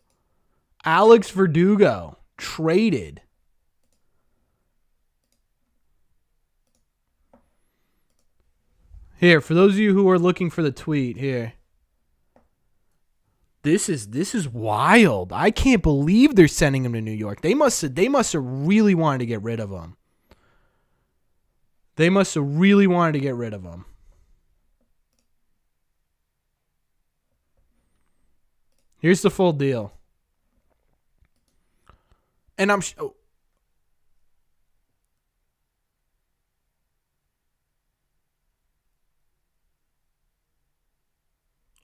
Alex Verdugo traded. Here, for those of you who are looking for the tweet, here. This is wild. I can't believe they're sending him to New York. They must have really wanted to get rid of him. They must have really wanted to get rid of him. Here's the full deal. And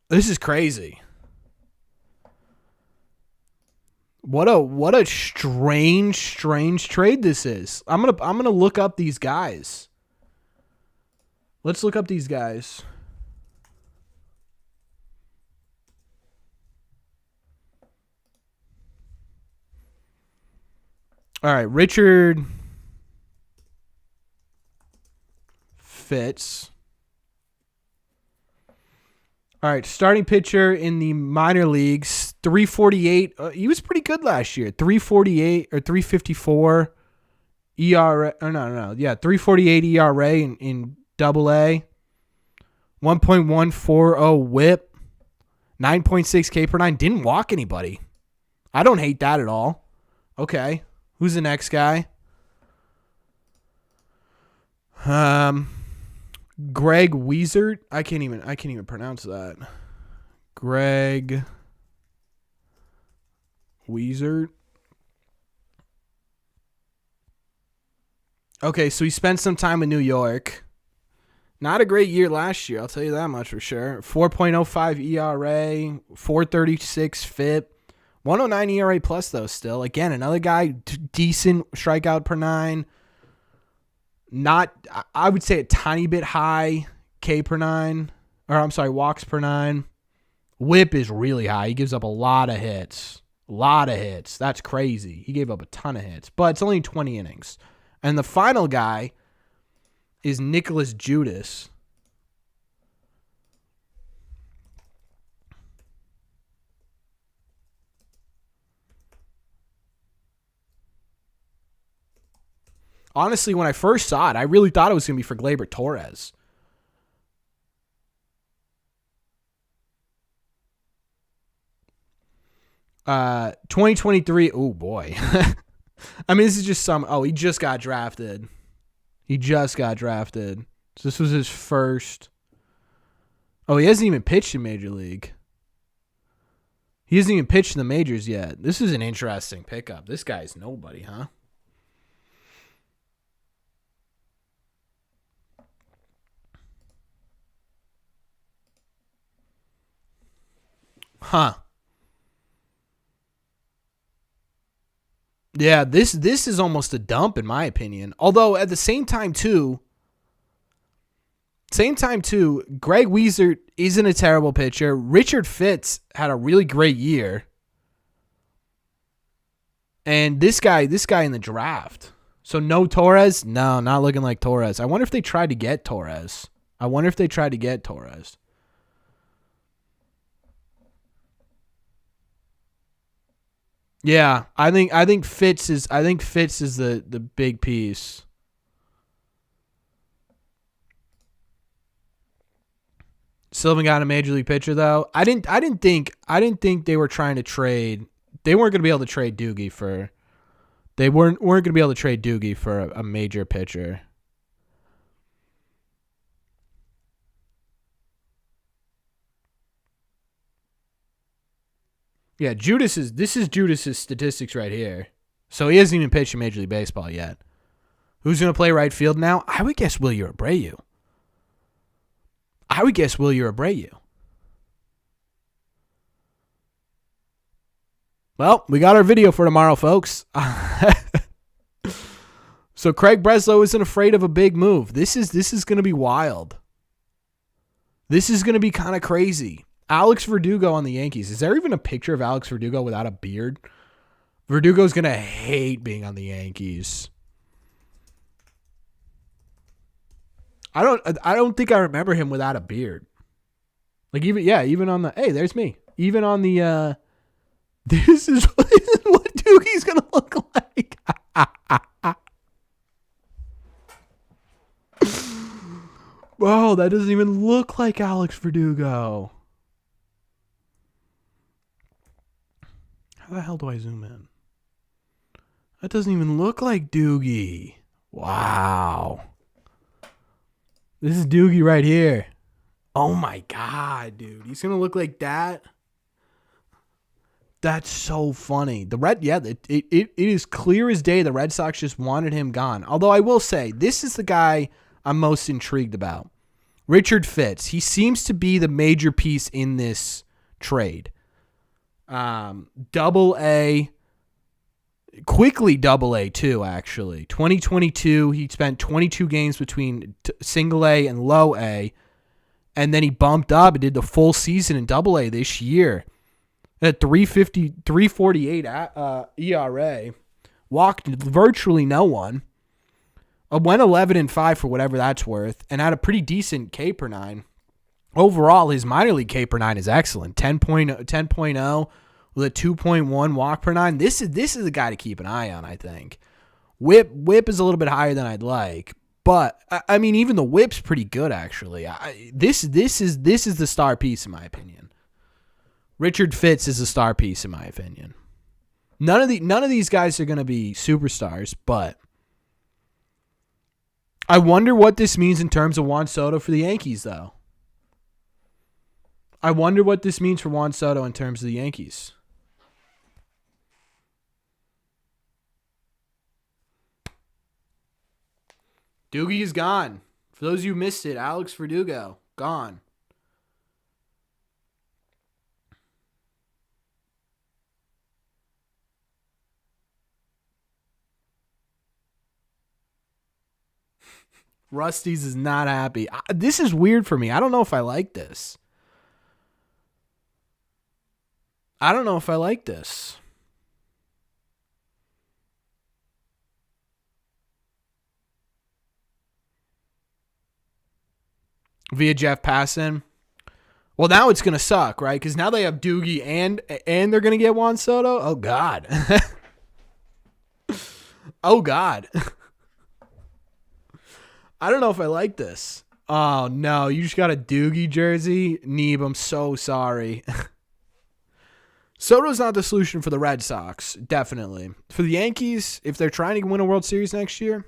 this is crazy. What a strange trade this is. I'm gonna look up these guys. Let's look up these guys. All right, Richard Fitz. All right, starting pitcher in the minor leagues, 348. He was pretty good last year. 348 or 354 ERA. Or no. Yeah, 348 ERA in Double-A. 1.140 WHIP. 9.6 K per nine. Didn't walk anybody. I don't hate that at all. Okay, who's the next guy? Greg Weezert. I can't even pronounce that. Greg Weezert. Okay, so he spent some time in New York. Not a great year last year, I'll tell you that much for sure. 4.05 ERA, 436 FIP, 109 ERA plus though still. Again, another guy, decent strikeout per nine. Not, I would say a tiny bit high K per nine. Or I'm sorry, walks per nine. Whip is really high. He gives up a lot of hits. That's crazy. He gave up a ton of hits. But it's only 20 innings. And the final guy is Nicholas Judas. Honestly, when I first saw it, I really thought it was going to be for Gleyber Torres. Uh, 2023. Oh, boy. I mean, this is just some... Oh, he just got drafted. So this was his first... Oh, he hasn't even pitched in Major League. He hasn't even pitched in the majors yet. This is an interesting pickup. This guy's nobody, huh? Huh. Yeah, this is almost a dump in my opinion. Although at the same time too, Greg Weezert isn't a terrible pitcher. Richard Fitz had a really great year. And this guy in the draft. So no Torres? No, not looking like Torres. I wonder if they tried to get Torres. Yeah, I think Fitz is the big piece. Still haven't got a major league pitcher though. I didn't think they were trying to trade. They weren't going to be able to trade Doogie for. They weren't going to be able to trade Doogie for a major pitcher. Yeah, this is Judas's statistics right here. So he hasn't even pitched in Major League Baseball yet. Who's going to play right field now? I would guess Wilyer Abreu. Well, we got our video for tomorrow, folks. So Craig Breslow isn't afraid of a big move. This is going to be wild. This is going to be kind of crazy. Alex Verdugo on the Yankees. Is there even a picture of Alex Verdugo without a beard? Verdugo's going to hate being on the Yankees. I don't think I remember him without a beard. Like even on the, hey, there's me. Even on the This is what Doogie's going to look like. Bro, that doesn't even look like Alex Verdugo. How the hell do I zoom in? That doesn't even look like Doogie. Wow. This is Doogie right here. Oh my God, dude. He's going to look like that. That's so funny. It is clear as day the Red Sox just wanted him gone. Although I will say, this is the guy I'm most intrigued about. Richard Fitts. He seems to be the major piece in this trade. Double A. Quickly double A too, actually. 2022, he spent 22 games between single A and low A. And then he bumped up and did the full season in double A this year. At 348 ERA, walked virtually no one. Went 11-5 for whatever that's worth, and had a pretty decent K per 9. Overall, his minor league K per 9 is excellent. 10.0 with a 2.1 walk per 9. This is a guy to keep an eye on, I think. Whip is a little bit higher than I'd like, but I mean even the whip's pretty good actually. This is the star piece in my opinion. Richard Fitts is a star piece in my opinion. None of these guys are going to be superstars, but I wonder what this means in terms of Juan Soto for the Yankees, though. I wonder what this means for Juan Soto in terms of the Yankees. Doogie is gone. For those of you who missed it, Alex Verdugo, gone. Rusty's is not happy. This is weird for me. I don't know if I like this. Via Jeff Passan. Well, now it's going to suck, right? Because now they have Doogie and they're going to get Juan Soto? Oh, God. Oh, God. I don't know if I like this. Oh, no. You just got a Doogie jersey? Neeb, I'm so sorry. Soto's not the solution for the Red Sox, definitely. For the Yankees, if they're trying to win a World Series next year.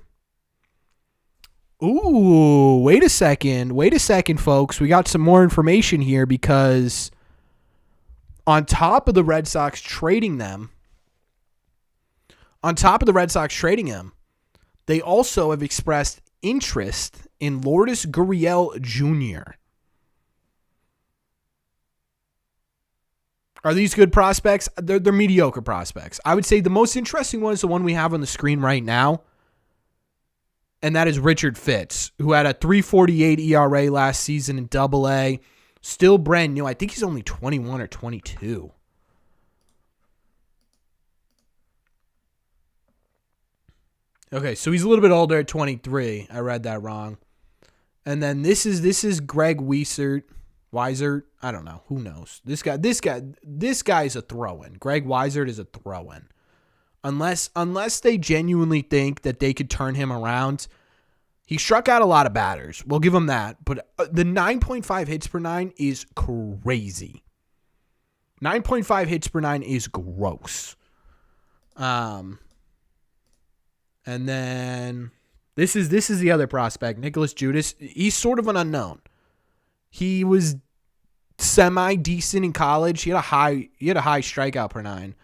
Ooh, wait a second, folks. We got some more information here because on top of the Red Sox trading them, they also have expressed interest in Lourdes Gurriel Jr. Are these good prospects? They're mediocre prospects. I would say the most interesting one is the one we have on the screen right now, and that is Richard Fitts, who had a 3.48 ERA last season in Double A. Still brand new. I think he's only 21 or 22. Okay, so he's a little bit older at 23. I read that wrong. And then this is Greg Weisert. I don't know. Who knows? This guy's a throw-in. Greg Weisert is a throw-in. Unless they genuinely think that they could turn him around. He struck out a lot of batters. We'll give him that. But the 9.5 hits per 9 is crazy. 9.5 hits per 9 is gross. And then this is the other prospect, Nicholas Judas. He's sort of an unknown. He was semi-decent in college. He had a high strikeout per 9.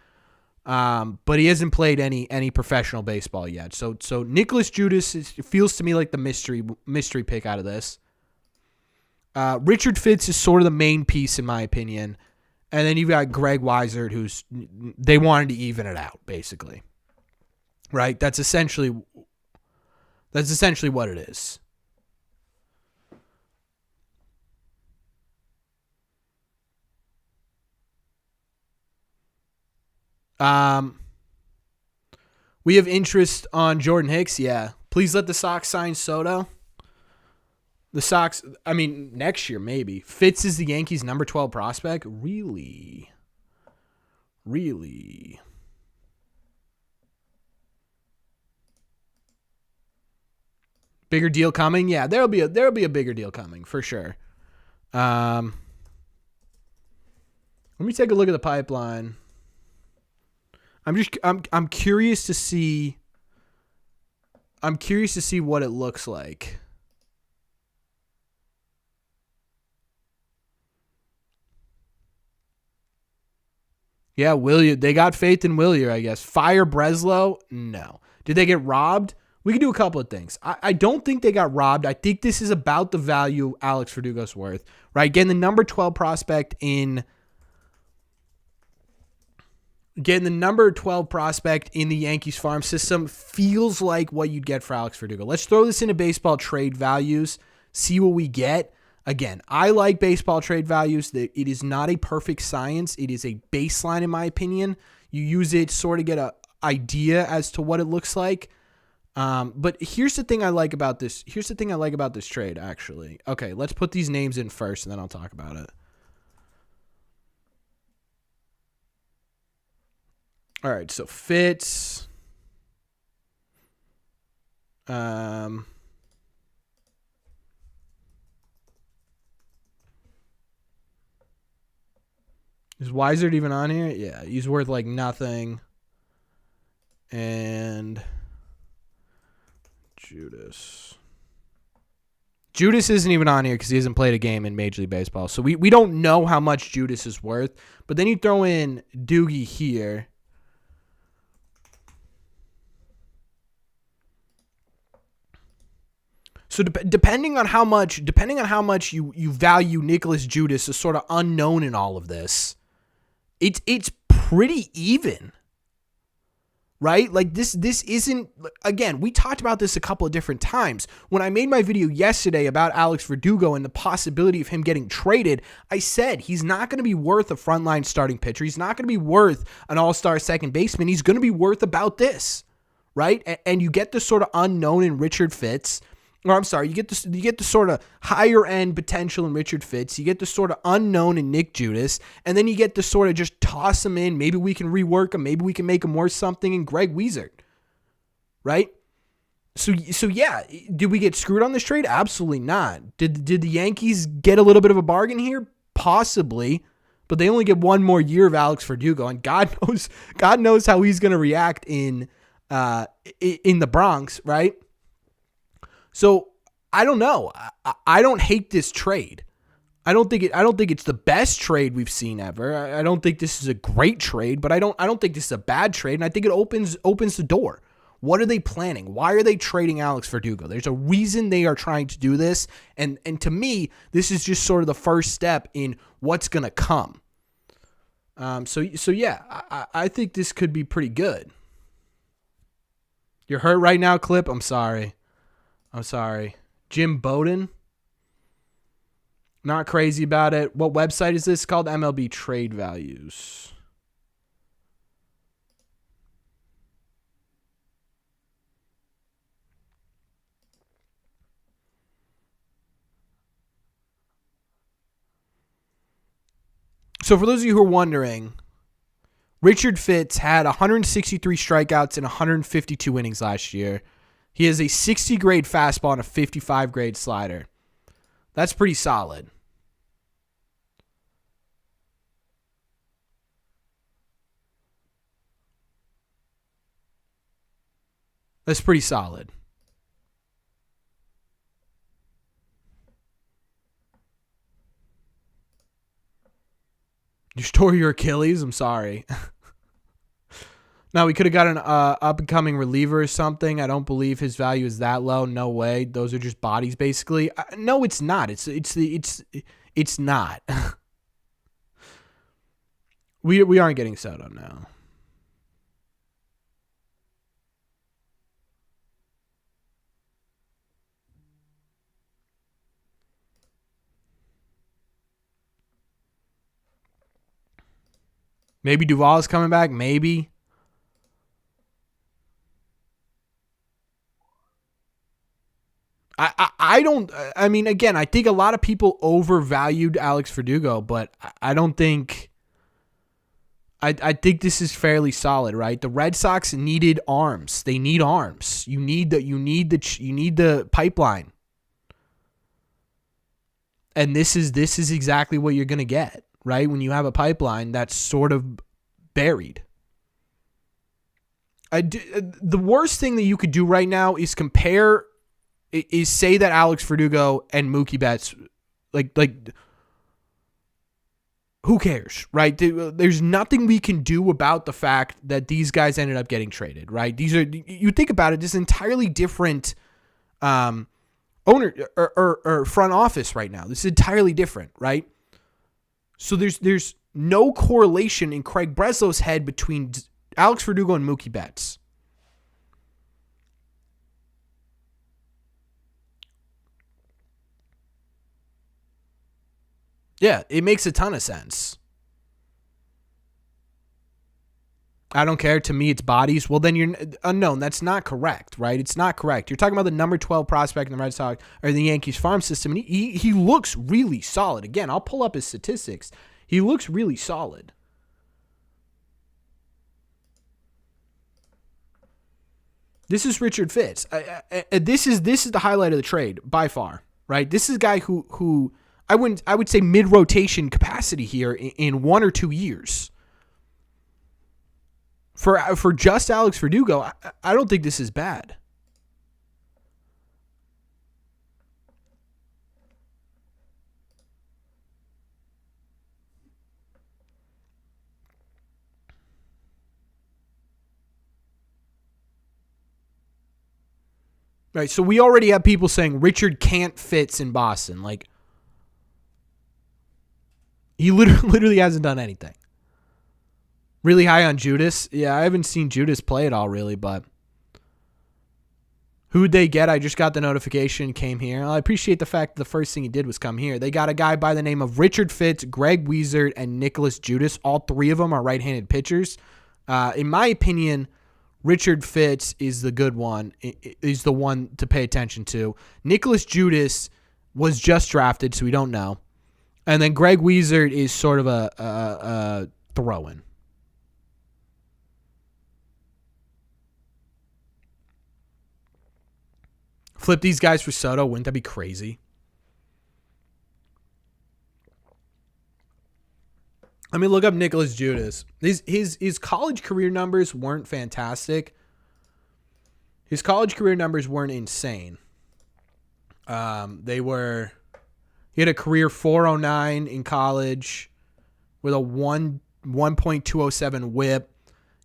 But he hasn't played any professional baseball yet. So Nicholas Judas feels to me like the mystery pick out of this. Richard Fitts is sort of the main piece in my opinion. And then you've got Greg Weisert, who's they wanted to even it out, basically. Right? That's essentially what it is. We have interest on Jordan Hicks. Yeah. Please let the Sox sign Soto. The Sox, next year maybe. Fitz is the Yankees' number 12 prospect. Really? really. Bigger deal coming? Yeah, there'll be a bigger deal coming for sure. Let me take a look at the pipeline. I'm curious to see. I'm curious to see what it looks like. Yeah, Willier. They got faith in Willier, I guess. Fire Breslow? No. Did they get robbed? We can do a couple of things. I don't think they got robbed. I think this is about the value Alex Verdugo's worth. Right? Again, the number 12 prospect in the Yankees farm system feels like what you'd get for Alex Verdugo. Let's throw this into baseball trade values, see what we get. Again, I like baseball trade values. It is not a perfect science. It is a baseline, in my opinion. You use it to sort of get an idea as to what it looks like. But here's the thing I like about this. Here's the thing I like about this trade, actually. Okay, let's put these names in first, and then I'll talk about it. All right, so Fitz. Is Weissert even on here? Yeah, he's worth like nothing. And Judas isn't even on here because he hasn't played a game in Major League Baseball. So we don't know how much Judas is worth. But then you throw in Doogie here. So depending on how much you value Nicholas Judas as sort of unknown in all of this, it's pretty even. Right? Like this isn't, again, we talked about this a couple of different times. When I made my video yesterday about Alex Verdugo and the possibility of him getting traded, I said he's not going to be worth a frontline starting pitcher. He's not going to be worth an all-star second baseman. He's going to be worth about this, right? And you get the sort of unknown in Richard Fitz. Or I'm sorry, you get the sort of higher end potential in Richard Fitz. You get the sort of unknown in Nick Judas, and then you get to sort of just toss him in. Maybe we can rework him. Maybe we can make him worth something in Greg Weissert, right? So yeah, did we get screwed on this trade? Absolutely not. Did the Yankees get a little bit of a bargain here? Possibly, but they only get one more year of Alex Verdugo, and God knows how he's going to react in the Bronx, right? So I don't know. I don't hate this trade. I don't think it's the best trade we've seen ever. I don't think this is a great trade, but I don't think this is a bad trade, and I think it opens the door. What are they planning? Why are they trading Alex Verdugo? There's a reason they are trying to do this, and to me, this is just sort of the first step in what's gonna come. So yeah, I think this could be pretty good. You're hurt right now, Clip? I'm sorry. Jim Bowden. Not crazy about it. What website is this called? MLB Trade Values. So for those of you who are wondering, Richard Fitz had 163 strikeouts and 152 innings last year. He has a 60 grade fastball and a 55 grade slider. That's pretty solid. That's pretty solid. You tore your Achilles? I'm sorry. Now, we could have got an up-and-coming reliever or something. I don't believe his value is that low. No way. Those are just bodies, basically. No, it's not. It's not. We aren't getting Soto now. Maybe Duvall is coming back. Maybe. I don't, I mean, again, I think a lot of people overvalued Alex Verdugo, but I don't think I think this is fairly solid, right? The Red Sox needed arms. They need arms. You need the pipeline. And this is exactly what you're going to get, right? When you have a pipeline that's sort of buried. The worst thing that you could do right now is say that Alex Verdugo and Mookie Betts, like who cares, right? There's nothing we can do about the fact that these guys ended up getting traded, right? You think about it, this entirely different owner or front office right now. This is entirely different, right? So there's no correlation in Craig Breslow's head between Alex Verdugo and Mookie Betts. Yeah, it makes a ton of sense. I don't care. To me, it's bodies. Well, then you're unknown. That's not correct, right? It's not correct. You're talking about the number 12 prospect in the Red Sox or the Yankees farm system, and he looks really solid. Again, I'll pull up his statistics. He looks really solid. This is Richard Fitz. This is the highlight of the trade by far, right? This is a guy who I would say mid-rotation capacity here in 1 or 2 years. For just Alex Verdugo, I don't think this is bad. Right, so we already have people saying Richard can't Fitz in Boston. Like, he literally hasn't done anything. Really high on Judas. Yeah, I haven't seen Judas play at all, really, but who'd they get? I just got the notification, came here. I appreciate the fact that the first thing he did was come here. They got a guy by the name of Richard Fitz, Greg Wiesert, and Nicholas Judas. All three of them are right-handed pitchers. In my opinion, Richard Fitz is the good one, is the one to pay attention to. Nicholas Judas was just drafted, so we don't know. And then Greg Wiesert is sort of a throw-in. Flip these guys for Soto. Wouldn't that be crazy? Let me look up Nicholas Judas. His college career numbers weren't fantastic. His college career numbers weren't insane. He had a career 409 in college with a 1.207 whip.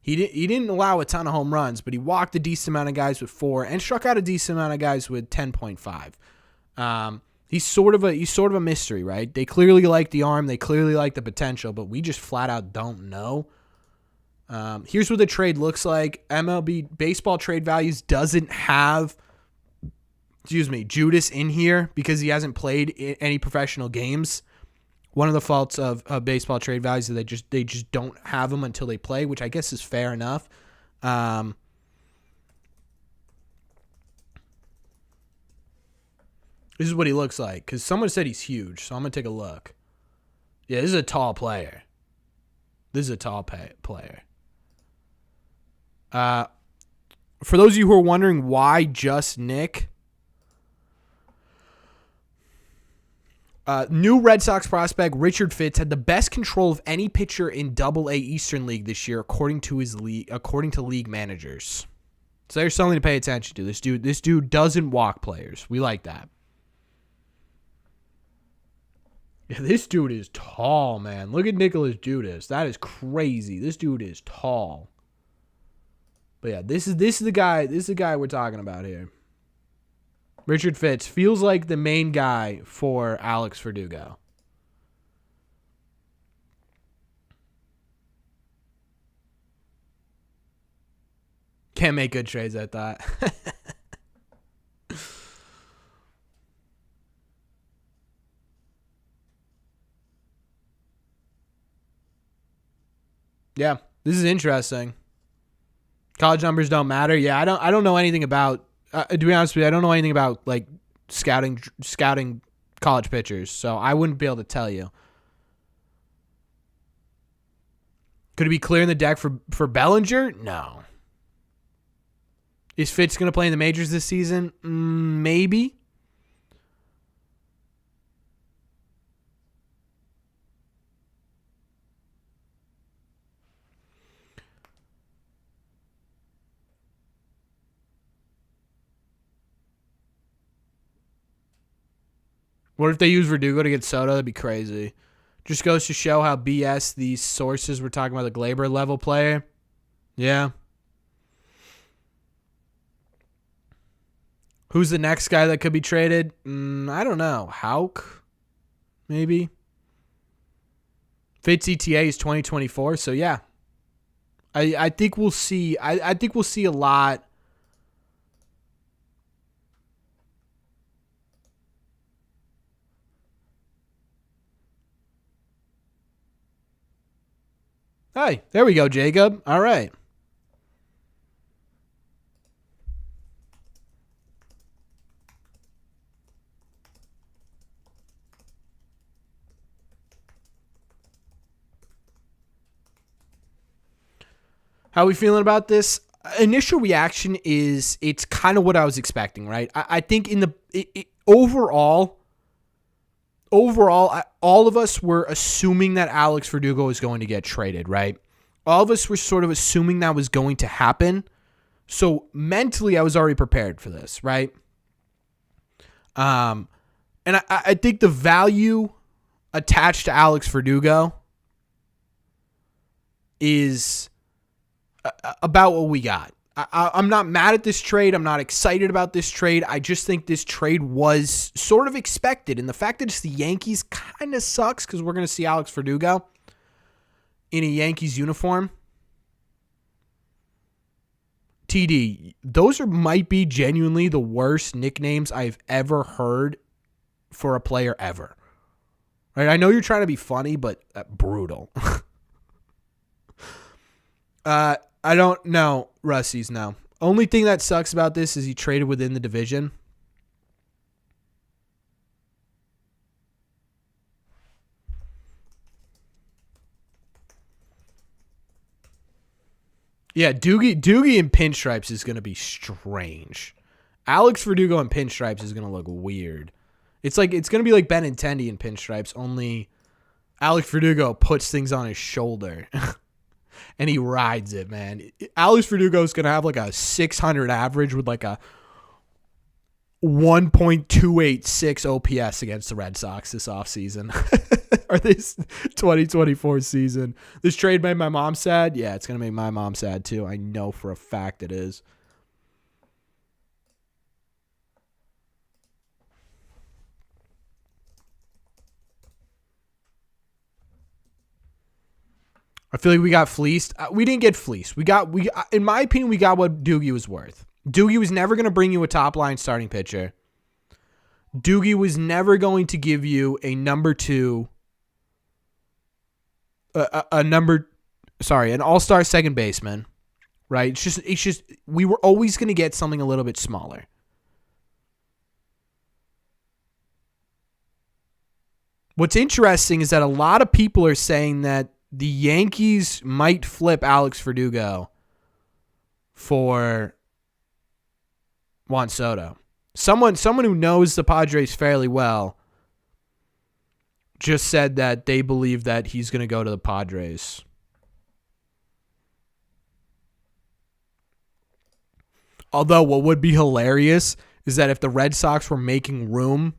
He didn't allow a ton of home runs, but he walked a decent amount of guys with 4 and struck out a decent amount of guys with 10.5. He's sort of a mystery, right? They clearly like the arm, they clearly like the potential, but we just flat out don't know. Here's what the trade looks like. MLB baseball trade values doesn't have Judas in here because he hasn't played any professional games. One of the faults of baseball trade values is they just don't have them until they play, which I guess is fair enough. This is what he looks like because someone said he's huge, so I'm going to take a look. Yeah, this is a tall player. For those of you who are wondering why just Nick, new Red Sox prospect Richard Fitz had the best control of any pitcher in Double-A Eastern League this year, according to league managers. So there's something to pay attention to. This dude doesn't walk players. We like that. Yeah, this dude is tall, man. Look at Nicholas Judas. That is crazy. This dude is tall. But yeah, this is the guy. This is the guy we're talking about here. Richard Fitz feels like the main guy for Alex Verdugo. Can't make good trades, I thought. Yeah, this is interesting. College numbers don't matter. Yeah, I don't know anything about. To be honest with you, I don't know anything about like scouting college pitchers, so I wouldn't be able to tell you. Could he be clearing the deck for Bellinger? No. Is Fitz going to play in the majors this season? Maybe. What if they use Verdugo to get Soto? That'd be crazy. Just goes to show how BS these sources were talking about the Glaber level player. Yeah. Who's the next guy that could be traded? I don't know. Houck, maybe. Fitz ETA is 2024, so yeah. I think we'll see. I think we'll see a lot. Hey, there we go, Jacob. All right. How are we feeling about this? Initial reaction is it's kind of what I was expecting, right? I think in the overall, all of us were assuming that Alex Verdugo was going to get traded, right? All of us were sort of assuming that was going to happen. So mentally, I was already prepared for this, right? And I think the value attached to Alex Verdugo is about what we got. I'm not mad at this trade. I'm not excited about this trade. I just think this trade was sort of expected. And the fact that it's the Yankees kind of sucks because we're going to see Alex Verdugo in a Yankees uniform. TD, those might be genuinely the worst nicknames I've ever heard for a player ever. Right? I know you're trying to be funny, but brutal. I don't know, Rusty's no. Only thing that sucks about this is he traded within the division. Yeah, Doogie in pinstripes is going to be strange. Alex Verdugo in pinstripes is going to look weird. It's going to be like Benintendi in pinstripes, only Alex Verdugo puts things on his shoulder. And he rides it, man. Alex Verdugo is going to have like a 600 average with like a 1.286 OPS against the Red Sox this offseason. Or this 2024 season. This trade made my mom sad. Yeah, it's going to make my mom sad too. I know for a fact it is. I feel like we got fleeced. We didn't get fleeced. In my opinion, we got what Doogie was worth. Doogie was never going to bring you a top line starting pitcher. Doogie was never going to give you a number two, an all-star second baseman, right? It's just we were always going to get something a little bit smaller. What's interesting is that a lot of people are saying that the Yankees might flip Alex Verdugo for Juan Soto. Someone who knows the Padres fairly well just said that they believe that he's going to go to the Padres. Although what would be hilarious is that if the Red Sox were making room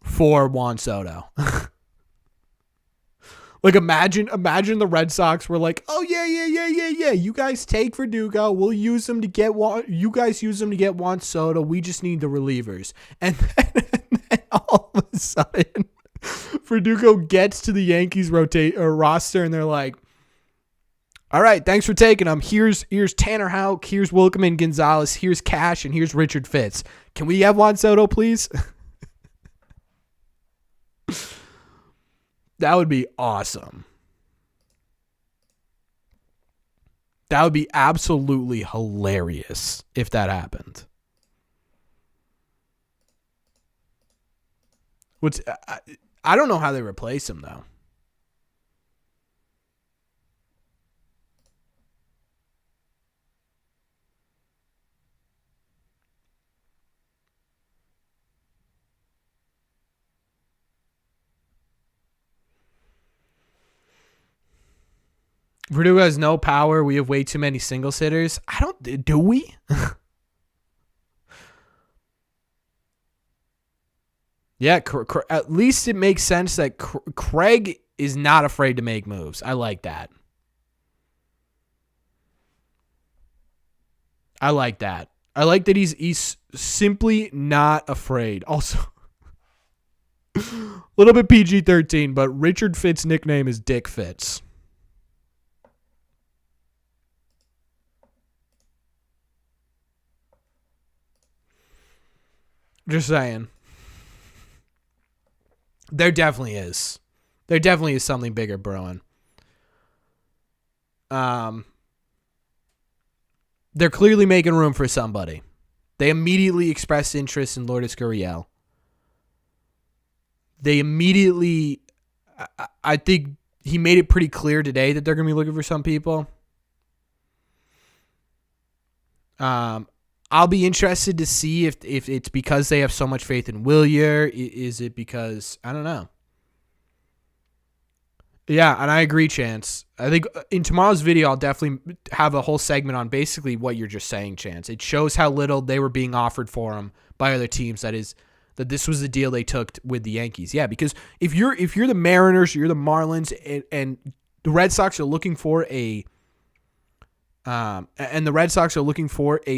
for Juan Soto. Like imagine the Red Sox were like, oh yeah. You guys take Verdugo. We'll use him to get Juan. You guys use him to get Juan Soto. We just need the relievers. And then all of a sudden, Verdugo gets to the Yankees roster, and they're like, all right, thanks for taking him. Here's Tanner Houck. Here's Wilkerman Gonzalez. Here's Cash, and here's Richard Fitz. Can we have Juan Soto, please? That would be awesome. That would be absolutely hilarious if that happened. I don't know how they replace him, though. Verdugo has no power. We have way too many singles hitters. Do we? Yeah, at least it makes sense that Craig is not afraid to make moves. I like that. I like that. I like that he's simply not afraid. Also, a little bit PG-13, but Richard Fitt's nickname is Dick Fitz. Just saying. There definitely is. There definitely is something bigger brewing. They're clearly making room for somebody. They immediately expressed interest in Lourdes Gurriel. They immediately, I think he made it pretty clear today that they're going to be looking for some people. I'll be interested to see if it's because they have so much faith in Willier. Is it because, I don't know. Yeah, and I agree, Chance. I think in tomorrow's video, I'll definitely have a whole segment on basically what you're just saying, Chance. It shows how little they were being offered for him by other teams. That this was the deal they took with the Yankees. Yeah, because if you're the Mariners, or you're the Marlins, and the Red Sox are looking for a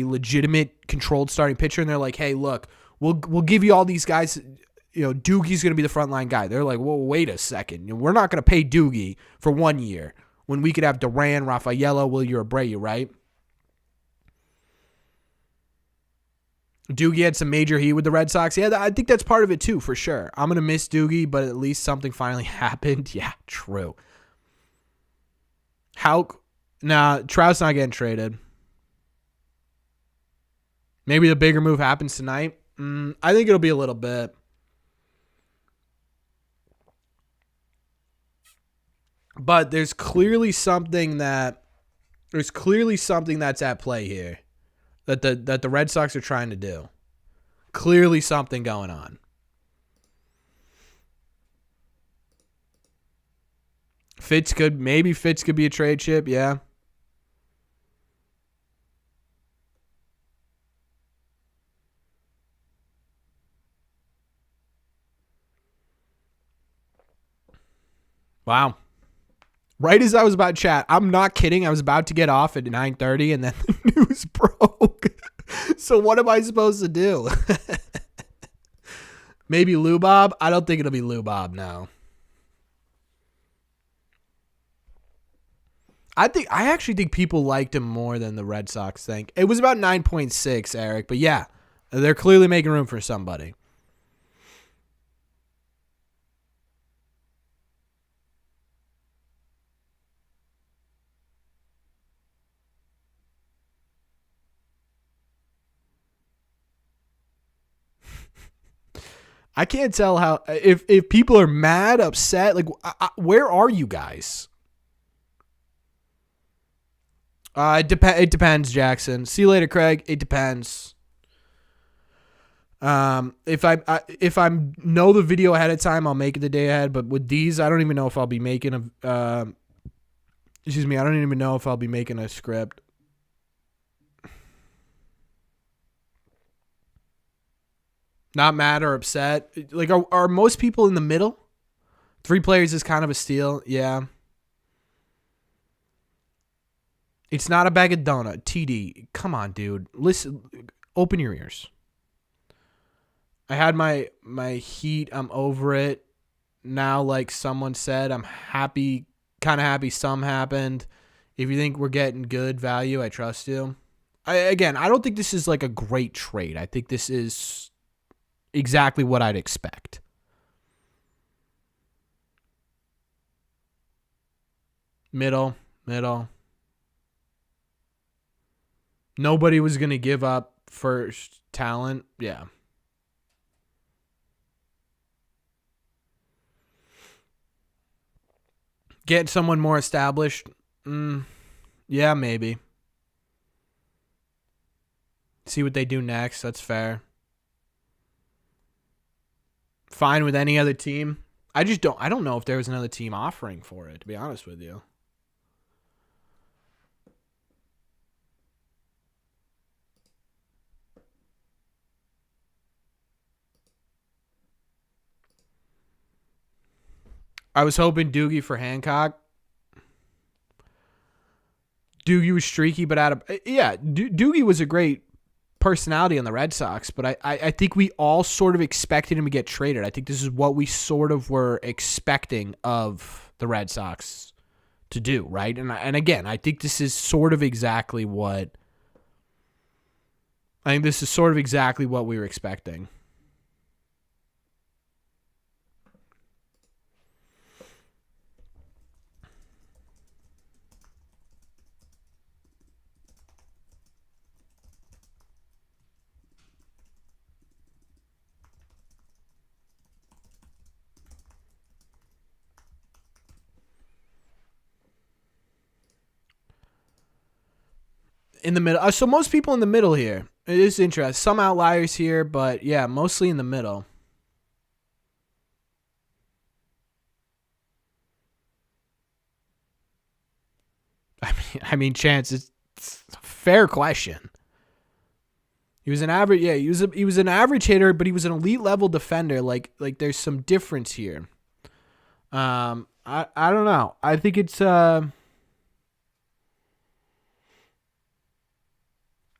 legitimate controlled starting pitcher, and they're like, hey, look, we'll give you all these guys. Doogie's going to be the frontline guy. They're like, well, wait a second. We're not going to pay Doogie for 1 year when we could have Duran, Rafaela, Willier Abreu, right? Doogie had some major heat with the Red Sox. Yeah, I think that's part of it too, for sure. I'm going to miss Doogie, but at least something finally happened. Yeah, true. Houck, Trout's not getting traded. Maybe the bigger move happens tonight. I think it'll be a little bit. But there's clearly something that's at play here that the Red Sox are trying to do. Clearly something going on. Fitz could be a trade chip, yeah. Wow. Right as I was about to chat, I'm not kidding. I was about to get off at 9:30 and then the news broke. So what am I supposed to do? Maybe Lou Bob? I don't think it'll be Lou Bob now. I actually think people liked him more than the Red Sox think. It was about 9.6, Eric, but yeah, they're clearly making room for somebody. I can't tell how if people are mad, upset, like where are you guys? It depends, Jackson. See you later, Craig. It depends. If I know the video ahead of time, I'll make it the day ahead. But with these, I don't even know if I'll be making a. Excuse me. I don't even know if I'll be making a script. Not mad or upset. Like, are most people in the middle? 3 players is kind of a steal. Yeah. It's not a bag of donut. TD. Come on, dude. Listen. Open your ears. I had my heat. I'm over it. Now, like someone said, I'm happy. Kind of happy some happened. If you think we're getting good value, I trust you. I don't think this is like a great trade. I think this is exactly what I'd expect. Middle. Nobody was going to give up first talent. Yeah. Get someone more established. Yeah, maybe. See what they do next. That's fair. Fine with any other team. I don't know if there was another team offering for it, to be honest with you. I was hoping Doogie for Hancock. Doogie was streaky, but Doogie was a great personality on the Red Sox, but I think we all sort of expected him to get traded. I think this is what we sort of were expecting of the Red Sox to do, right? And again, I think this is sort of exactly what we were expecting. In the middle. So most people in the middle here. It is interesting. Some outliers here, but yeah, mostly in the middle. I mean, Chance, it's a fair question. He was an average, he was an average hitter, but he was an elite level defender. Like there's some difference here. I don't know. I think it's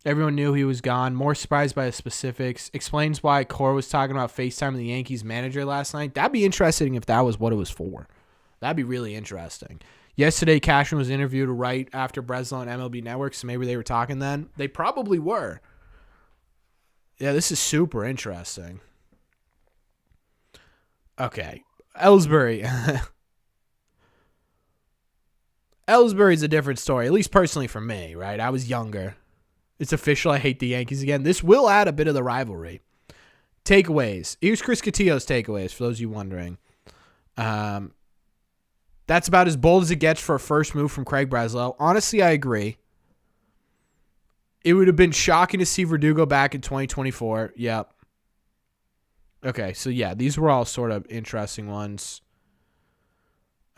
everyone knew he was gone. More surprised by the specifics. Explains why Cora was talking about FaceTime the Yankees manager last night. That'd be interesting if that was what it was for. That'd be really interesting. Yesterday, Cashman was interviewed right after Breslow on MLB Network, so maybe they were talking then. They probably were. Yeah, this is super interesting. Okay. Ellsbury. Ellsbury's a different story, at least personally for me, right? I was younger. It's official. I hate the Yankees again. This will add a bit of the rivalry. Takeaways. Here's Chris Cotillo's takeaways, for those of you wondering. That's about as bold as it gets for a first move from Craig Breslow. Honestly, I agree. It would have been shocking to see Verdugo back in 2024. Yep. Okay, so yeah, these were all sort of interesting ones.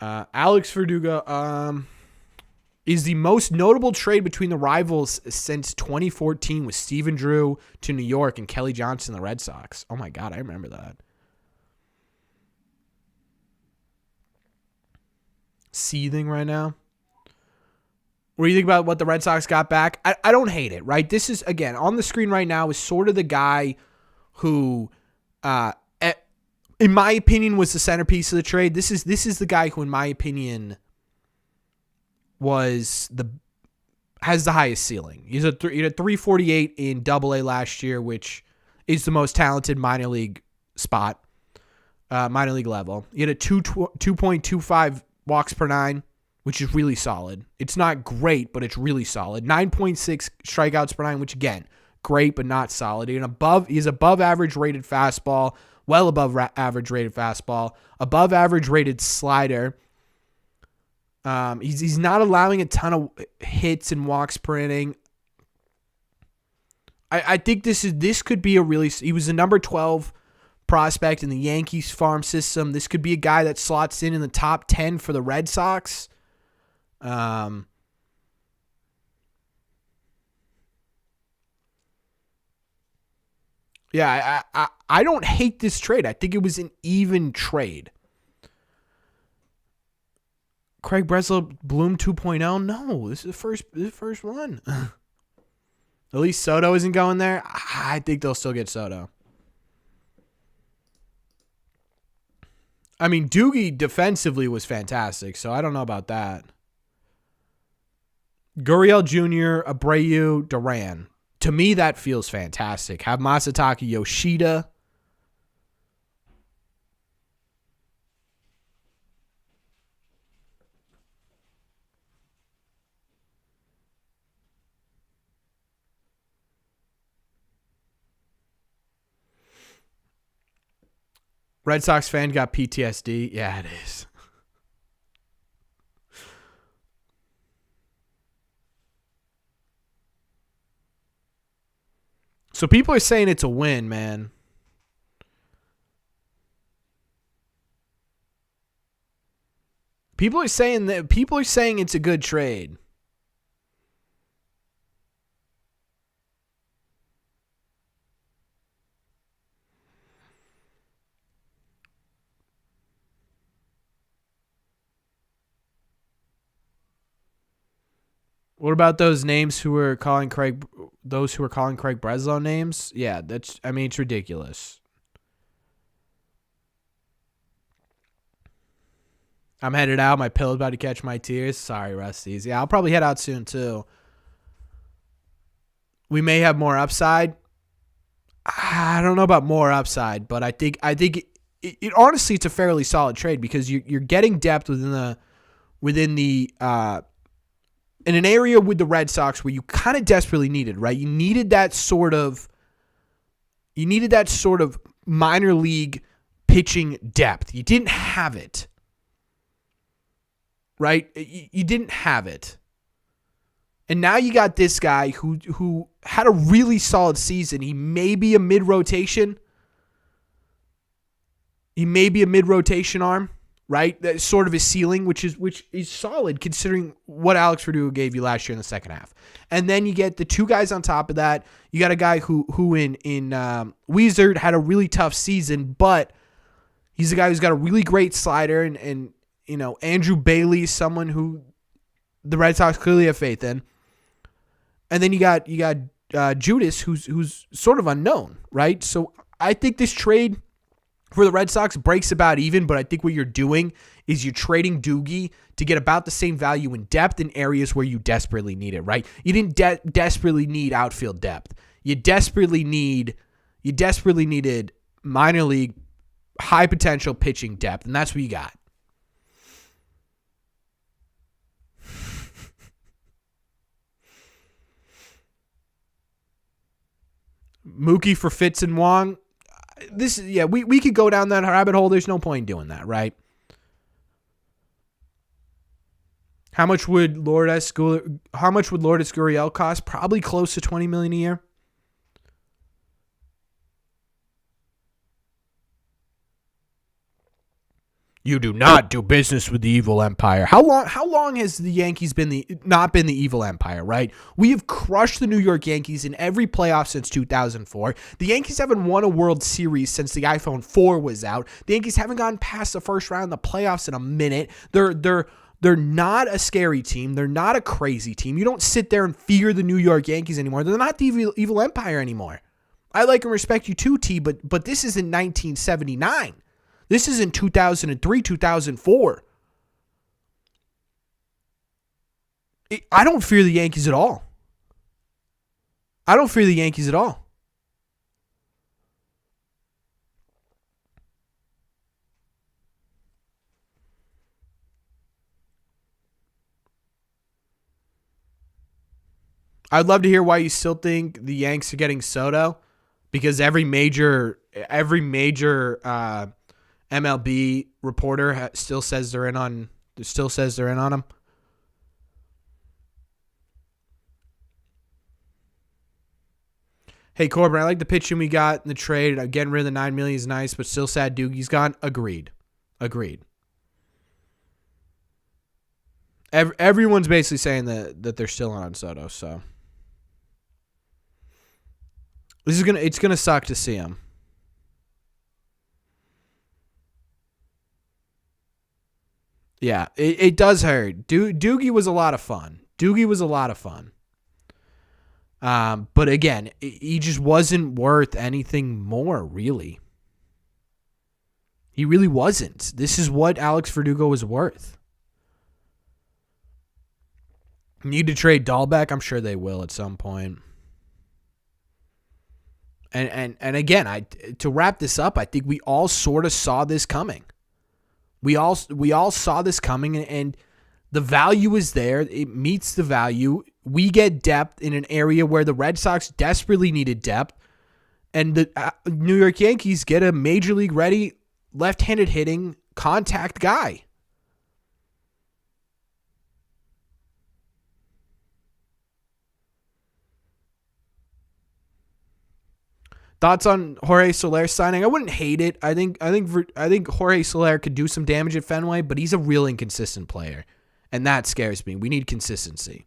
Alex Verdugo is the most notable trade between the rivals since 2014 with Stephen Drew to New York and Kelly Johnson, the Red Sox. Oh my God, I remember that. Seething right now. What do you think about what the Red Sox got back? I don't hate it, right? This is, again, on the screen right now is sort of the guy who, in my opinion, was the centerpiece of the trade. This is the guy who, in my opinion, has the highest ceiling. He had a 348 in Double A last year, which is the most talented minor league spot, minor league level. He had a 2.25 walks per nine, which is really solid. It's not great, but it's really solid. 9.6 strikeouts per nine, which again, great but not solid. He's above average rated fastball, well above average rated fastball, above average rated slider. He's not allowing a ton of hits and walks per inning. I think this could be a really. He was the number 12 prospect in the Yankees farm system. This could be a guy that slots in the top 10 for the Red Sox. Yeah, I don't hate this trade. I think it was an even trade. Craig Breslow, Bloom 2.0? No, this is the first one. At least Soto isn't going there. I think they'll still get Soto. I mean, Doogie defensively was fantastic, so I don't know about that. Gurriel Jr., Abreu, Duran. To me, that feels fantastic. Have Masataka Yoshida. Red Sox fan got PTSD. Yeah, it is. So people are saying it's a win, man. People are saying it's a good trade. What about those names who were calling Craig? Those who were calling Craig Breslow names? Yeah, that's. I mean, it's ridiculous. I'm headed out. My pillow's about to catch my tears. Sorry, Rusties. Yeah, I'll probably head out soon too. We may have more upside. I don't know about more upside, but I think it honestly it's a fairly solid trade because you're getting depth within the in an area with the Red Sox where you kind of desperately needed, right? You needed that sort of minor league pitching depth. You didn't have it. Right? You didn't have it. And now you got this guy who had a really solid season. He may be a mid-rotation. He may be a mid-rotation arm, right? That's sort of his ceiling, which is solid considering what Alex Verdugo gave you last year in the second half. And then you get the two guys on top of that. You got a guy who in Weezer had a really tough season, but he's a guy who's got a really great slider, and you know, Andrew Bailey is someone who the Red Sox clearly have faith in. And then you got Judas, who's sort of unknown, right? So I think this trade for the Red Sox breaks about even, but I think what you're doing is you're trading Doogie to get about the same value in depth in areas where you desperately need it, right? You didn't desperately need outfield depth. You desperately needed minor league high potential pitching depth, and that's what you got. Mookie for Fitz and Wong. We could go down that rabbit hole. There's no point in doing that, right? How much would Lourdes Gurriel cost? Probably close to $20 million a year. You do not do business with the evil empire. How long has the Yankees not been the evil empire, right? We have crushed the New York Yankees in every playoff since 2004. The Yankees haven't won a World Series since the iPhone 4 was out. The Yankees haven't gotten past the first round of the playoffs in a minute. They're not a scary team. They're not a crazy team. You don't sit there and fear the New York Yankees anymore. They're not the evil empire anymore. I like and respect you too, T, but this is in 1979. This is in 2003, 2004. I don't fear the Yankees at all. I don't fear the Yankees at all. I'd love to hear why you still think the Yanks are getting Soto, because every major MLB reporter still says they're in on him. Hey Corbin, I like the pitching we got in the trade. Getting rid of the $9 million is nice, but still sad Doogie's gone. Agreed. Everyone's basically saying that they're still on Soto, so it's gonna suck to see him. Yeah, it does hurt. Doogie was a lot of fun. But again, he just wasn't worth anything more, really. He really wasn't. This is what Alex Verdugo was worth. Need to trade Dahlbeck? I'm sure they will at some point. And again, to wrap this up, I think we all sort of saw this coming. We all saw this coming, and the value is there. It meets the value. We get depth in an area where the Red Sox desperately needed depth, and the New York Yankees get a major league ready, left-handed hitting contact guy. Thoughts on Jorge Soler signing? I wouldn't hate it. I think Jorge Soler could do some damage at Fenway, but he's a real inconsistent player, and that scares me. We need consistency.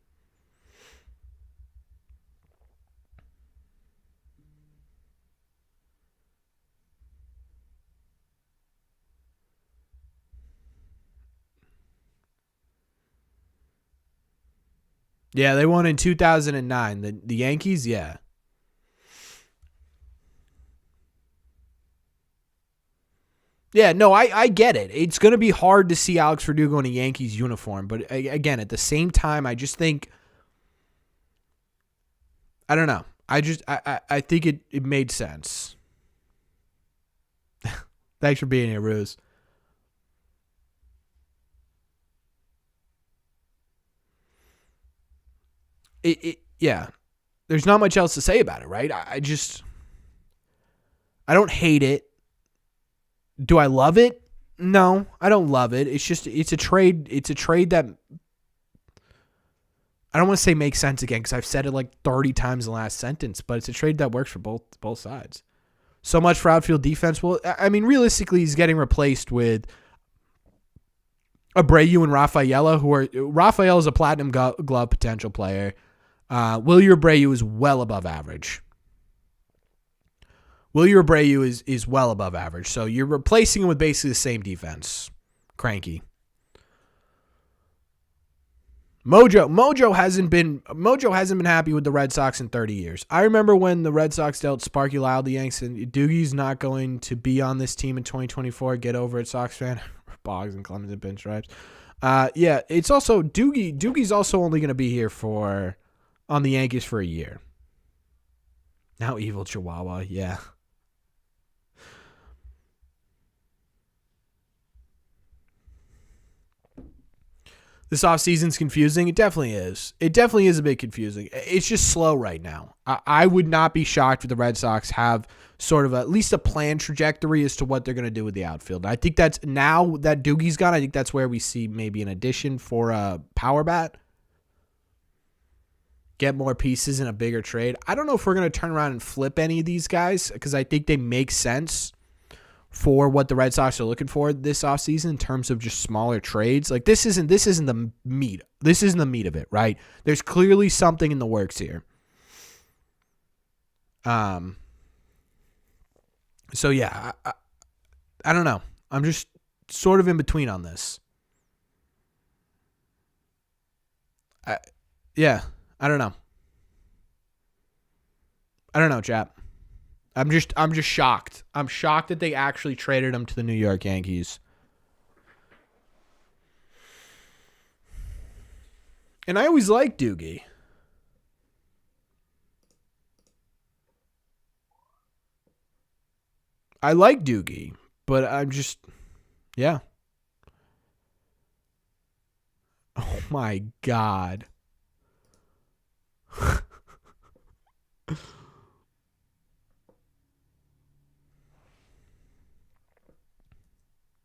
Yeah, they won in 2009. The Yankees, yeah. Yeah, no, I get it. It's going to be hard to see Alex Verdugo in a Yankees uniform. But again, at the same time, I just think, I don't know. I think it made sense. Thanks for being here, Ruse. Yeah. There's not much else to say about it, right? I don't hate it. Do I love it? No, I don't love it. It's a trade. It's a trade that I don't want to say makes sense again because I've said it like 30 times in the last sentence, but it's a trade that works for both sides. So much for outfield defense. Well, I mean, realistically, he's getting replaced with Abreu and Rafaela, Rafael is a platinum glove potential player. Wilyer Abreu is well above average. Wilyer Abreu is well above average. So you're replacing him with basically the same defense. Cranky. Mojo hasn't been happy with the Red Sox in 30 years. I remember when the Red Sox dealt Sparky Lyle the Yanks, and Doogie's not going to be on this team in 2024. Get over it, Sox fan. Boggs and Clemens and pinstripes. Yeah, it's also Doogie's also only going to be here on the Yankees for a year. Now evil Chihuahua, yeah. This offseason's confusing. It definitely is. It definitely is a bit confusing. It's just slow right now. I would not be shocked if the Red Sox have sort of at least a planned trajectory as to what they're going to do with the outfield. I think that's now that Doogie's gone, I think that's where we see maybe an addition for a power bat. Get more pieces in a bigger trade. I don't know if we're going to turn around and flip any of these guys because I think they make sense for what the Red Sox are looking for this offseason in terms of just smaller trades. Like this isn't the meat. This isn't the meat of it, right? There's clearly something in the works here. So yeah, I don't know. I'm just sort of in between on this. Yeah, I don't know. I don't know, chap. I'm just shocked. I'm shocked that they actually traded him to the New York Yankees. And I always liked Doogie. I like Doogie, but I'm just, yeah. Oh my God.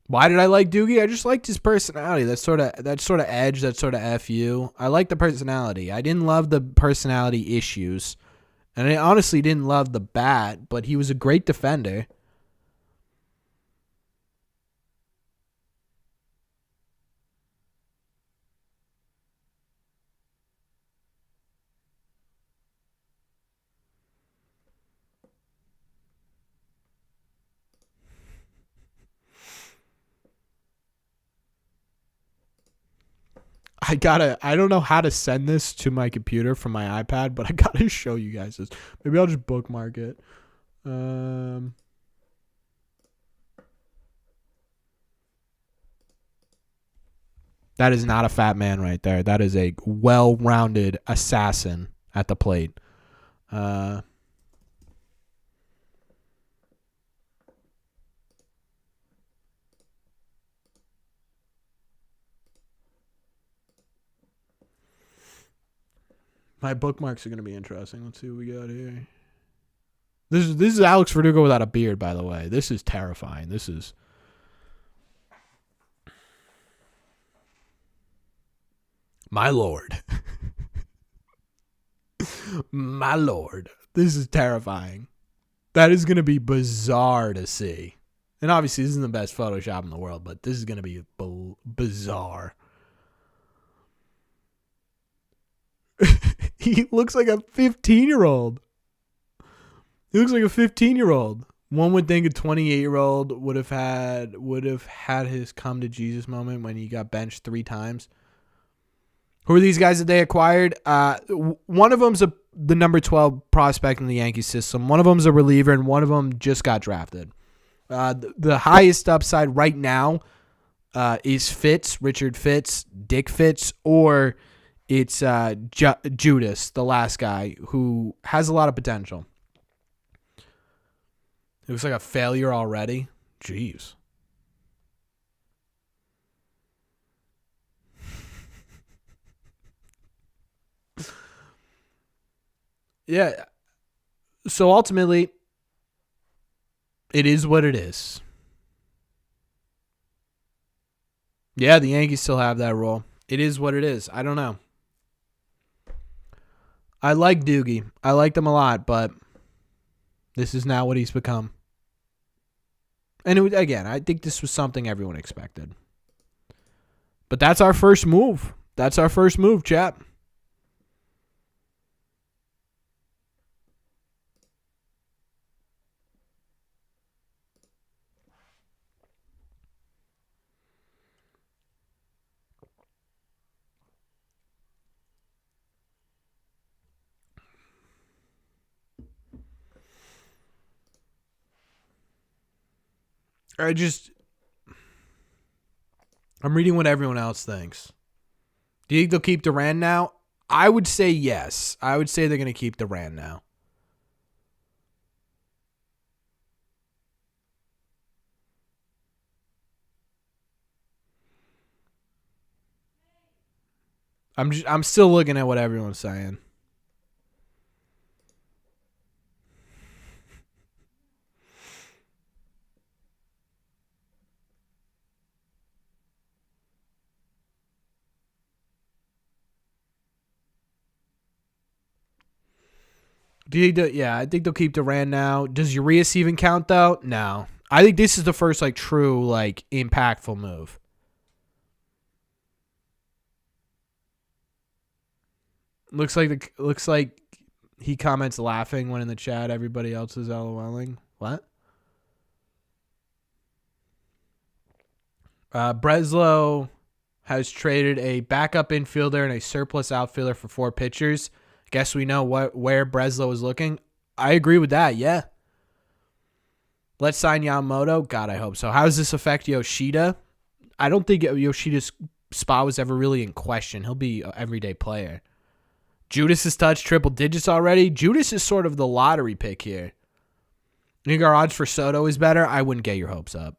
Why did I like Doogie? I just liked his personality. That sort of edge, that sort of FU. I like the personality. I didn't love the personality issues. And I honestly didn't love the bat, but he was a great defender. I don't know how to send this to my computer from my iPad, but I gotta show you guys this. Maybe I'll just bookmark it. That is not a fat man right there. That is a well-rounded assassin at the plate. My bookmarks are going to be interesting. Let's see what we got here. This is Alex Verdugo without a beard, by the way. This is terrifying. This is... My Lord. My Lord. This is terrifying. That is going to be bizarre to see. And obviously, this isn't the best Photoshop in the world, but this is going to be bizarre. He looks like a 15-year-old. He looks like a 15-year-old. One would think a 28-year-old would have had his come to Jesus moment when he got benched 3 times. Who are these guys that they acquired? One of them's the number 12 prospect in the Yankee system. One of them's a reliever, and one of them just got drafted. The highest upside right now is Richard Fitz, Dick Fitz, or it's Judas, the last guy, who has a lot of potential. It looks like a failure already. Jeez. Yeah. So ultimately, it is what it is. Yeah, the Yankees still have that role. It is what it is. I don't know. I like Doogie. I liked him a lot, but this is now what he's become. And again, I think this was something everyone expected. But that's our first move. That's our first move, chat. I'm reading what everyone else thinks. Do you think they'll keep Durant now? I would say yes. I would say they're going to keep Durant now. I'm still looking at what everyone's saying. I think they'll keep Durant now. Does Urias even count though? No. I think this is the first true impactful move. Looks like he comments laughing when in the chat everybody else is LOLing. What? Breslow has traded a backup infielder and a surplus outfielder for 4 pitchers. Guess we know where Breslow is looking. I agree with that, yeah. Let's sign Yamamoto. God, I hope so. How does this affect Yoshida? I don't think Yoshida's spot was ever really in question. He'll be an everyday player. Judas has touched triple digits already. Judas is sort of the lottery pick here. You think our odds for Soto is better? I wouldn't get your hopes up.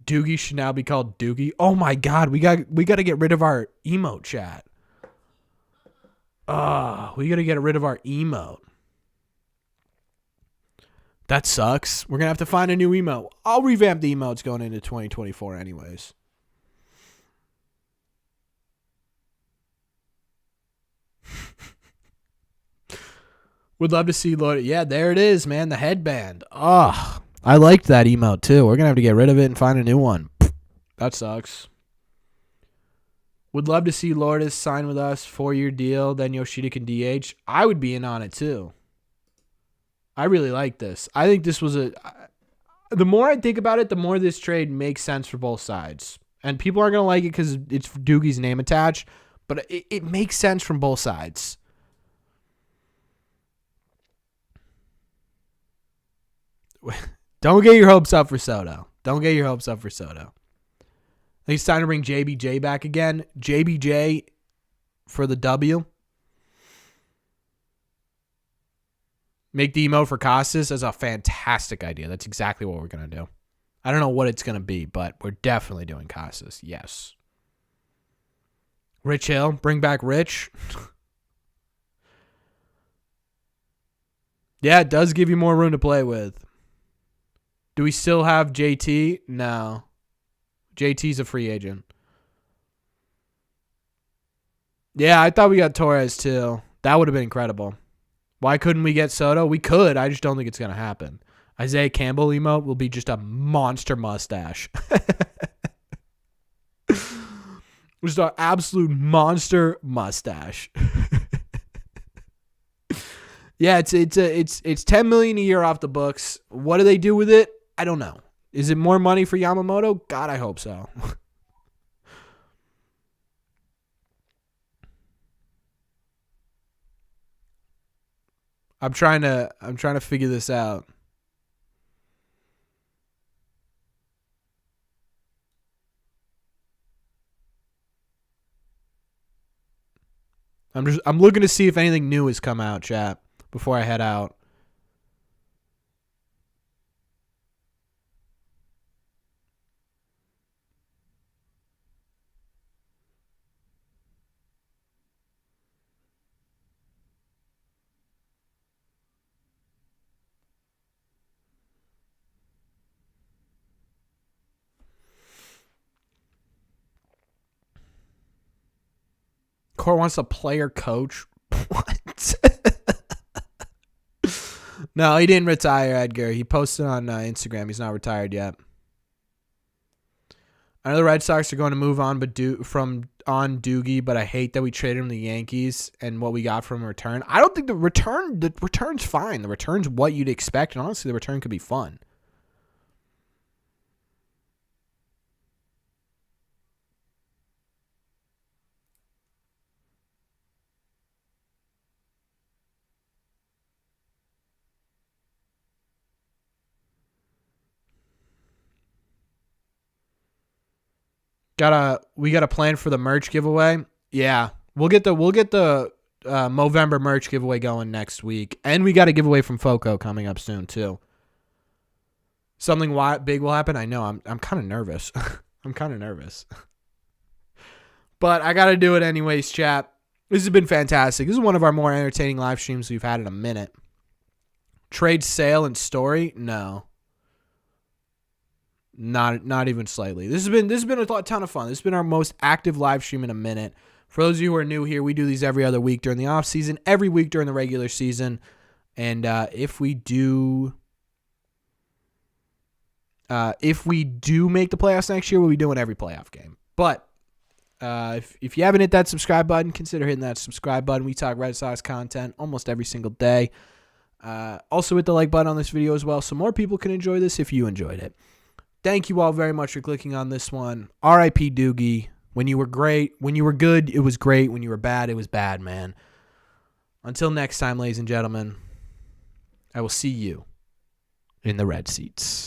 Doogie should now be called Doogie. Oh my God, we got to get rid of our emote chat. We got to get rid of our emote. That sucks. We're going to have to find a new emote. I'll revamp the emotes going into 2024 anyways. Would love to see Lord. Yeah, there it is, man. The headband. I liked that emote too. We're going to have to get rid of it and find a new one. That sucks. Would love to see Lourdes sign with us, 4-year deal, then Yoshida can DH. I would be in on it too. I really like this. I think this was the more I think about it, the more this trade makes sense for both sides. And people aren't going to like it because it's Doogie's name attached, but it makes sense from both sides. Don't get your hopes up for Soto. I think it's time to bring JBJ back again. JBJ for the W. Make the emote for Costas as a fantastic idea. That's exactly what we're going to do. I don't know what it's going to be, but we're definitely doing Costas. Yes. Rich Hill. Bring back Rich. Yeah, it does give you more room to play with. Do we still have JT? No. JT's a free agent. Yeah, I thought we got Torres too. That would have been incredible. Why couldn't we get Soto? We could. I just don't think it's going to happen. Isaiah Campbell emote will be just a monster mustache. Just an absolute monster mustache. Yeah, it's $10 million a year off the books. What do they do with it? I don't know. Is it more money for Yamamoto? God, I hope so. I'm trying to figure this out. I'm looking to see if anything new has come out, chat, before I head out. Core wants a player coach. What? No, he didn't retire, Edgar. He posted on Instagram. He's not retired yet. I know the Red Sox are going to move on from Doogie, but I hate that we traded him to the Yankees and what we got from a return. I don't think the return's fine. The return's what you'd expect, and honestly, the return could be fun. We got a plan for the merch giveaway. Yeah, we'll get the Movember merch giveaway going next week, and we got a giveaway from Foco coming up soon too. Something big will happen. I know. I'm kind of nervous. I'm kind of nervous, but I got to do it anyways, chat. This has been fantastic. This is one of our more entertaining live streams we've had in a minute. Trade sale and story? No. Not even slightly. This has been a ton of fun. This has been our most active live stream in a minute. For those of you who are new here, we do these every other week during the off season, every week during the regular season, and if we do make the playoffs next year, we'll be doing every playoff game. But if you haven't hit that subscribe button, consider hitting that subscribe button. We talk Red Sox content almost every single day. Also hit the like button on this video as well, so more people can enjoy this if you enjoyed it. Thank you all very much for clicking on this one. R.I.P. Doogie. When you were great, when you were good, it was great. When you were bad, it was bad, man. Until next time, ladies and gentlemen, I will see you in the red seats.